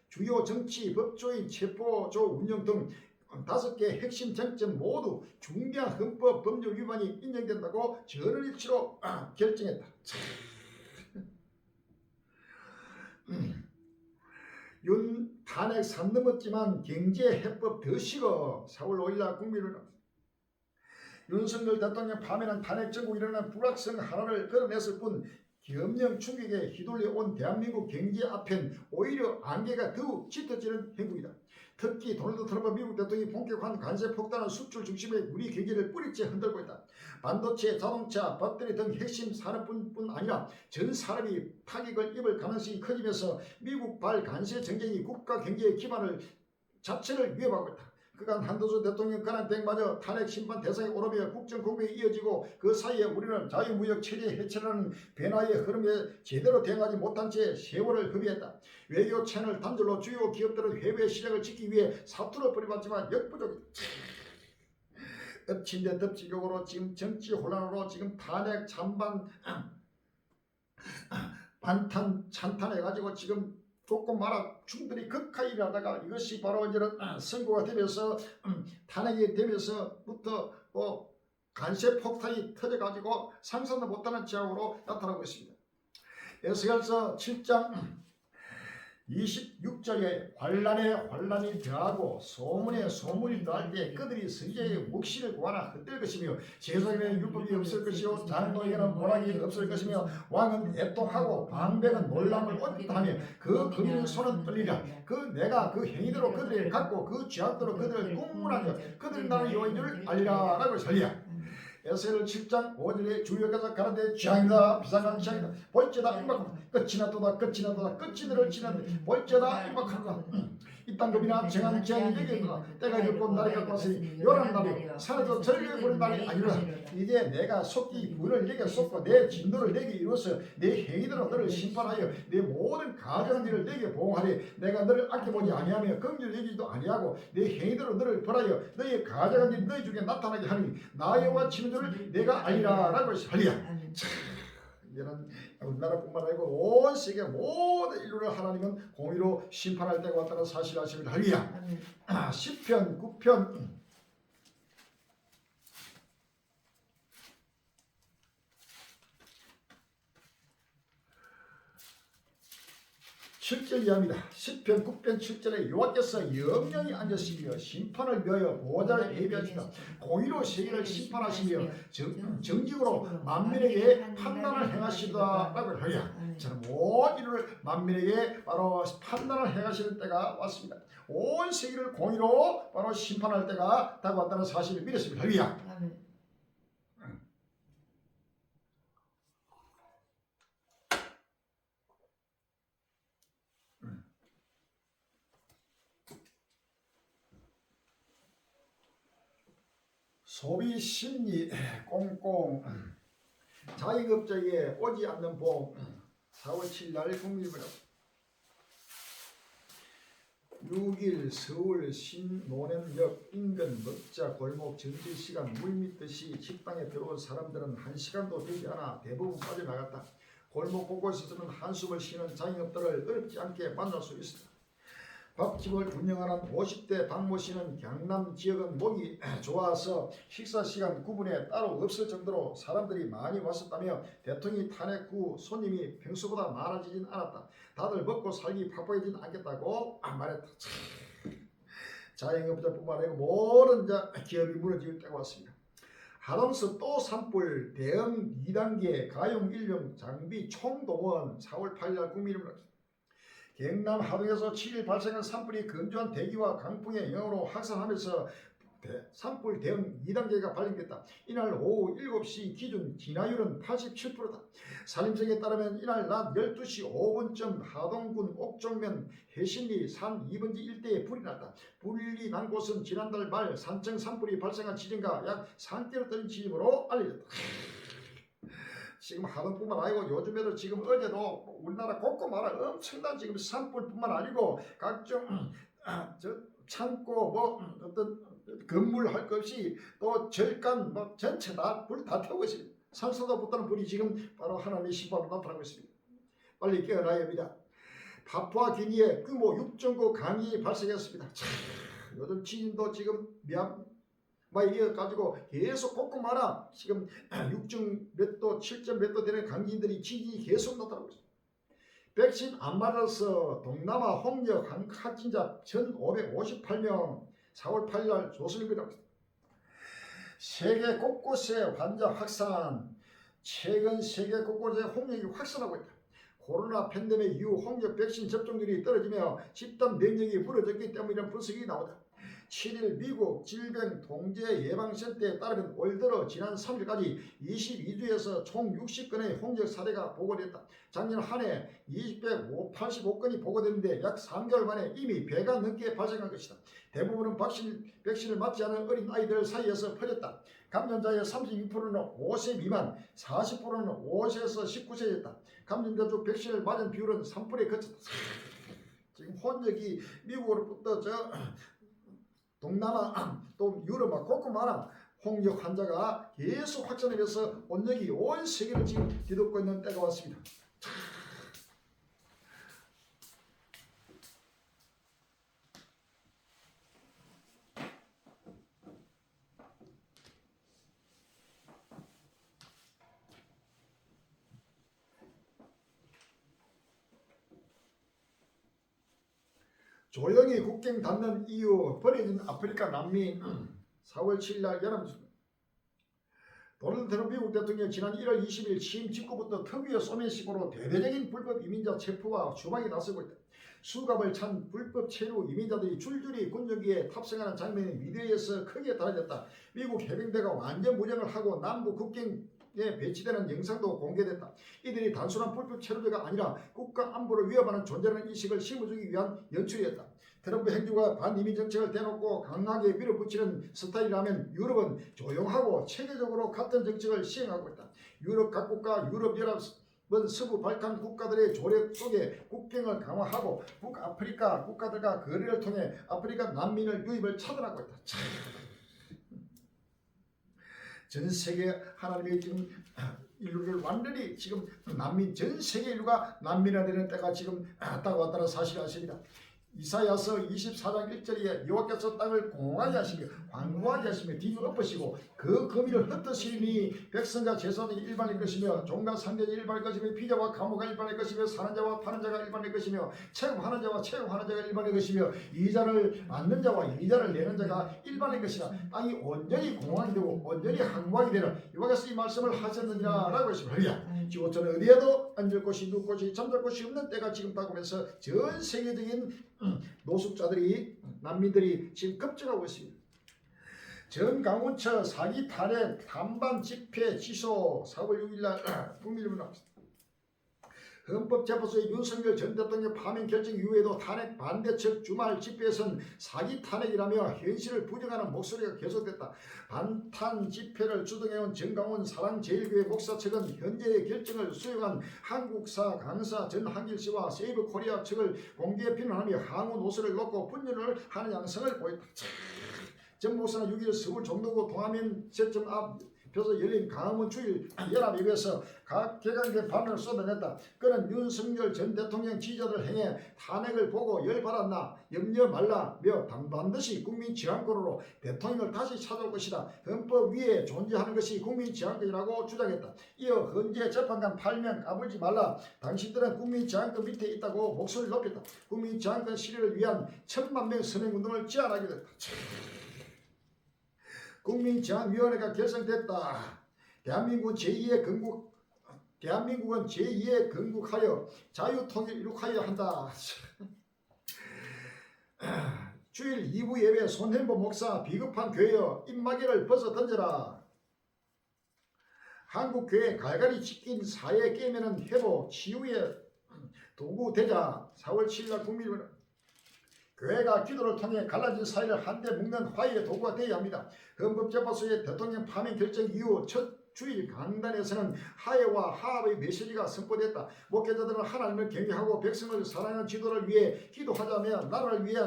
주요 정치 법조인 체포조 운영 등 5개 핵심 쟁점 모두 중대한 헌법 법률 위반이 인정된다고 전원일치로 결정했다. 윤 탄핵 산 넘었지만 경제 해법 더 식어. 4월 5일날 국민을 윤석열 대통령 파면한 탄핵 전국 일어난 불확성 하나를 걸어냈을 뿐 경영 충격에 휘둘려 온 대한민국 경제 앞엔 오히려 안개가 더욱 짙어지는 행국이다. 특히 도널드 트럼프 미국 대통령이 본격화한 관세 폭탄은 수출 중심의 우리 경제를 뿌리째 흔들고 있다. 반도체, 자동차, 배터리 등 핵심 산업뿐 아니라 전 산업이 타격을 입을 가능성이 커지면서 미국발 관세 정책이 국가 경제의 기반을 자체를 위협하고 있다. 그간 한도수 대통령 권한대행마저 탄핵 심판 대상에 오르며 국정 공백이 이어지고 그 사이에 우리는 자유무역 체제 해체라는 변화의 흐름에 제대로 대응하지 못한 채 세월을 허비했다. 외교 채널 단절로 주요 기업들은 해외 시장을 지키기 위해 사투를 벌여봤지만 역부족이다. 엎친 데 덮친 격으로 지금 정치 혼란으로 지금 탄핵 찬반 반탄 찬탄해가지고 지금 조금 말아 충분히 극하게 일하다가 이것이 바로 이제는 선고가 되면서 탄핵이 되면서부터 관세 폭탄이 터져가지고 상상도 못하는 지향으로 나타나고 있습니다. 에스겔서 7장 26절에 환란에 환란이 더하고 소문에 소문이 더할 때 그들이 선지자의 묵시를 구하나 헛될 것이며 제사장에게는 율법이 없을 것이요 장로에게는 모락이 없을 것이며 왕은 애통하고 방백은 놀람을 얻다 하며 그 그리는 손은 떨리라. 내가 그 행위대로 그들을 갖고 그 죄악대로 그들을 꿈문하며 그들이 나는 여호와인 줄 알리라 라고 살리야. 에스겔 7장 5절에 주역에서 가라되 지향이다 비상한 지향이다 볼지어다 임박하노라. 끝이 났도다 끝이 났도다 끝이 너를 지나는데 볼지어다 임박하노라. 이땅 급이나 정한 지향이 되겠노라. 때가 이르고 날이 갖고 왔으니 요란 날이요 산에서 절개해 버린 날이 아니라 이제 내가 속기 불을 내게 쏟고 내 진노를 내게 이루어서 내 행위대로 너를 심판하여 내 모든 가정한 일을 내게 보응하리. 내가 너를 아껴보지 아니하며 긍휼 여기지도 아니하고 내 행위대로 너를 벌하여 너의 가정한 일 너희 중에 나타나게 하니 나 여호와 치는 줄을 내가 알리라 라고 하리라. 이제는 우리나라뿐만 아니고 온 세계 모든 인류를 하나님은 공의로 심판할 때가 왔다는 사실 아심을 할리야. 10편 9편 7절 이하입니다. 10편 9편 7절에 여호와께서 영영이 앉으시며 심판을 위하여 보호자를 예비하시다. 공의로 세계를 심판하시며 정직으로 만민에게 판단을 행하시다 라고 하리라. 저는 모든 인류를 만민에게 바로 판단을 행하시는 때가 왔습니다. 온 세계를 공의로 바로 심판할 때가 다가왔다는 사실을 믿었습니다. 할렐루야. 소비 심리 꽁꽁 자영업자에게 오지 않는 보험 4월 7일 국민일보다 6일 서울 신논현역 인근 먹자 골목 점심시간 물밀듯이 식당에 들어온 사람들은 1시간도 되지 않아 대부분 빠져나갔다. 골목 곳곳에서는 한숨을 쉬는 자영업자를 어렵지 않게 만날 수 있었다. 밥집을 운영하는 50대 박모 씨는 경남 지역은 목이 좋아서 식사시간 구분에 따로 없을 정도로 사람들이 많이 왔었다며 대통령이 탄핵 후 손님이 평소보다 많아지진 않았다. 다들 먹고 살기 바빠지진 않겠다고 말했다. 자영업자뿐만 아니고 모든 기업이 무너질 때가 왔습니다. 하동서 또 산불 대응 2단계 가용 인력 장비 총동원 4월 8일 국민일보 경남 하동에서 7일 발생한 산불이 건조한 대기와 강풍의 영향으로 확산하면서 산불 대응 2단계가 발령됐다. 이날 오후 7시 기준 진화율은 87%다. 산림청에 따르면 이날 낮 12시 5분쯤 하동군 옥정면 해신리 산 2번지 일대에 불이 났다. 불이 난 곳은 지난달 말 산청 산불이 발생한 지점과 약 3km 떨어진 지점으로 알려졌다. 지금 하동뿐만 아니고 요즘에도 지금 어제도 우리나라 곳곳마다 엄청난 지금 산불뿐만 아니고 각종 창고 어떤 건물 할 것 없이 또 절간 전체 다 불 다 태우고 있습니다. 산소도부터는 불이 지금 바로 하나님의 심판으로 나타나고 있습니다. 빨리 깨어나야 합니다. 파푸아기니에 규모 6.9 강이 발생했습니다. 요즘 지진도 지금 미얀마에 이어가지고 계속 곳곳마다 지금 6점 몇 도, 7점 몇 도 되는 강진들이 지진이 계속 나타나고 있습니다. 백신 안 맞아서 동남아 홍역 확진자 1,558명 4월 8일 조선일보라고 했습니다. 세계 곳곳에 환자 확산. 최근 세계 곳곳에 홍역이 확산하고 있다. 코로나 팬데믹 이후 홍역 백신 접종률이 떨어지며 집단 면역이 무너졌기 때문이라는 분석이 나오다. 7일 미국 질병통제예방센터에 따르면 올 들어 지난 3일까지 22주에서 총 60건의 홍역 사례가 보고됐다. 작년 한 해 285건이 보고됐는데 약 3개월 만에 이미 배가 넘게 발생한 것이다. 대부분은 백신을 맞지 않은 어린 아이들 사이에서 퍼졌다. 감염자의 32%는 5세 미만, 40%는 5세에서 19세였다. 감염자 중 백신을 맞은 비율은 3%에 그쳤다. 지금 홍역이 미국으로부터 동남아 또 유럽 곳곳마다 홍역 환자가 계속 확산하면서 온역이 온 세계를 지금 뒤덮고 있는 때가 왔습니다. 조용히 국경 닫는 이유 버려진 아프리카 난민 4월 7일 연합뉴스. 도널드 트럼프 미국 대통령 지난 1월 20일 취임 직후부터 특유의 소매식으로 대대적인 불법 이민자 체포와 추방에 나서고 있다. 수갑을 찬 불법 체류 이민자들이 줄줄이 군용기에 탑승하는 장면이 미디어에서 크게 다뤄졌다. 미국 해병대가 완전 무장을 하고 남부 국경에 배치되는 영상도 공개됐다. 이들이 단순한 불법 체류자가 아니라 국가 안보를 위협하는 존재라는 인식을 심어주기 위한 연출이었다. 트럼프 행주가 반이민 정책을 대놓고 강하게 밀어붙이는 스타일이라면 유럽은 조용하고 체계적으로 같은 정책을 시행하고 있다. 유럽 각국과 유럽연합은 서부 발칸 국가들의 조력 속에 국경을 강화하고 북아프리카 국가들과 거래를 통해 아프리카 난민을 유입을 차단하고 있다. 전 세계 하나님의 지금 인류를 완전히 지금 난민, 전 세계 인류가 난민화되는 때가 지금 다가왔다는 사실을 아십니다. 이사야서 24장 1절에 여호와께서 땅을 공하게 하시며 광고하게 하시며 뒤로 엎으시고 그 거미를 흩으시니 백성과 제사장이 일반일 것이며 종과 상전이 일반일 것이며 피자와 감호가 일반일 것이며 사는 자와 파는 자가 일반일 것이며 채용하는 자와 채용하는 자가 일반일 것이며 이자를 받는 자와 이자를 내는 자가 일반일 것이라. 땅이 온전히 공황이 되고 온전히 항구하게 되는 여호와께서 이 말씀을 하셨느니라 라고 했습니다. 지구촌은 어디에도 앉을 곳이 누울 곳이 잠잘 곳이 없는 때가 지금 다가오면서 전 세계적인 노숙자들이 난민들이 지금 급증하고 있습니다. 전강훈처 사기 탄핵 반반 집회 취소 4월 6일날 국민일보 나왔습니다. 헌법재판소의 윤석열 전 대통령 파면 결정 이후에도 탄핵 반대 측 주말 집회에서는 사기 탄핵이라며 현실을 부정하는 목소리가 계속됐다. 반탄 집회를 주동해온 정강훈 사랑제일교회 목사 측은 현재의 결정을 수용한 한국사 강사 전한길씨와 세이브코리아 측을 공개 비난하며 항우 노선을 놓고 분열을 하는 양상을 보였다. 전 목사는 6일 서울 종로구 동아면 세점 앞에서 열린 강화문 주일 연합예배에서 각 개강된 반응을 쏟아냈다. 그는 윤석열 전 대통령 지지자들 행해 탄핵을 보고 열받았나 염려 말라며 반드시 국민 지향권으로 대통령을 다시 찾아올 것이다. 헌법 위에 존재하는 것이 국민 지향권이라고 주장했다. 이어 헌재 재판관 8명 까불지 말라. 당신들은 국민 지향권 밑에 있다고 목소리를 높였다. 국민 지향권 실현을 위한 1000만 명 선행운동을 제안하게 됐다. 국민지향위원회가 결성됐다. 대한민국은 제2의 건국하여 자유통일 이룩하여 한다. 주일 2부 예배 손현보 목사 비급한 교회여 입마개를 벗어 던져라. 한국교회 갈갈이 찢긴 사회 깨매는 회복 치유의 도구 되자. 4월 7일 국민은 교회가 기도를 통해 갈라진 사회를 한데 묶는 화해의 도구가 되어야 합니다. 헌법재판소의 대통령 파면 결정 이후 첫 주일 강단에서는 화해와 화합의 메시지가 선포됐다. 목회자들은 하나님을 경외하고 백성을 사랑하는 지도를 위해 기도하자며 나라를 위해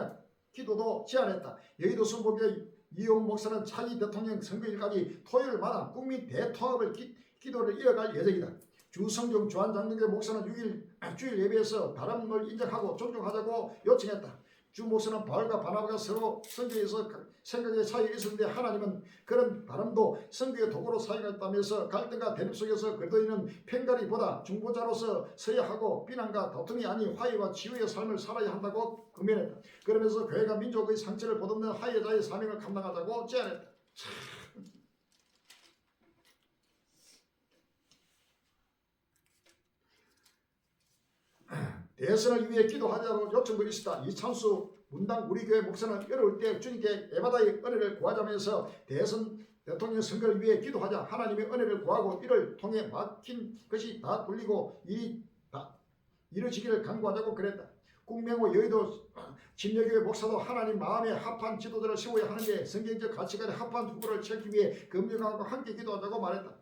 기도도 제안했다. 여의도 순복의 이용 목사는 차기 대통령 선거일까지 토요일마다 국민 대통합을 기도를 이어갈 예정이다. 주성종 주한장로교 목사는 6일 주일 예배에서 바람을 인정하고 존중하자고 요청했다. 주 목사는 바울과 바나바가 서로 성경에서 생각의 차이가 있었는데 하나님은 그런 바람도 성경의 도구로 사용했다면서 갈등과 대립 속에서 그리스도인은 편가리보다 중보자로서 서야 하고 비난과 다툼이 아닌 화해와 치유의 삶을 살아야 한다고 금면했다. 그러면서 교회가 민족의 상처를 보듬는 화해자의 사명을 감당하자고 제안했다. 대선을 위해 기도하자고 요청도 있었다. 이찬수 문당 우리교회 목사는 어려울 때 주님께 에바다의 은혜를 구하자면서 대선 대통령 선거를 위해 기도하자. 하나님의 은혜를 구하고 이를 통해 막힌 것이 다 뚫리고 일이 다 이루어지기를 간구하자고 그랬다. 국명호 여의도 진여교회 목사도 하나님 마음에 합한 지도자를 세워야 하는데 성경적 가치관에 합한 후보를 찾기 위해 금융하고 함께 기도하자고 말했다.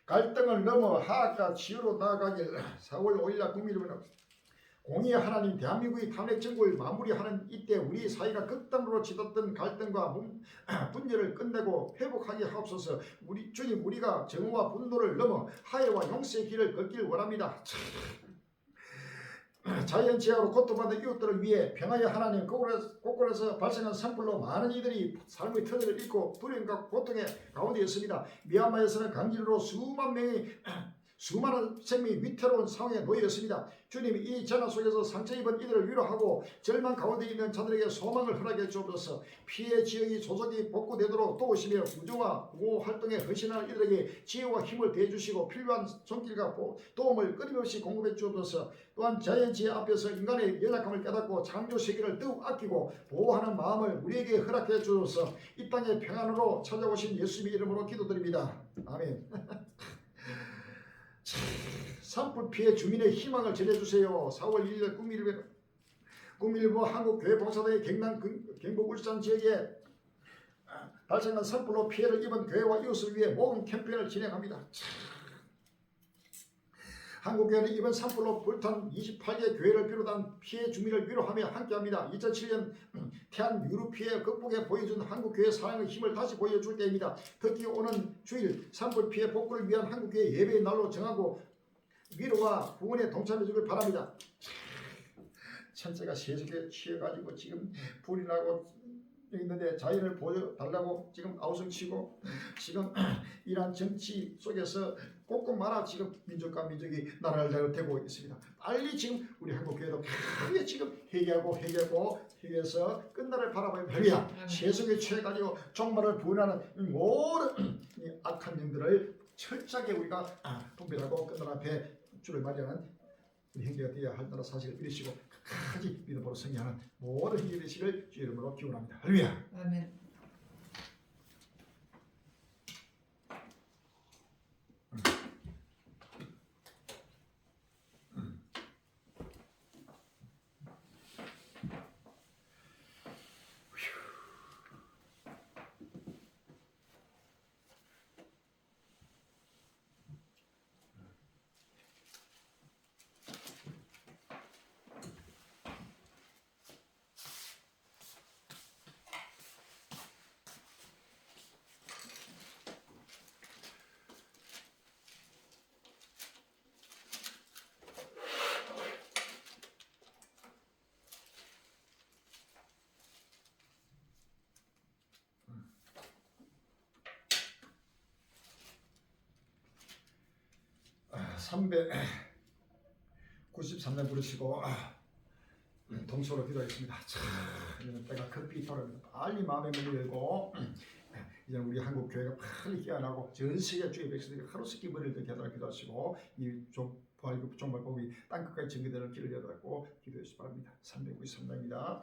갈등을 넘어 화합과 치유로 나아가길. 4월 5일날 국민의힘은 공의의 하나님 대한민국의 탄핵 정부를 마무리하는 이때 우리 사회가 극단으로 치닫던 갈등과 분열을 끝내고 회복하게 하옵소서. 우리 주님, 우리가 정오와 분노를 넘어 화해와 용서의 길을 걷길 원합니다. 자연재해로 고통받는 이웃들을 위해 평화의 하나님 곳곳에서 발생한 산불로 많은 이들이 삶의 터전을 잃고 두려움과 고통의 가운데 있습니다. 미얀마에서는 강진으로 수많은 생명이 위태로운 상황에 놓여 있습니다. 주님이 이 재난 속에서 상처 입은 이들을 위로하고 절망 가운데 있는 자들에게 소망을 허락해 주옵소서. 피해 지역이 조속히 복구되도록 도우시며 구조와 구호 활동에 헌신하는 이들에게 지혜와 힘을 대주시고 필요한 손길과 도움을 끊임없이 공급해 주옵소서. 또한 자연재해 앞에서 인간의 연약함을 깨닫고 창조 세계를 더욱 아끼고 보호하는 마음을 우리에게 허락해 주옵소서. 이 땅의 평안으로 찾아오신 예수님의 이름으로 기도드립니다. 아멘. 산불 피해 주민의 희망을 전해주세요. 4월 1일 국민일보 한국교회봉사단의 경남 경북 울산 지역에 발생한 산불로 피해를 입은 교회와 이웃을 위해 모금 캠페인을 진행합니다. 한국교회는 이번 산불로 불탄 28개 교회를 비롯한 피해 주민을 위로하며 함께합니다. 2007년 태안 유류 피해 극복에 보여준 한국교회 사랑의 힘을 다시 보여줄 때입니다. 특히 오는 주일 산불 피해 복구를 위한 한국교회 예배의 날로 정하고 위로와 구원에 동참해 주길 바랍니다. 천체가 세속에 취해가지고 지금 불이 나고 있는데 자연을 보여달라고 지금 아우성치고 지금 이러한 정치 속에서 꼼꼼마라 지금 민족과 민족이 나라를 잘되고 있습니다. 빨리 지금 우리 한국교회도 크게 지금 회개해서 끝날을 바라봐야 합니다. 세속에 취해가지고 종말을 부인하는 모든 악한 영들을 철저하게 우리가 분별하고 끝날 앞에 주를 맞이하는 우리 형제가 되어야 한다는 사실을 믿으시고 끝까지 믿음으로 승리하는 모든 형제 되시길 주 이름으로 기원합니다. 할렐루야. 아멘. 삼백 93년 부르시고 동서로 기도했습니다. 참 때가 급히 돌아옵니다. 빨리 마음의 문을 열고 이제 우리 한국 교회가 빨리 깨어나고 전 세계 주의 백성들이 하루씩 머리를 들게 하도록 기도하시고 이 부활급 종말복이 땅끝까지 전개되는 길을 열어닫고 기도해 주시기 바랍니다. 393장입니다.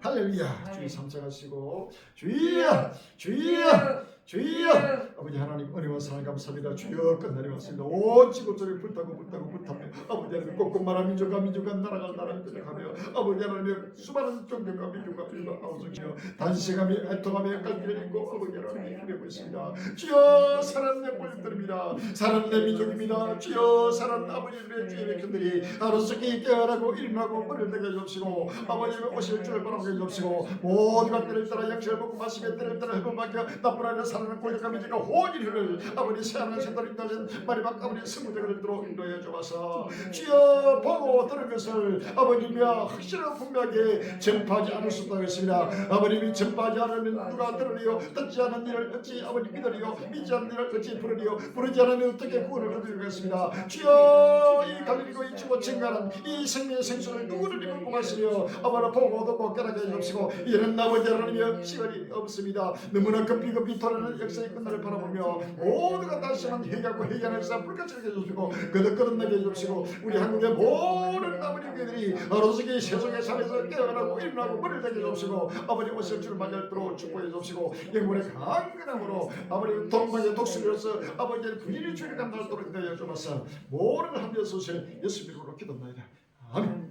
할렐루야. 주의 삼창하시고 주여 주여 주여 아버지 하나님 은혜와 사랑 감사합니다. 주여 끝날이 왔습니다. 온 지구촌이 불타고 불타며 아버지 하나님 꼼꼼한 민족과 나라가 변해가며 아버지 하나님 수많은 종교가 민족과 아우성이며 단식하며 애통하며 깔기를 입고 아버지 하나님 힘내고 있습니다. 주여 사랑의 권력들입니다. 사랑의 민족입니다. 주여 사랑 아버지의 주의 백성들이 하루속히 깨어나고 일어나고 문을 닫게 해주시고 아버지의 오실 줄을 바라게 해주시고 모든 것들을 따라 양식을 먹고 마시며 때를 따라 해본 밖에 나쁜 아이를 사랑하는 권력과 민족과 호기를 아버지 새하늘 새달 인도하신 마리막 아버지 스무대를 들어 인도해 주옵소서. 주여 보고 들은 것을 아버님이야 확실하고 분명하게 전파하지 않을 수 없다고 했습니다. 아버님이 전파하지 않으면 누가 들으리요? 듣지 않은 일을 어찌 아버님 믿으리요? 믿지 않은 일을 어찌 부르리요? 부르지 않으면 어떻게 구원을 얻으리겠습니다. 주여 이 갈리고 이 주고 증가하는 이 생명의 생수를 누구를 입고 마시며 아버지 보고 듣고 깨닫게 해주시고 이제는 아버지 하나님의 시간이 없습니다. 너무나 급히 돌아가는 역사의 끝날을 바라보며 모두가 다시 한번 회개하고 회개하는 역사 불같이 해주시고 거듭거듭나게 해주시고 우리 한국의 모든 아버지 교회들이 어로서기 세속의 삶에서 깨어나고 일어나고 문을 닫게 해주시고 아버지 오실 줄 맞이하도록 축복해 주시고 영혼의 강건함으로 아버지 동방의 독수리로서 아버지의 부인이 주를 감당하도록 인도해 주옵소서. 모든 한비의 소실 예수 이름으로 기도합니다. 아멘.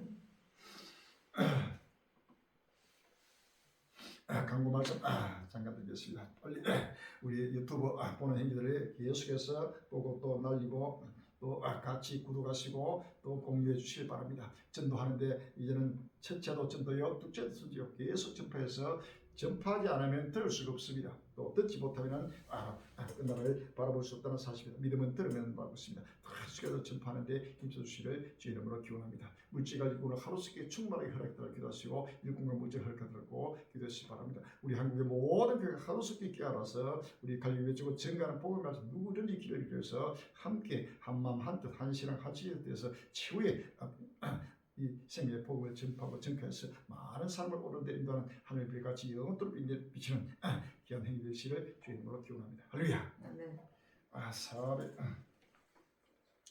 광고 말씀 잠깐 드리겠습니다. 빨리 우리 유튜브 보는 행위들을 계속해서 보고 또 날리고 또 같이 구독하시고 또 공유해 주시기 바랍니다. 전도하는데 이제는 첫째도 전도요, 둘째도 전도요 계속 전파해서 전파하지 않으면 들을 수가 없습니다. 또 듣지 못하면 끝날을 바라볼 수 없다는 사실입니다. 믿음은 들으면 바라볼 수 있습니다. 계속해서 전파하는데 힘써주시기를 주의 이름으로 기원합니다. 물질과 일꾼을 하루속에 충만하게 허락하도록 기도하시고 일꾼과 물질 허락하도록 기도하시기 바랍니다. 우리 한국의 모든 교회가 하루속에 깨어나서 우리 갈릴리외치고 증가하는 복음을 가서 누구든지 길을 위해서 함께 한마음 한뜻 한신앙 한치에 대해서 최후의 이 생명의 복음을 전파하고 전파해서 많은 삶을 오른데 인도하는 하늘의 같이 영원토록 비치는 귀한 행위 되시를 주의 이름으로 기원합니다. 할렐루야. 아멘.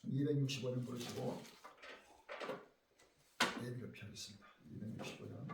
265년 부르시고 예비를 피하겠습니다. 265년.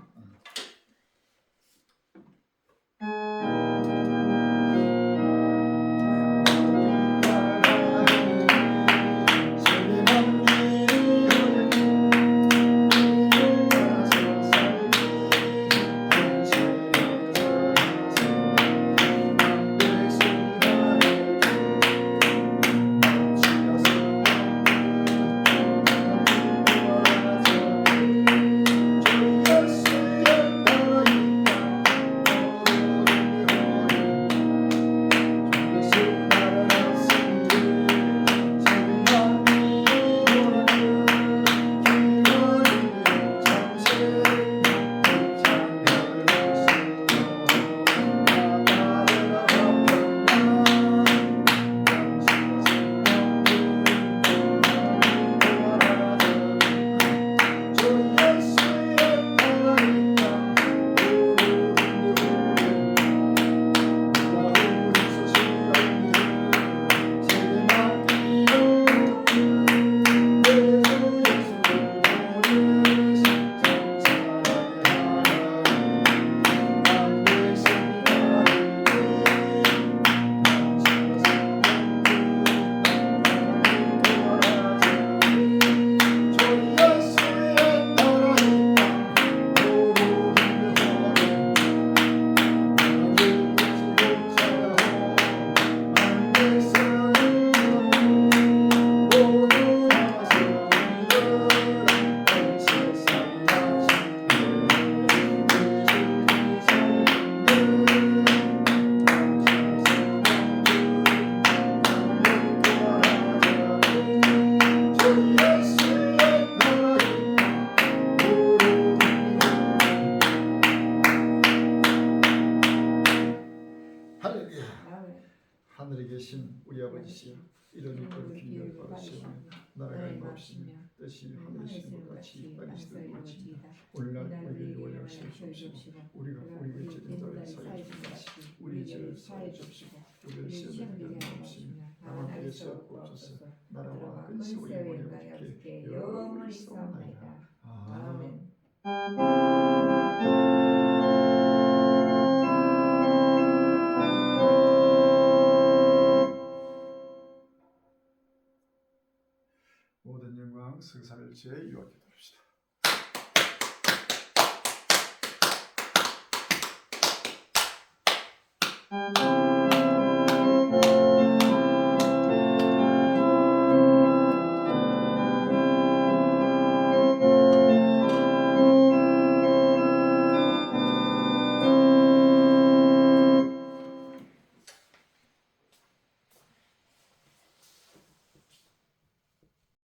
되신 우리 아버지시여 이름이 거룩히 받으시오며 나라가 임하옵시며 뜻이 하늘에서 같이 땅에서도 이루어지이다. 오늘날 우리에게 원하여 주옵시고 우리가 우리에게 죄진 자를 사하여 주옵시고 우리 죄를 사하여 주옵시고 우리를 시험에 들게 하지 마시며 다만 하에서 구하소서. 나라와 근세와 영광이 아버지께 영원히 있사옵나이다. 아멘. 모든 영광 성삼일 주의 유하게 돌립시다.